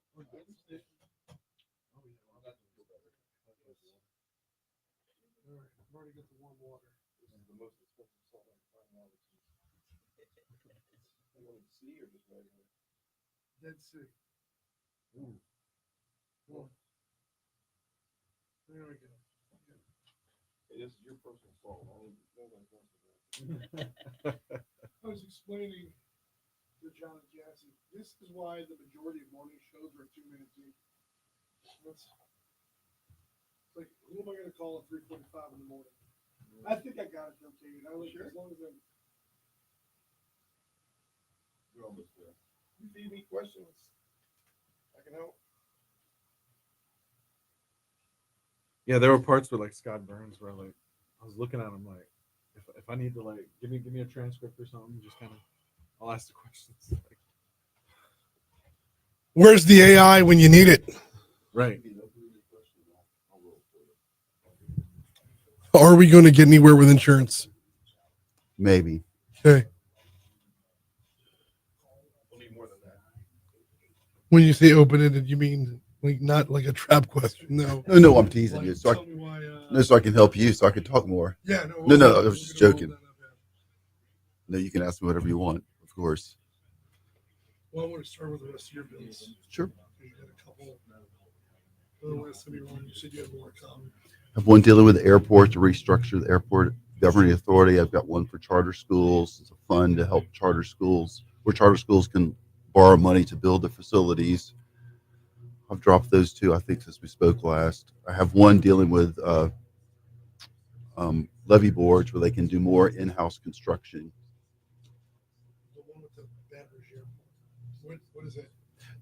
Dead Sea. There we go. This is your personal fault. I was explaining to John and Jassy, this is why the majority of morning shows are 2 minutes each. It's like, who am I going to call at 3:45 in the morning? I think I got it, okay. Sure. As long as I'm. You're almost there. You feed me questions. I can help. Yeah, there were parts where like Scott Burns where like I was looking at him like if I need to like give me a transcript or something, just kind of I'll ask the questions. Where's the AI when you need it? Right. Are we going to get anywhere with insurance? Maybe. Okay. When you say open-ended, you mean like not like a trap question? No. No, I'm teasing Like, you. So tell me why, so I can help you, so I can talk more. Yeah. No, I was just joking. No, you can ask me whatever you want, of course. Well, I want to start with the rest of your bills. Sure. You got a couple. The last time you were on, you said you had more to come. I have one dealing with the airport to restructure the airport governing authority. I've got one for charter schools. It's a fund to help charter schools, where charter schools can borrow money to build the facilities. I've dropped those two, I think, since we spoke last. I have one dealing with levee boards where they can do more in-house construction. The one with the Baton Rouge Airport. What is it?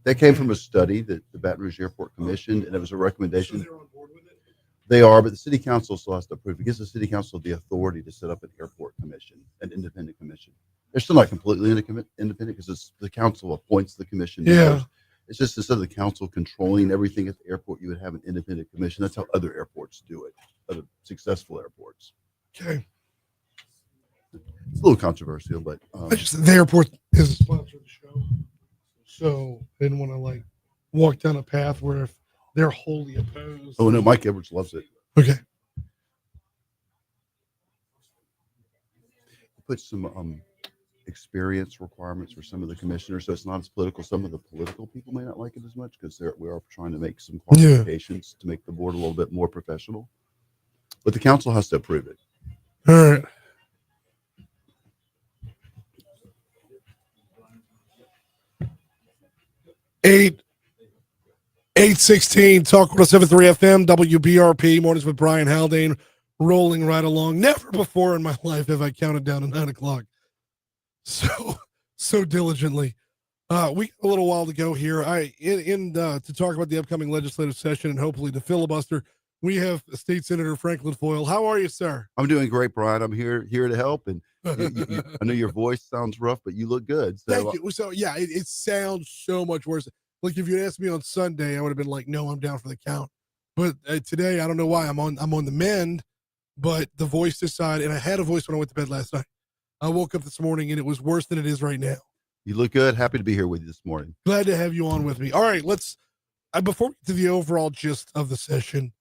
That came from a study that the Baton Rouge Airport commissioned, and it was a recommendation. So they're on board with it? They are, but the city council still has to approve. It gives the city council the authority to set up an airport commission, an independent commission. They're still not completely independent because it's the council appoints the commission. Yeah. It's just instead of the council controlling everything at the airport, you would have an independent commission. That's how other airports do it, other successful airports. Okay. It's a little controversial, but The airport is a sponsor of the show, so I didn't want to like walk down a path where if they're wholly opposed. oh no, Mike Edwards loves it. Okay. Put some experience requirements for some of the commissioners, so it's not as political. Some of the political people may not like it as much because we are trying to make some qualifications to make the board a little bit more professional. But the council has to approve it. All right. Eight 816 Talk 107.3 FM WBRP mornings with Brian Haldane, rolling right along. Never before in my life have I counted down to 9 o'clock so diligently. We got a little while to go here. To talk about the upcoming legislative session and hopefully the filibuster. We have State Senator Franklin Foyle. How are you, sir? I'm doing great, Brian. I'm here to help, and I know your voice sounds rough, but you look good. So, thank you. So yeah, it sounds so much worse. Like if you'd asked me on Sunday, I would have been like, "No, I'm down for the count." But today, I don't know why I'm on the mend, but the voice decided, and I had a voice when I went to bed last night. I woke up this morning and it was worse than it is right now. You look good. Happy to be here with you this morning. Glad to have you on with me. All right, let's. Before we get to the overall gist of the session,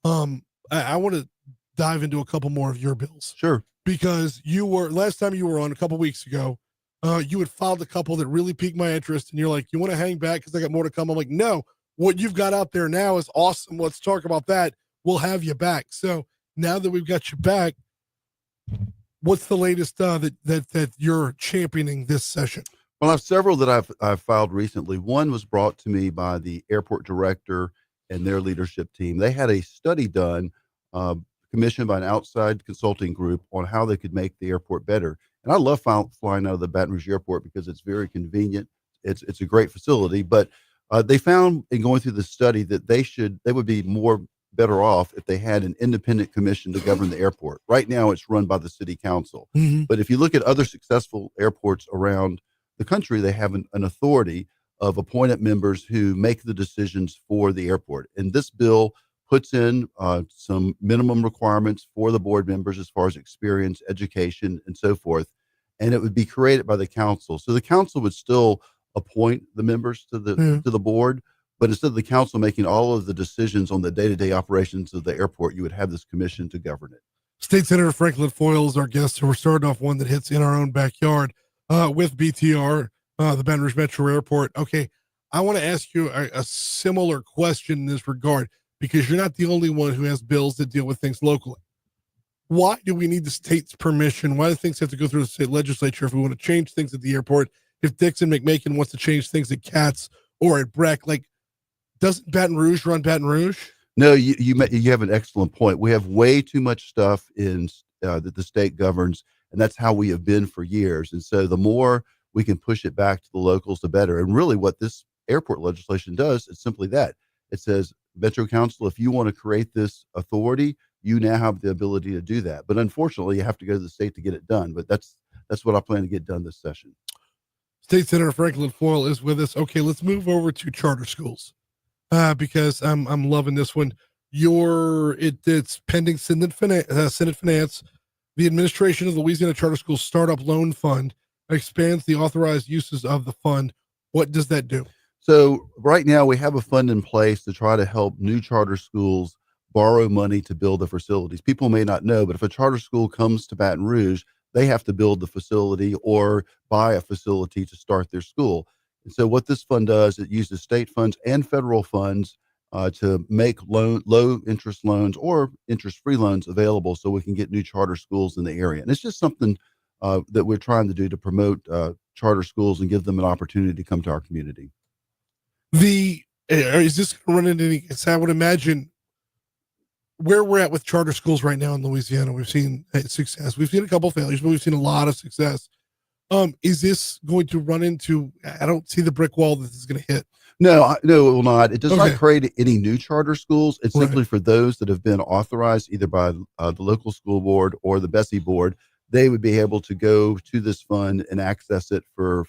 I want to dive into a couple more of your bills. Sure. Because last time you were on a couple weeks ago, you had filed a couple that really piqued my interest, and you're like, "You want to hang back because I got more to come?" I'm like, "No, what you've got out there now is awesome. Let's talk about that. We'll have you back." So now that we've got you back, what's the latest that you're championing this session? Well, I have several that I've filed recently. One was brought to me by the airport director and their leadership team. They had a study done, commissioned by an outside consulting group on how they could make the airport better. And I love flying out of the Baton Rouge airport because it's very convenient. It's a great facility, but they found in going through the study that they would be better off if they had an independent commission to govern the airport. Right now it's run by the city council. Mm-hmm. But if you look at other successful airports around the country, they have an authority of appointed members who make the decisions for the airport. And this bill puts in some minimum requirements for the board members as far as experience, education, and so forth. And it would be created by the council. So the council would still appoint the members to the board, but instead of the council making all of the decisions on the day-to-day operations of the airport, you would have this commission to govern it. State Senator Franklin Foyle is our guest. So we're starting off one that hits in our own backyard with BTR, the Baton Rouge Metro Airport. Okay, I want to ask you a similar question in this regard, because you're not the only one who has bills that deal with things locally. Why do we need the state's permission? Why do things have to go through the state legislature if we want to change things at the airport? If Dixon McMakin wants to change things at Katz or at Breck, like, doesn't Baton Rouge run Baton Rouge? No, you have an excellent point. We have way too much stuff in that the state governs, and that's how we have been for years. And so the more we can push it back to the locals, the better. And really what this airport legislation does is simply that. It says, Metro Council, if you want to create this authority, you now have the ability to do that. But unfortunately, you have to go to the state to get it done. But that's what I plan to get done this session. State Senator Franklin Foyle is with us. Okay, let's move over to charter schools, because I'm loving this one. It's pending Senate Finance. The administration of the Louisiana Charter School Startup Loan Fund expands the authorized uses of the fund. What does that do? So right now we have a fund in place to try to help new charter schools borrow money to build the facilities. People may not know, but if a charter school comes to Baton Rouge, they have to build the facility or buy a facility to start their school. And so what this fund does, it uses state funds and federal funds to make low interest loans or interest-free loans available so we can get new charter schools in the area. And it's just something that we're trying to do to promote charter schools and give them an opportunity to come to our community. Is this going to run into any? I would imagine where we're at with charter schools right now in Louisiana, we've seen success. We've seen a couple failures, but we've seen a lot of success. Is this going to run into? I don't see the brick wall that this is going to hit. No, it will not. It does not create any new charter schools. It's Right. simply for those that have been authorized either by the local school board or the Bessie board. They would be able to go to this fund and access it for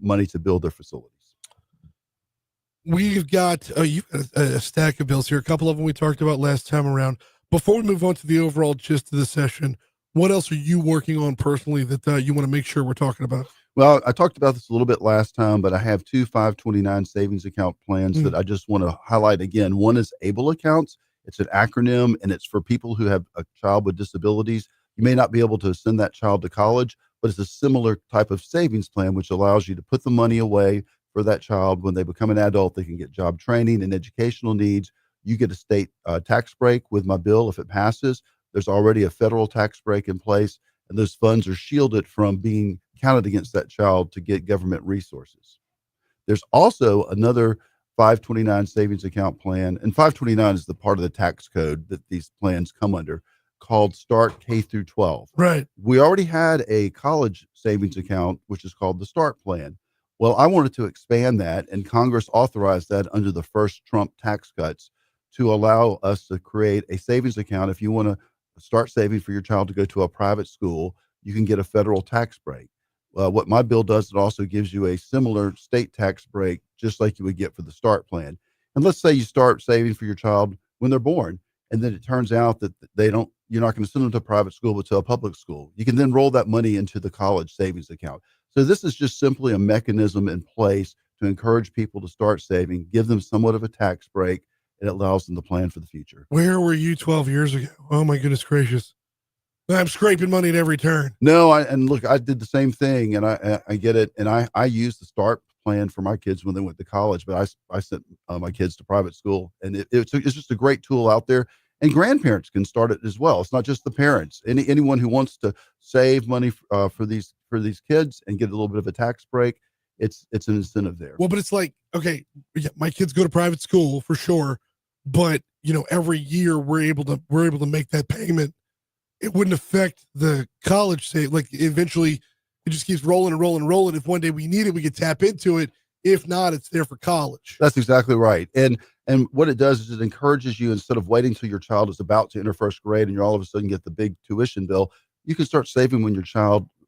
money to build their facilities. We've got you've got a stack of bills here. A couple of them we talked about last time around. Before we move on to the overall gist of the session, what else are you working on personally that you want to make sure we're talking about? Well, I talked about this a little bit last time, but I have two 529 savings account plans that I just want to highlight again. One is ABLE accounts. It's an acronym, and it's for people who have a child with disabilities. You may not be able to send that child to college, but it's a similar type of savings plan, which allows you to put the money away for that child. When they become an adult, they can get job training and educational needs. You get a state tax break with my bill if it passes. There's already a federal tax break in place, and those funds are shielded from being counted against that child to get government resources. There's also another 529 savings account plan, and 529 is the part of the tax code that these plans come under, called Start K through 12. Right. We already had a college savings account, which is called the START plan. Well, I wanted to expand that, and Congress authorized that under the first Trump tax cuts to allow us to create a savings account. If you want to start saving for your child to go to a private school, you can get a federal tax break. What my bill does, it also gives you a similar state tax break, just like you would get for the START plan. And let's say you start saving for your child when they're born, and then it turns out that you're not going to send them to a private school, but to a public school. You can then roll that money into the college savings account. So this is just simply a mechanism in place to encourage people to start saving, give them somewhat of a tax break, and it allows them to plan for the future. Where were you 12 years ago? Oh my goodness gracious. I'm scraping money at every turn. No, I did the same thing, and I get it. And I used the START plan for my kids when they went to college, but I sent my kids to private school, and it's just a great tool out there. And grandparents can start it as well. It's not just the parents. Anyone who wants to save money for these kids and get a little bit of a tax break, it's an incentive there. Well, but it's like, okay, yeah, my kids go to private school for sure, but every year we're able to make that payment. It wouldn't affect the college save. Like eventually it just keeps rolling and rolling and rolling. If one day we need it, we can tap into it. If not, it's there for college. That's exactly right. And what it does is it encourages you, instead of waiting till your child is about to enter first grade and you're all of a sudden get the big tuition bill, you can start saving when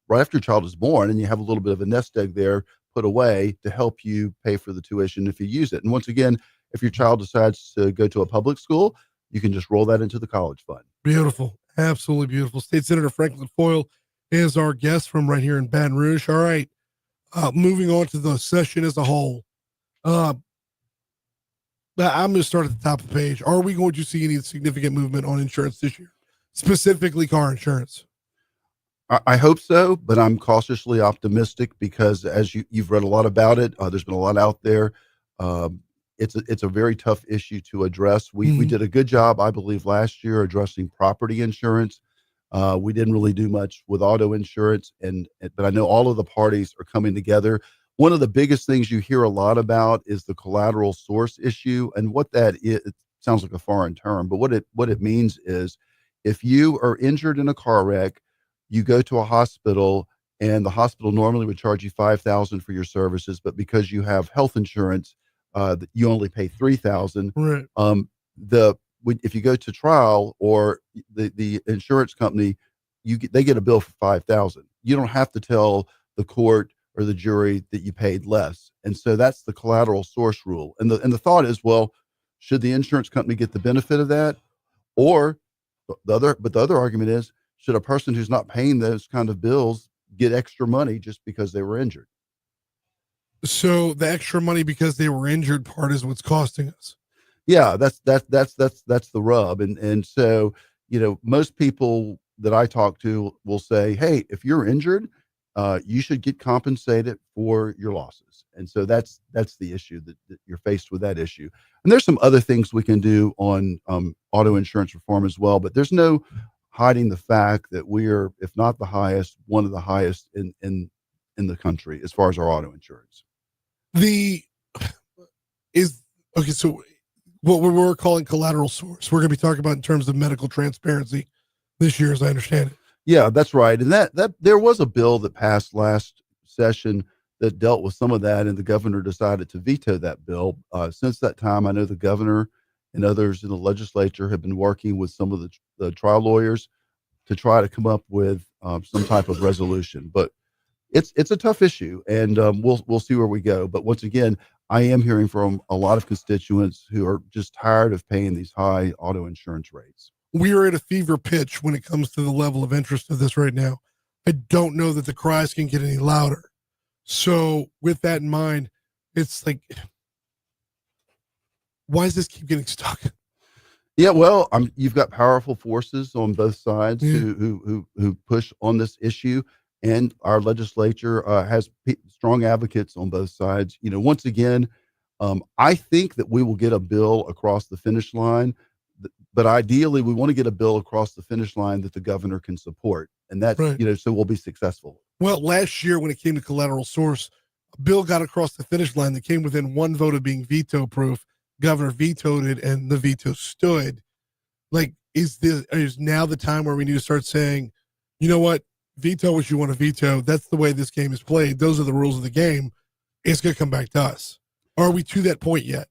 right after your child is born, and you have a little bit of a nest egg there put away to help you pay for the tuition if you use it. And once again, if your child decides to go to a public school, you can just roll that into the college fund. Beautiful. Absolutely beautiful. State Senator Franklin Foyle is our guest from right here in Baton Rouge. All right. Moving on to the session as a whole. I'm going to start at the top of the page. Are we going to see any significant movement on insurance this year, specifically car insurance? I hope so, but I'm cautiously optimistic because, as you've read a lot about it, there's been a lot out there. It's a very tough issue to address. We did a good job, I believe, last year addressing property insurance. We didn't really do much with auto insurance, but I know all of the parties are coming together. One of the biggest things you hear a lot about is the collateral source issue, and what that is. It sounds like a foreign term, but what it means is, if you are injured in a car wreck, you go to a hospital, and the hospital normally would charge you $5,000 for your services, but because you have health insurance, you only pay $3,000. Right. If you go to trial, or the insurance company, they get a bill for $5,000. You don't have to tell the court or the jury that you paid less, and so that's the collateral source rule. And the thought is, well, should the insurance company get the benefit of that, or the other argument is, should a person who's not paying those kind of bills get extra money just because they were injured? So the extra money because they were injured part is what's costing us. Yeah, that's the rub. And so, most people that I talk to will say, hey, if you're injured, you should get compensated for your losses. And so that's the issue, that you're faced with that issue. And there's some other things we can do on auto insurance reform as well, but there's no hiding the fact that we're, if not the highest, one of the highest in the country as far as our auto insurance. So what we're calling collateral source, we're going to be talking about in terms of medical transparency this year, as I understand it. Yeah, that's right. And that there was a bill that passed last session that dealt with some of that, and the governor decided to veto that bill. Since that time, I know the governor and others in the legislature have been working with some of the trial lawyers to try to come up with some type of resolution. But it's a tough issue, and we'll see where we go. But once again, I am hearing from a lot of constituents who are just tired of paying these high auto insurance rates. We are at a fever pitch when it comes to the level of interest of this right now. I don't know that the cries can get any louder. So with that in mind, it's like, why does this keep getting stuck? Yeah, well, you've got powerful forces on both sides who push on this issue, and our legislature has strong advocates on both sides. Once again, I think that we will get a bill across the finish line, but ideally we want to get a bill across the finish line that the governor can support. And that's, Right. so we'll be successful. Well, last year when it came to collateral source, a bill got across the finish line that came within one vote of being veto proof. Governor vetoed it and the veto stood. Like, is now the time where we need to start saying, you know what, veto what you want to veto. That's the way this game is played. Those are the rules of the game. It's going to come back to us. Are we to that point yet?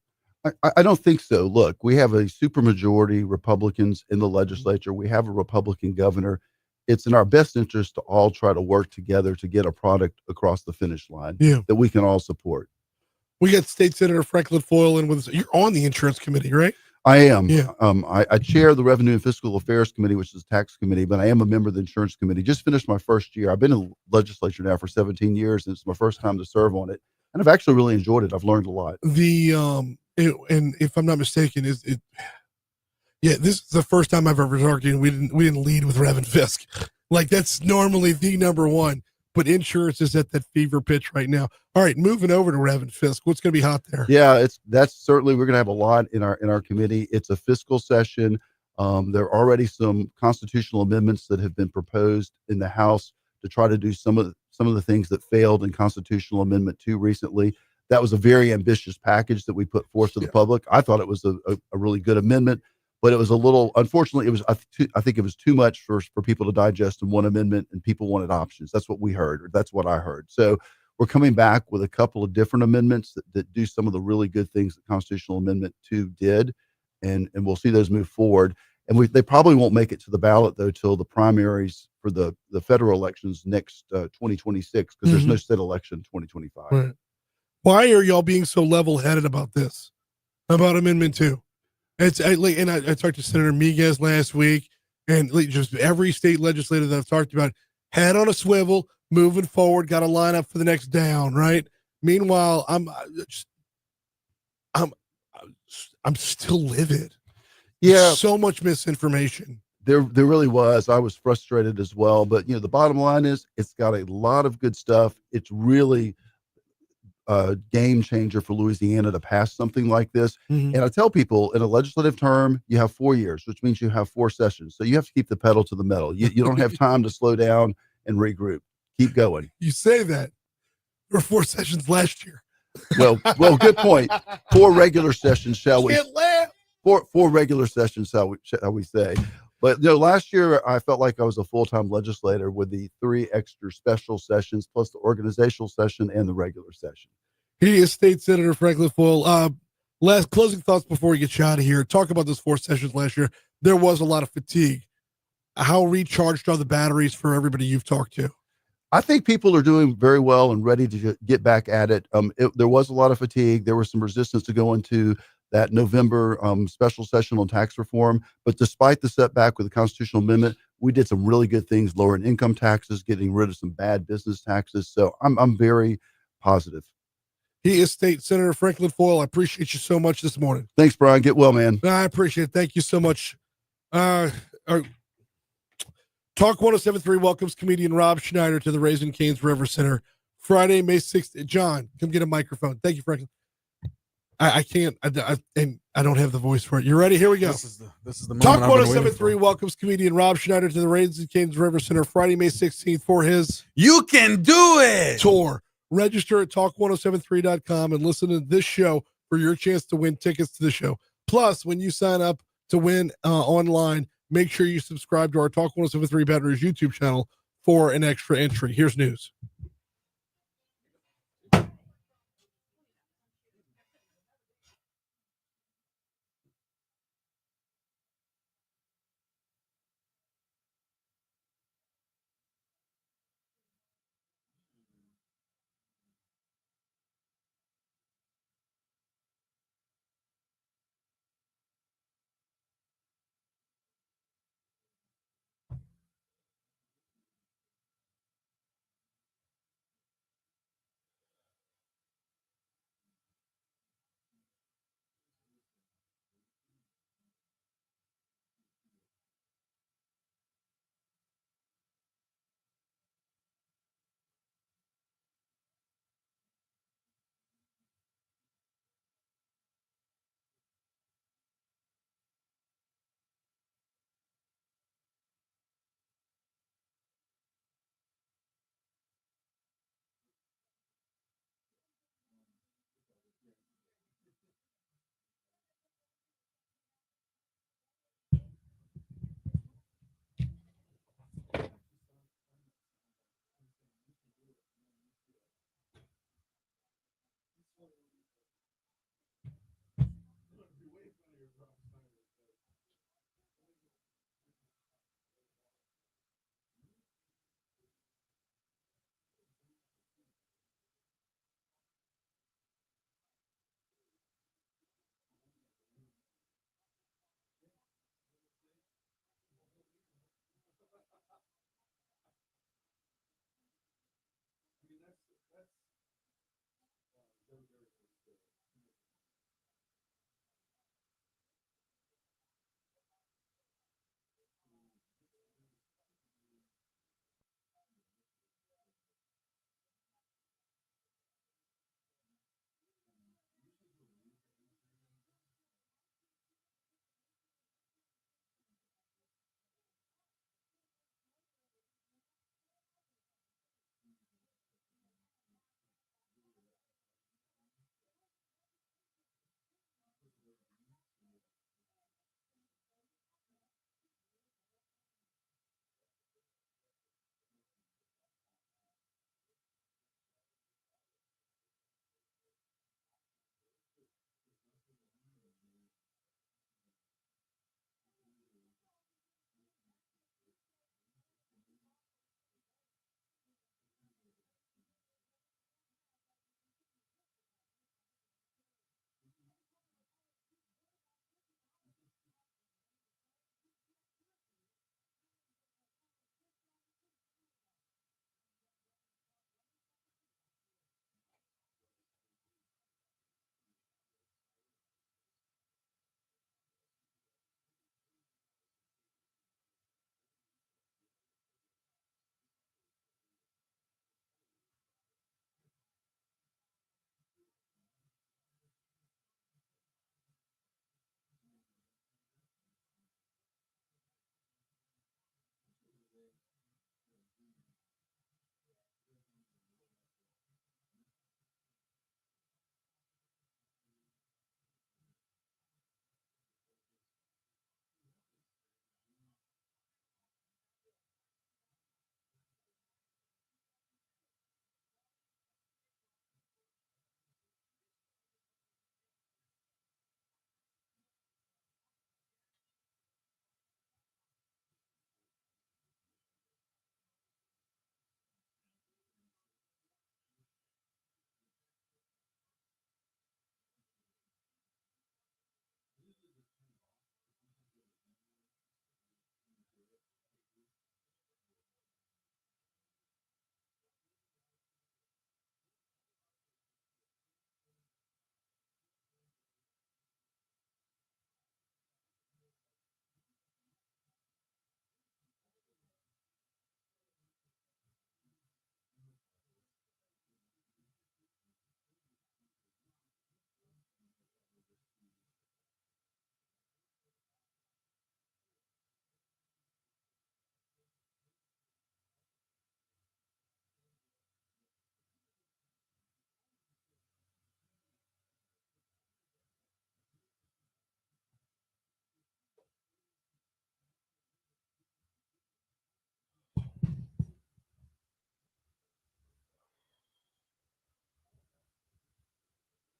I don't think so. Look, we have a supermajority Republicans in the legislature. We have a Republican governor. It's in our best interest to all try to work together to get a product across the finish line that we can all support. We got State Senator Franklin Foyle in with us. You're on the insurance committee, right? I am. Yeah. I chair the Revenue and Fiscal Affairs Committee, which is a tax committee, but I am a member of the insurance committee. Just finished my first year. I've been in the legislature now for 17 years, and it's my first time to serve on it. And I've actually really enjoyed it. I've learned a lot. And if I'm not mistaken, this is the first time I've ever argued. We didn't lead with Rev and Fisk. Like, that's normally the number one, but insurance is at that fever pitch right now. All right, moving over to Rev and Fisk. What's going to be hot there? Yeah, that's certainly, we're going to have a lot in our committee. It's a fiscal session. There are already some constitutional amendments that have been proposed in the House to try to do some of the things that failed in Constitutional Amendment 2 recently. That was a very ambitious package that we put forth to the public. I thought it was a really good amendment, but it was a little, unfortunately, I think it was too much for people to digest in one amendment, and people wanted options. That's what we heard, or that's what I heard. So we're coming back with a couple of different amendments that do some of the really good things that Constitutional Amendment 2 did, and we'll see those move forward. And they probably won't make it to the ballot, though, till the primaries for the federal elections next 2026, because there's no state election in 2025. Right. Why are y'all being so level-headed about this, about Amendment 2? I talked to Senator Miguez last week, and just every state legislator that I've talked about, head on a swivel, moving forward, got to line up for the next down, right? Meanwhile, I'm still livid. Yeah, so much misinformation. There really was. I was frustrated as well. But the bottom line is, it's got a lot of good stuff. It's really a game changer for Louisiana to pass something like this. And I tell people, in a legislative term, you have 4 years, which means you have 4 sessions. So you have to keep the pedal to the metal. You don't have time to slow down and regroup. Keep going. You say that. There were 4 sessions last year. Well, good point. 4 regular sessions, shall we? Four regular sessions, shall we say. But last year I felt like I was a full-time legislator with the 3 extra special sessions, plus the organizational session and the regular session. He is State Senator Franklin Foyle. Last closing thoughts before we get you out of here. Talk about those 4 sessions last year. There was a lot of fatigue. How recharged are the batteries for everybody you've talked to? I think people are doing very well and ready to get back at it. There was a lot of fatigue. There was some resistance to go into that November special session on tax reform. But despite the setback with the constitutional amendment, we did some really good things, lowering income taxes, getting rid of some bad business taxes. So I'm very positive. He is State Senator Franklin Foyle. I appreciate you so much this morning. Thanks, Brian. Get well, man. I appreciate it. Thank you so much. Talk 107.3 welcomes comedian Rob Schneider to the Raising Cane's River Center Friday, May 6th. John, come get a microphone. Thank you, Franklin. I can't, and I don't have the voice for it. You ready? Here we go. This is the moment. Talk 107.3 welcomes comedian Rob Schneider to the Raising Cane's River Center Friday, May 16th for his You Can Do It tour. Register at talk1073.com and listen to this show for your chance to win tickets to the show. Plus, when you sign up to win online, make sure you subscribe to our Talk 107.3 Baton Rouge YouTube channel for an extra entry. Here's news.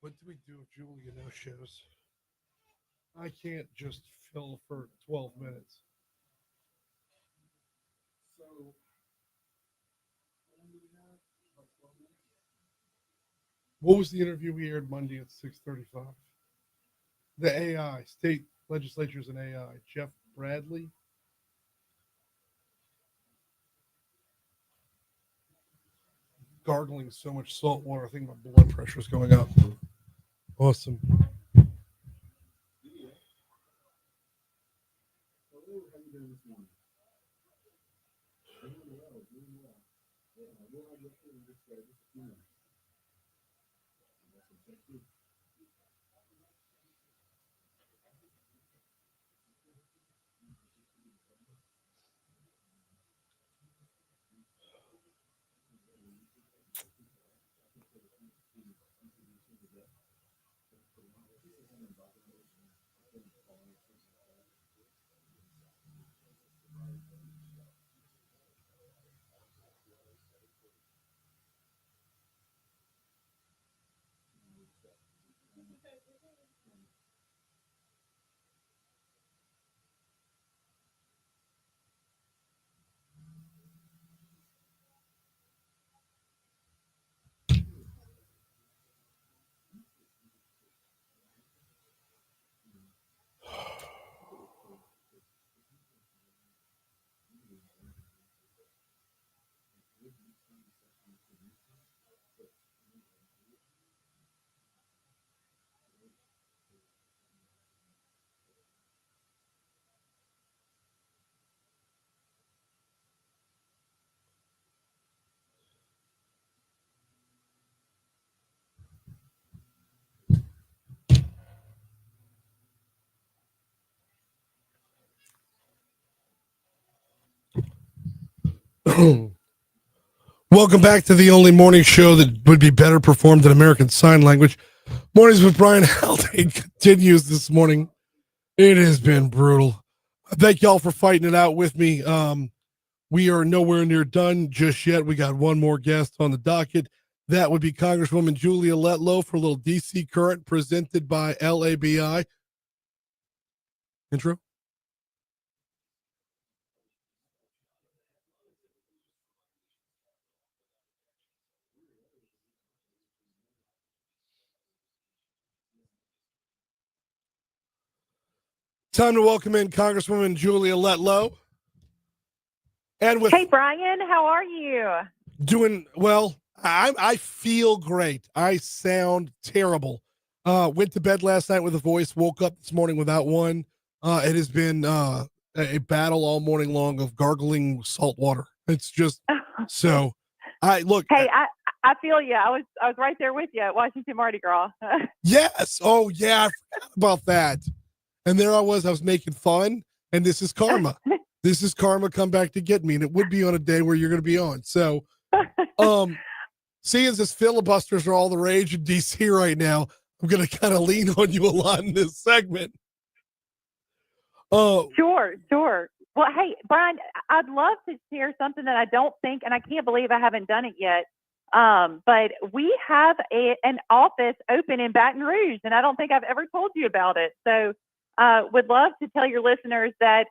What do we do if Julia no shows? I can't just fill for 12 minutes. So, what was the interview we aired Monday at 6:35? The AI, state legislatures and AI. Jeff Bradley. Gargling so much salt water, I think my blood pressure is going up. Awesome. Welcome back to the only morning show that would be better performed than American Sign Language. Mornings with Brian Haldane continues this morning. It has been brutal. Thank y'all for fighting it out with me. We are nowhere near done just yet. We got one more guest on the docket. That would be Congresswoman Julia Letlow for a little DC Current presented by LABI. Intro. Time to welcome in Congresswoman Julia Letlow. And with Hey, Brian, how are you? doing well. I feel great. I sound terrible. Went to bed last night with a voice, woke up this morning without one. It has been a battle all morning long of gargling salt water. It's just so I look. Hey, I feel you. I was right there with you at Washington Mardi Gras. Yes. Oh yeah, I forgot about that. And there I was making fun, and this is karma. This is karma come back to get me, and it would be on a day where you're going to be on. So, seeing as filibusters are all the rage in DC right now, I'm going to kind of lean on you a lot in this segment. Sure. Well, hey, Brian, I'd love to share something that I don't think, and I can't believe I haven't done it yet. But we have an office open in Baton Rouge, and I don't think I've ever told you about it. So, would love to tell your listeners that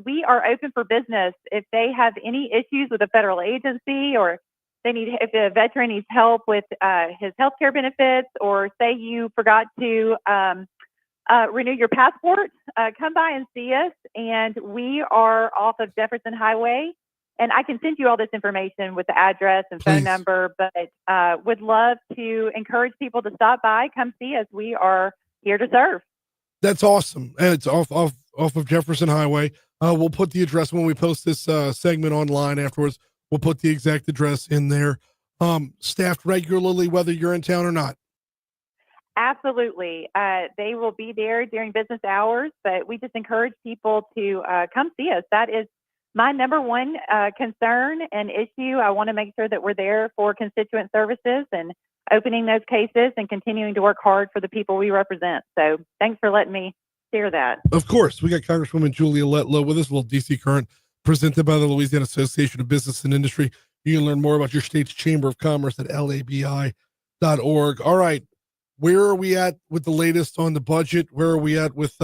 we are open for business. If they have any issues with a federal agency, or if a veteran needs help with his health care benefits, or say you forgot to renew your passport, come by and see us. And we are off of Jefferson Highway. And I can send you all this information with the address and phone number, but would love to encourage people to stop by, come see us. We are here to serve. That's awesome. And it's off of Jefferson Highway. We'll put the address when we post this segment online afterwards. We'll put the exact address in there. Staffed regularly, whether you're in town or not. Absolutely. They will be there during business hours, but we just encourage people to come see us. That is my number one concern and issue. I want to make sure that we're there for constituent services and opening those cases and continuing to work hard for the people we represent. So thanks for letting me share that. Of course. We got Congresswoman Julia Letlow with us, a little DC Current presented by the Louisiana Association of Business and Industry. You can learn more about your state's Chamber of Commerce at labi.org. All right. where are we at with the latest on the budget? Where are we at with,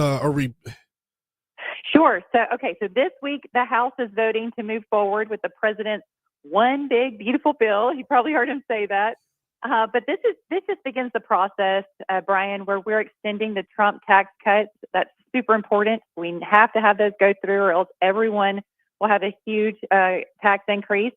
Sure. So this week, the House is voting to move forward with the president's one big, beautiful bill. You probably heard him say that. But this just begins the process, Brian, where we're extending the Trump tax cuts. That's super important. We have to have those go through, or else everyone will have a huge tax increase.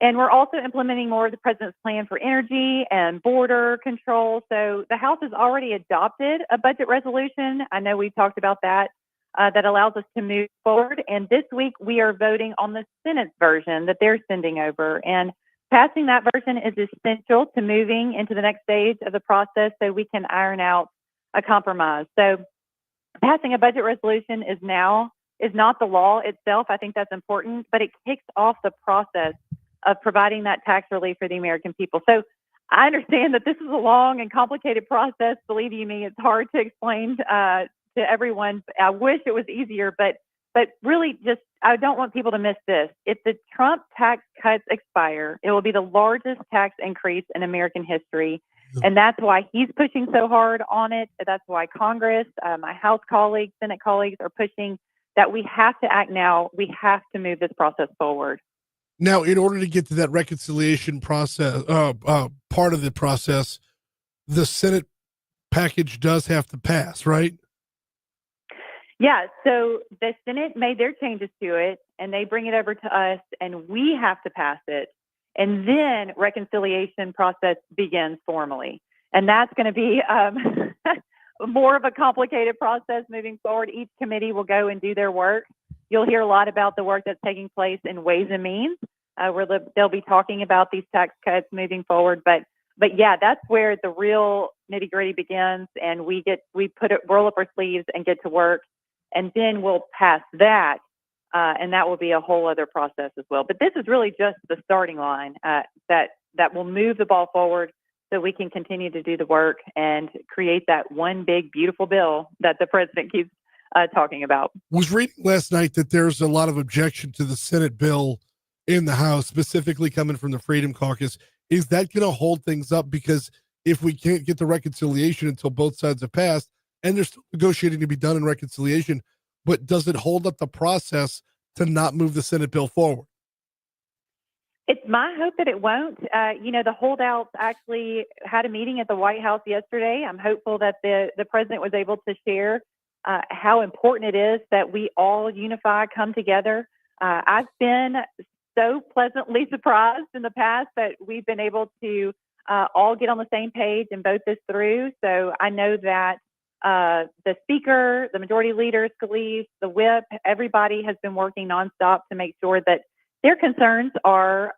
And we're also implementing more of the president's plan for energy and border control. So the House has already adopted a budget resolution. I know we've talked about that. That allows us to move forward. And this week, we are voting on the Senate's version that they're sending over. And passing that version is essential to moving into the next stage of the process so we can iron out a compromise. So passing a budget resolution is not the law itself. I think that's important, but it kicks off the process of providing that tax relief for the American people. So I understand that this is a long and complicated process. Believe you me, it's hard to explain to everyone. I wish it was easier, but really just, I don't want people to miss this. If the Trump tax cuts expire, it will be the largest tax increase in American history. And that's why he's pushing so hard on it. That's why Congress, my House colleagues, Senate colleagues are pushing that we have to act now. We have to move this process forward. now, in order to get to that reconciliation process, part of the process, the Senate package does have to pass, right? Yeah, so the Senate made their changes to it, and they bring it over to us, and we have to pass it. And then reconciliation process begins formally. And that's going to be more of a complicated process moving forward. Each committee will go and do their work. You'll hear a lot about the work that's taking place in Ways and Means, where they'll be talking about these tax cuts moving forward. But yeah, that's where the real nitty gritty begins, and we roll up our sleeves and get to work. And then we'll pass that, and that will be a whole other process as well. But this is really just the starting line that will move the ball forward so we can continue to do the work and create that one big, beautiful bill that the president keeps talking about. Was reading last night that there's a lot of objection to the Senate bill in the House, specifically coming from the Freedom Caucus. Is that going to hold things up? Because if we can't get the reconciliation until both sides have passed, and there's still negotiating to be done in reconciliation, but does it hold up the process to not move the Senate bill forward? It's my hope that it won't. The holdouts actually had a meeting at the White House yesterday. I'm hopeful that the president was able to share how important it is that we all unify, come together. I've been so pleasantly surprised in the past that we've been able to all get on the same page and vote this through. So I know that the speaker, the majority leader, Scalise, the whip, everybody has been working nonstop to make sure that their concerns are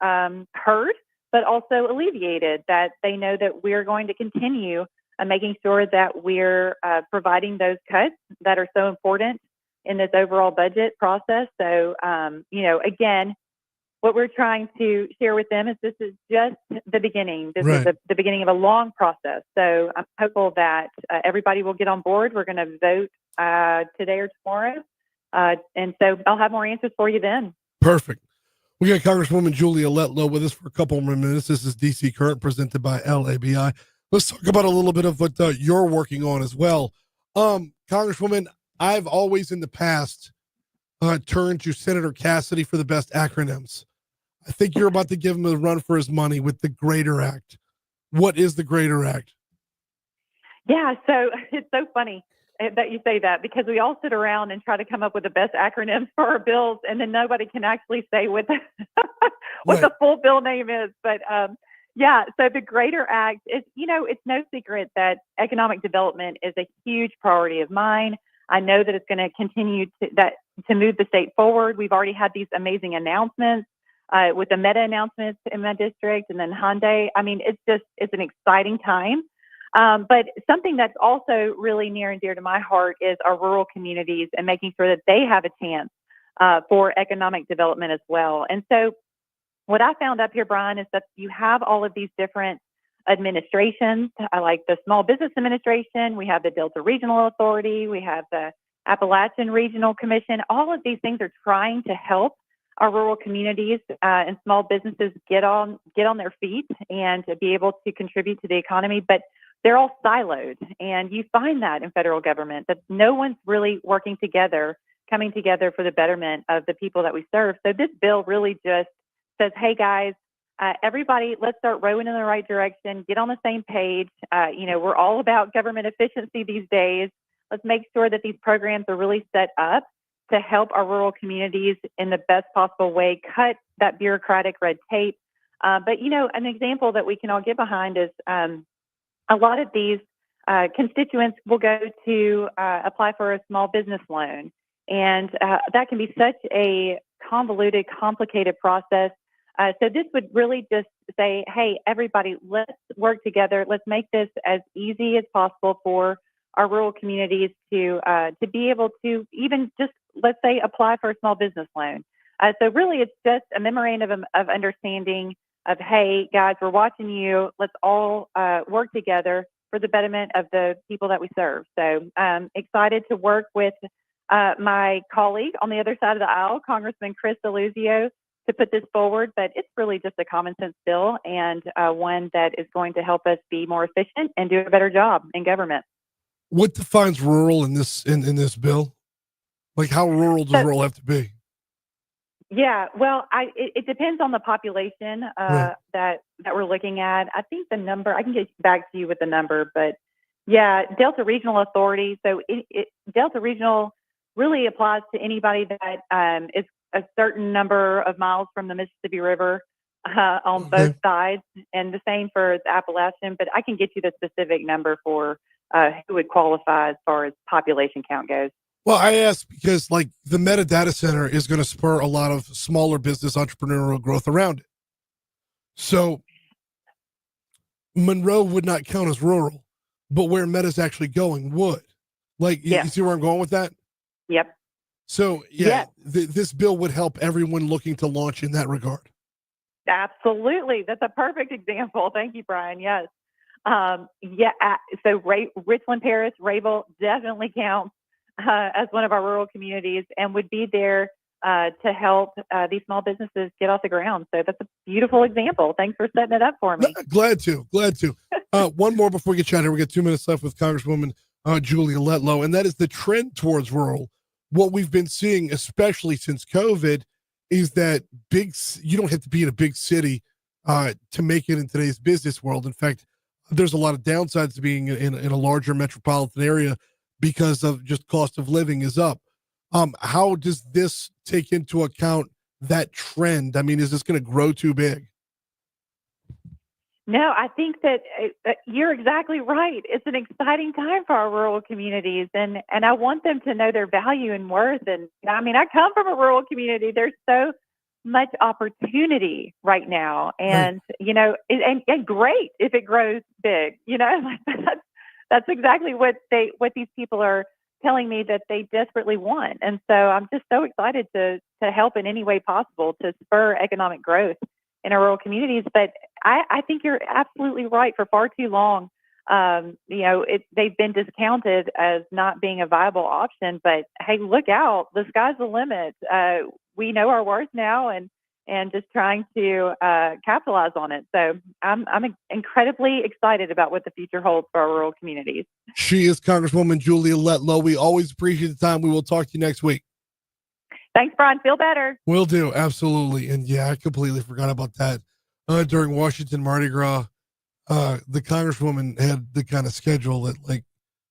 heard, but also alleviated, that they know that we're going to continue making sure that we're providing those cuts that are so important in this overall budget process. So, again, what we're trying to share with them is this is just the beginning. This is the beginning of a long process. So I'm hopeful that everybody will get on board. We're going to vote today or tomorrow. And so I'll have more answers for you then. Perfect. We got Congresswoman Julia Letlow with us for a couple more minutes. This is DC Current presented by LABI. Let's talk about a little bit of what you're working on as well. Congresswoman, I've always in the past turned to Senator Cassidy for the best acronyms. I think you're about to give him a run for his money with the Greater Act. What is the Greater Act? Yeah, so it's so funny that you say that, because we all sit around and try to come up with the best acronyms for our bills, and then nobody can actually say what the full bill name is. But so the Greater Act is, it's no secret that economic development is a huge priority of mine. I know that it's going to continue to move the state forward. We've already had these amazing announcements with the meta announcements in my district, and then Hyundai. I mean, it's an exciting time. But something that's also really near and dear to my heart is our rural communities and making sure that they have a chance for economic development as well. And so what I found up here, Brian, is that you have all of these different administrations, like the Small Business Administration, we have the Delta Regional Authority, we have the Appalachian Regional Commission. All of these things are trying to help our rural communities and small businesses get on their feet and to be able to contribute to the economy. But they're all siloed. And you find that in federal government, that no one's really working together, coming together for the betterment of the people that we serve. So this bill really just says, hey, guys, everybody, let's start rowing in the right direction, get on the same page. We're all about government efficiency these days. Let's make sure that these programs are really set up to help our rural communities in the best possible way, cut that bureaucratic red tape. But an example that we can all get behind is a lot of these constituents will go to apply for a small business loan. And that can be such a convoluted, complicated process. So this would really just say, hey, everybody, let's work together. Let's make this as easy as possible for our rural communities to be able to even just, let's say, apply for a small business loan. So really, it's just a memorandum of understanding of, hey, guys, we're watching you. Let's all work together for the betterment of the people that we serve. So I'm excited to work with my colleague on the other side of the aisle, Congressman Chris Deluzio, to put this forward. But it's really just a common sense bill, and one that is going to help us be more efficient and do a better job in government. What defines rural in this bill? Like, how rural does rural have to be? Yeah, well, it depends on the population Right. that we're looking at. I think the number, I can get back to you with the number, but yeah, Delta Regional Authority. So Delta Regional really applies to anybody that is a certain number of miles from the Mississippi River on both sides, and the same for the Appalachian. But I can get you the specific number for who would qualify as far as population count goes. Well, I asked because like the Meta Data Center is going to spur a lot of smaller business entrepreneurial growth around it. So Monroe would not count as rural, but where Meta's actually going would. Like, you see where I'm going with that? Yep. So this bill would help everyone looking to launch in that regard. Absolutely. That's a perfect example. Thank you, Brian. Yes. So Richland Parish, Rayville definitely counts as one of our rural communities and would be there to help these small businesses get off the ground. So that's a beautiful example. Thanks for setting it up for me. Glad to. One more before we get chatted. We got 2 minutes left with Congresswoman Julia Letlow, and that is the trend towards rural. What we've been seeing, especially since COVID, is that you don't have to be in a big city to make it in today's business world. In fact, there's a lot of downsides to being in a larger metropolitan area because of just cost of living is up. How does this take into account that trend? I mean, is this going to grow too big? No, I think that you're exactly right. It's an exciting time for our rural communities, and I want them to know their value and worth. And I mean, I come from a rural community. There's so much opportunity right now, and and great if it grows big. That's exactly what these people are telling me that they desperately want. And so I'm just so excited to help in any way possible to spur economic growth in our rural communities. But I think you're absolutely right. For far too long, they've been discounted as not being a viable option. But hey, look out! The sky's the limit. We know our worth now, and just trying to capitalize on it. So I'm incredibly excited about what the future holds for our rural communities. She is Congresswoman Julia Letlow. We always appreciate the time. We will talk to you next week. Thanks, Brian. Feel better. Will do. Absolutely. And yeah, I completely forgot about that. During Washington Mardi Gras, the Congresswoman had the kind of schedule that like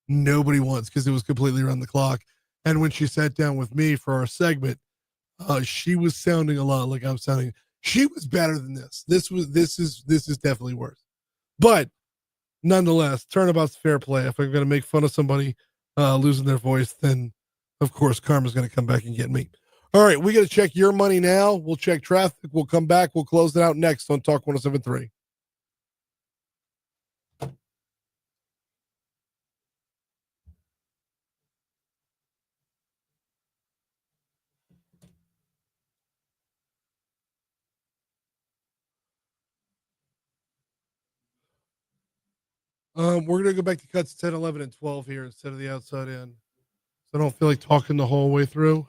nobody wants because it was completely around the clock. And when she sat down with me for our segment, she was sounding a lot like I'm sounding. She was better than this. This is definitely worse. But nonetheless, turnabout's fair play. If I'm going to make fun of somebody losing their voice, then of course karma's going to come back and get me. All right, we got to check your money now. We'll check traffic. We'll come back. We'll close it out next on Talk 107.3. We're going to go back to cuts 10, 11, and 12 here instead of the outside in. So I don't feel like talking the whole way through.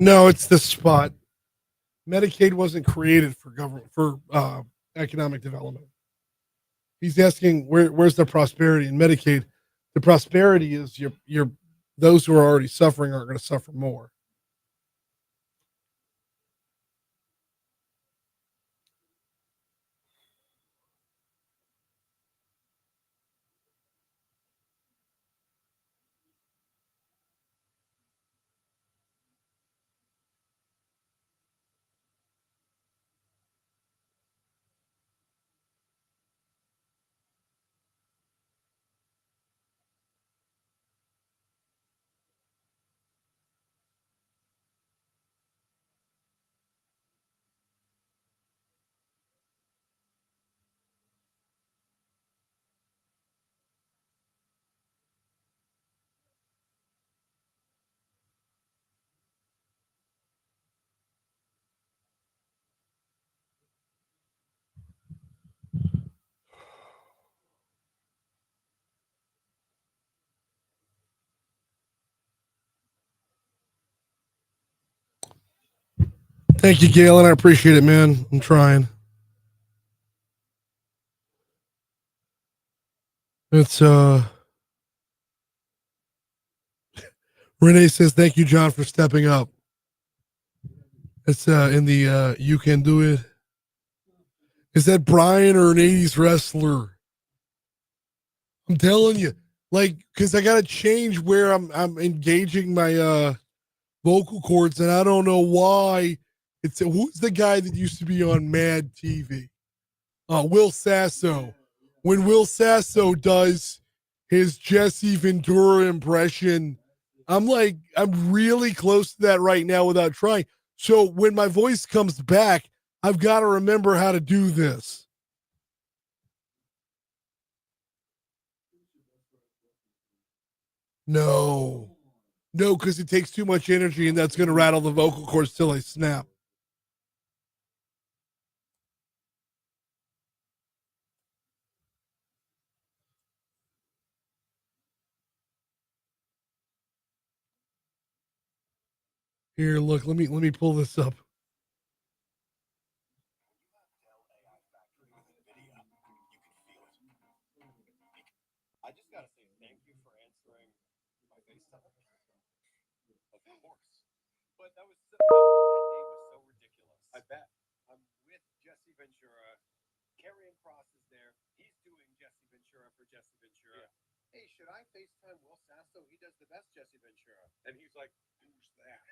No, it's the spot. Medicaid wasn't created for economic development. He's asking where's the prosperity in Medicaid? The prosperity is your those who are already suffering are going to suffer more. Thank you, Galen. I appreciate it, man. I'm trying. It's Renee says thank you, John, for stepping up. It's in the you can do it. Is that Brian or an 80s wrestler? I'm telling you, like, because I gotta change where I'm engaging my vocal cords, and I don't know why. It's who's the guy that used to be on Mad TV? Will Sasso. When Will Sasso does his Jesse Ventura impression, I'm really close to that right now without trying. So when my voice comes back, I've got to remember how to do this. No, because it takes too much energy, and that's going to rattle the vocal cords till I snap. Here, look, let me pull this up. I just gotta say thank you for answering my FaceTime. Of course. But that day was so ridiculous. I bet. I'm with Jesse Ventura. Karrion Kross is there. He's doing Jesse Ventura for Jesse Ventura. Yeah. Hey, should I FaceTime Will Sasso? He does the best Jesse Ventura. And he's like, who's that?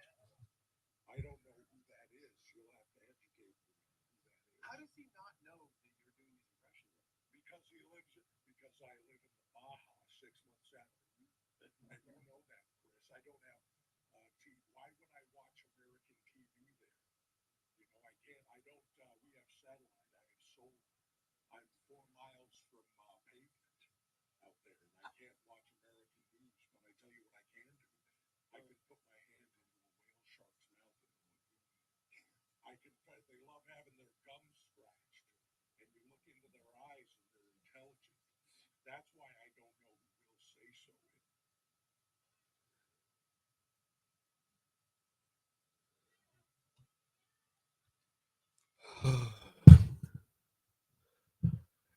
I don't know who that is. You'll have to educate me who that is. How does he not know that you're doing these impressions? Because I live in the Baja 6 months out of the week. And you know that, Chris. I don't have TV. Why would I watch American TV there? You know, I can't. I don't. We have satellite. I have solar. I'm 4 miles from pavement out there, and I can't watch American news. But I tell you what I can do. I can put my hand into a whale shark's mouth and I can. They love having their gums scratched, and you look into their eyes and they're intelligent. That's why I don't know who will say so.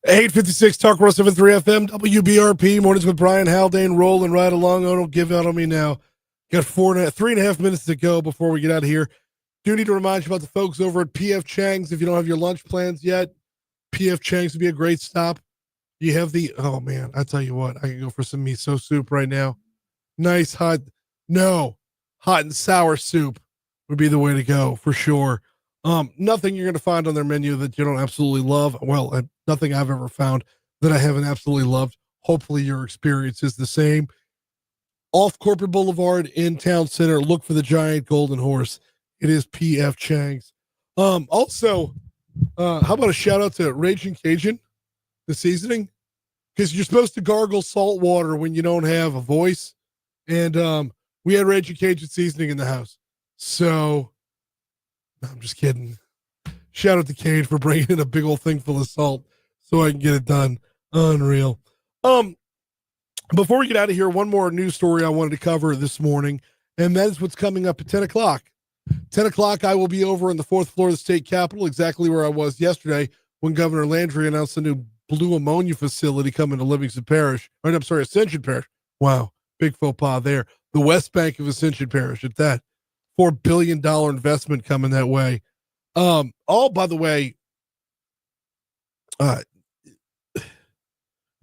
856 Talk Roll 73 FM, WBRP, mornings with Brian Haldane, rolling right along. Oh, don't give out on me now. Got 3.5 minutes to go before we get out of here. Do need to remind you about the folks over at PF Chang's. If you don't have your lunch plans yet, PF Chang's would be a great stop. You have oh man, I tell you what, I can go for some miso soup right now. Nice hot and sour soup would be the way to go for sure. Nothing you're going to find on their menu that you don't absolutely love. Well, nothing I've ever found that I haven't absolutely loved. Hopefully your experience is the same. Off Corporate Boulevard in Town Center, look for the giant golden horse. It is PF Chang's. Also, how about a shout out to Raging Cajun, the seasoning? Because you're supposed to gargle salt water when you don't have a voice. And we had Raging Cajun seasoning in the house. So, no, I'm just kidding. Shout out to Cade for bringing in a big old thing full of salt so I can get it done. Unreal. Before we get out of here, one more news story I wanted to cover this morning, and that is what's coming up at 10 o'clock. 10 o'clock, I will be over on the fourth floor of the state capitol, exactly where I was yesterday when Governor Landry announced the new blue ammonia facility coming to Livingston Parish. Or, I'm sorry, Ascension Parish. Wow, big faux pas there. The West Bank of Ascension Parish at that. $4 billion investment coming that way. All, by the way,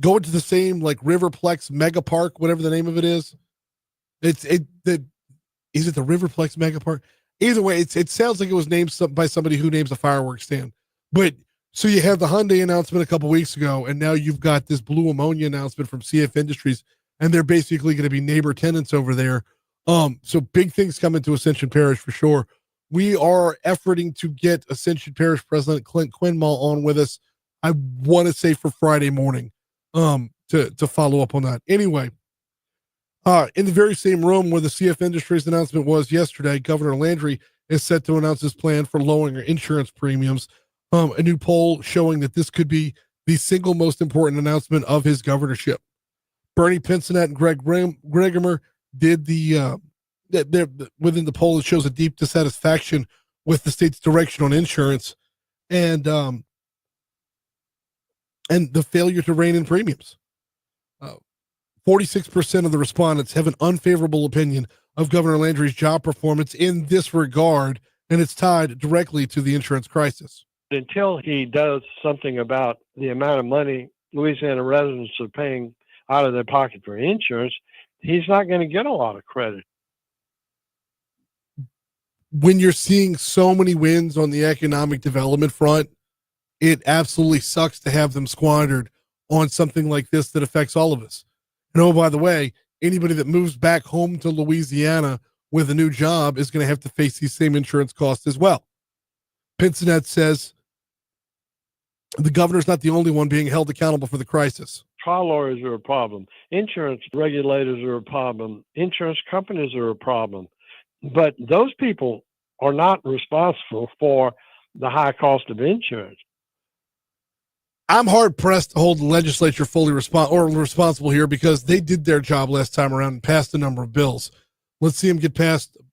going to the same like Riverplex Mega Park, whatever the name of it is. Is it the Riverplex Mega Park? Either way, it sounds like it was named by somebody who names a fireworks stand. But so you have the Hyundai announcement a couple weeks ago, and now you've got this blue ammonia announcement from CF Industries, and they're basically going to be neighbor tenants over there. So big things coming to Ascension Parish for sure. We are efforting to get Ascension Parish President Clint Quinmall on with us. I want to say for Friday morning, to follow up on that. Anyway, in the very same room where the CF Industries announcement was yesterday, Governor Landry is set to announce his plan for lowering insurance premiums. A new poll showing that this could be the single most important announcement of his governorship. Bernie Pincinette and Greg Gregomer did within the poll. It shows a deep dissatisfaction with the state's direction on insurance and the failure to rein in premiums. 46% of the respondents have an unfavorable opinion of Governor Landry's job performance in this regard, and it's tied directly to the insurance crisis. Until he does something about the amount of money Louisiana residents are paying out of their pocket for insurance, he's not going to get a lot of credit. When you're seeing so many wins on the economic development front, it absolutely sucks to have them squandered on something like this that affects all of us. And oh, by the way, anybody that moves back home to Louisiana with a new job is going to have to face these same insurance costs as well. Pincinette says the governor's not the only one being held accountable for the crisis. Trial lawyers are a problem. Insurance regulators are a problem. Insurance companies are a problem. But those people are not responsible for the high cost of insurance. I'm hard pressed to hold the legislature fully responsible here because they did their job last time around and passed a number of bills. Let's see them get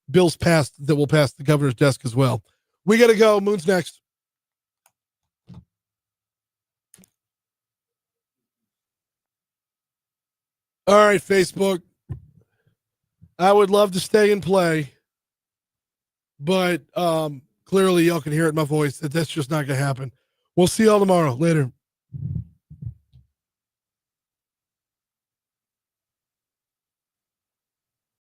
bills passed that will pass the governor's desk as well. We got to go. Moon's next. All right, Facebook. I would love to stay and play, but clearly y'all can hear it in my voice that that's just not going to happen. We'll see y'all tomorrow. Later.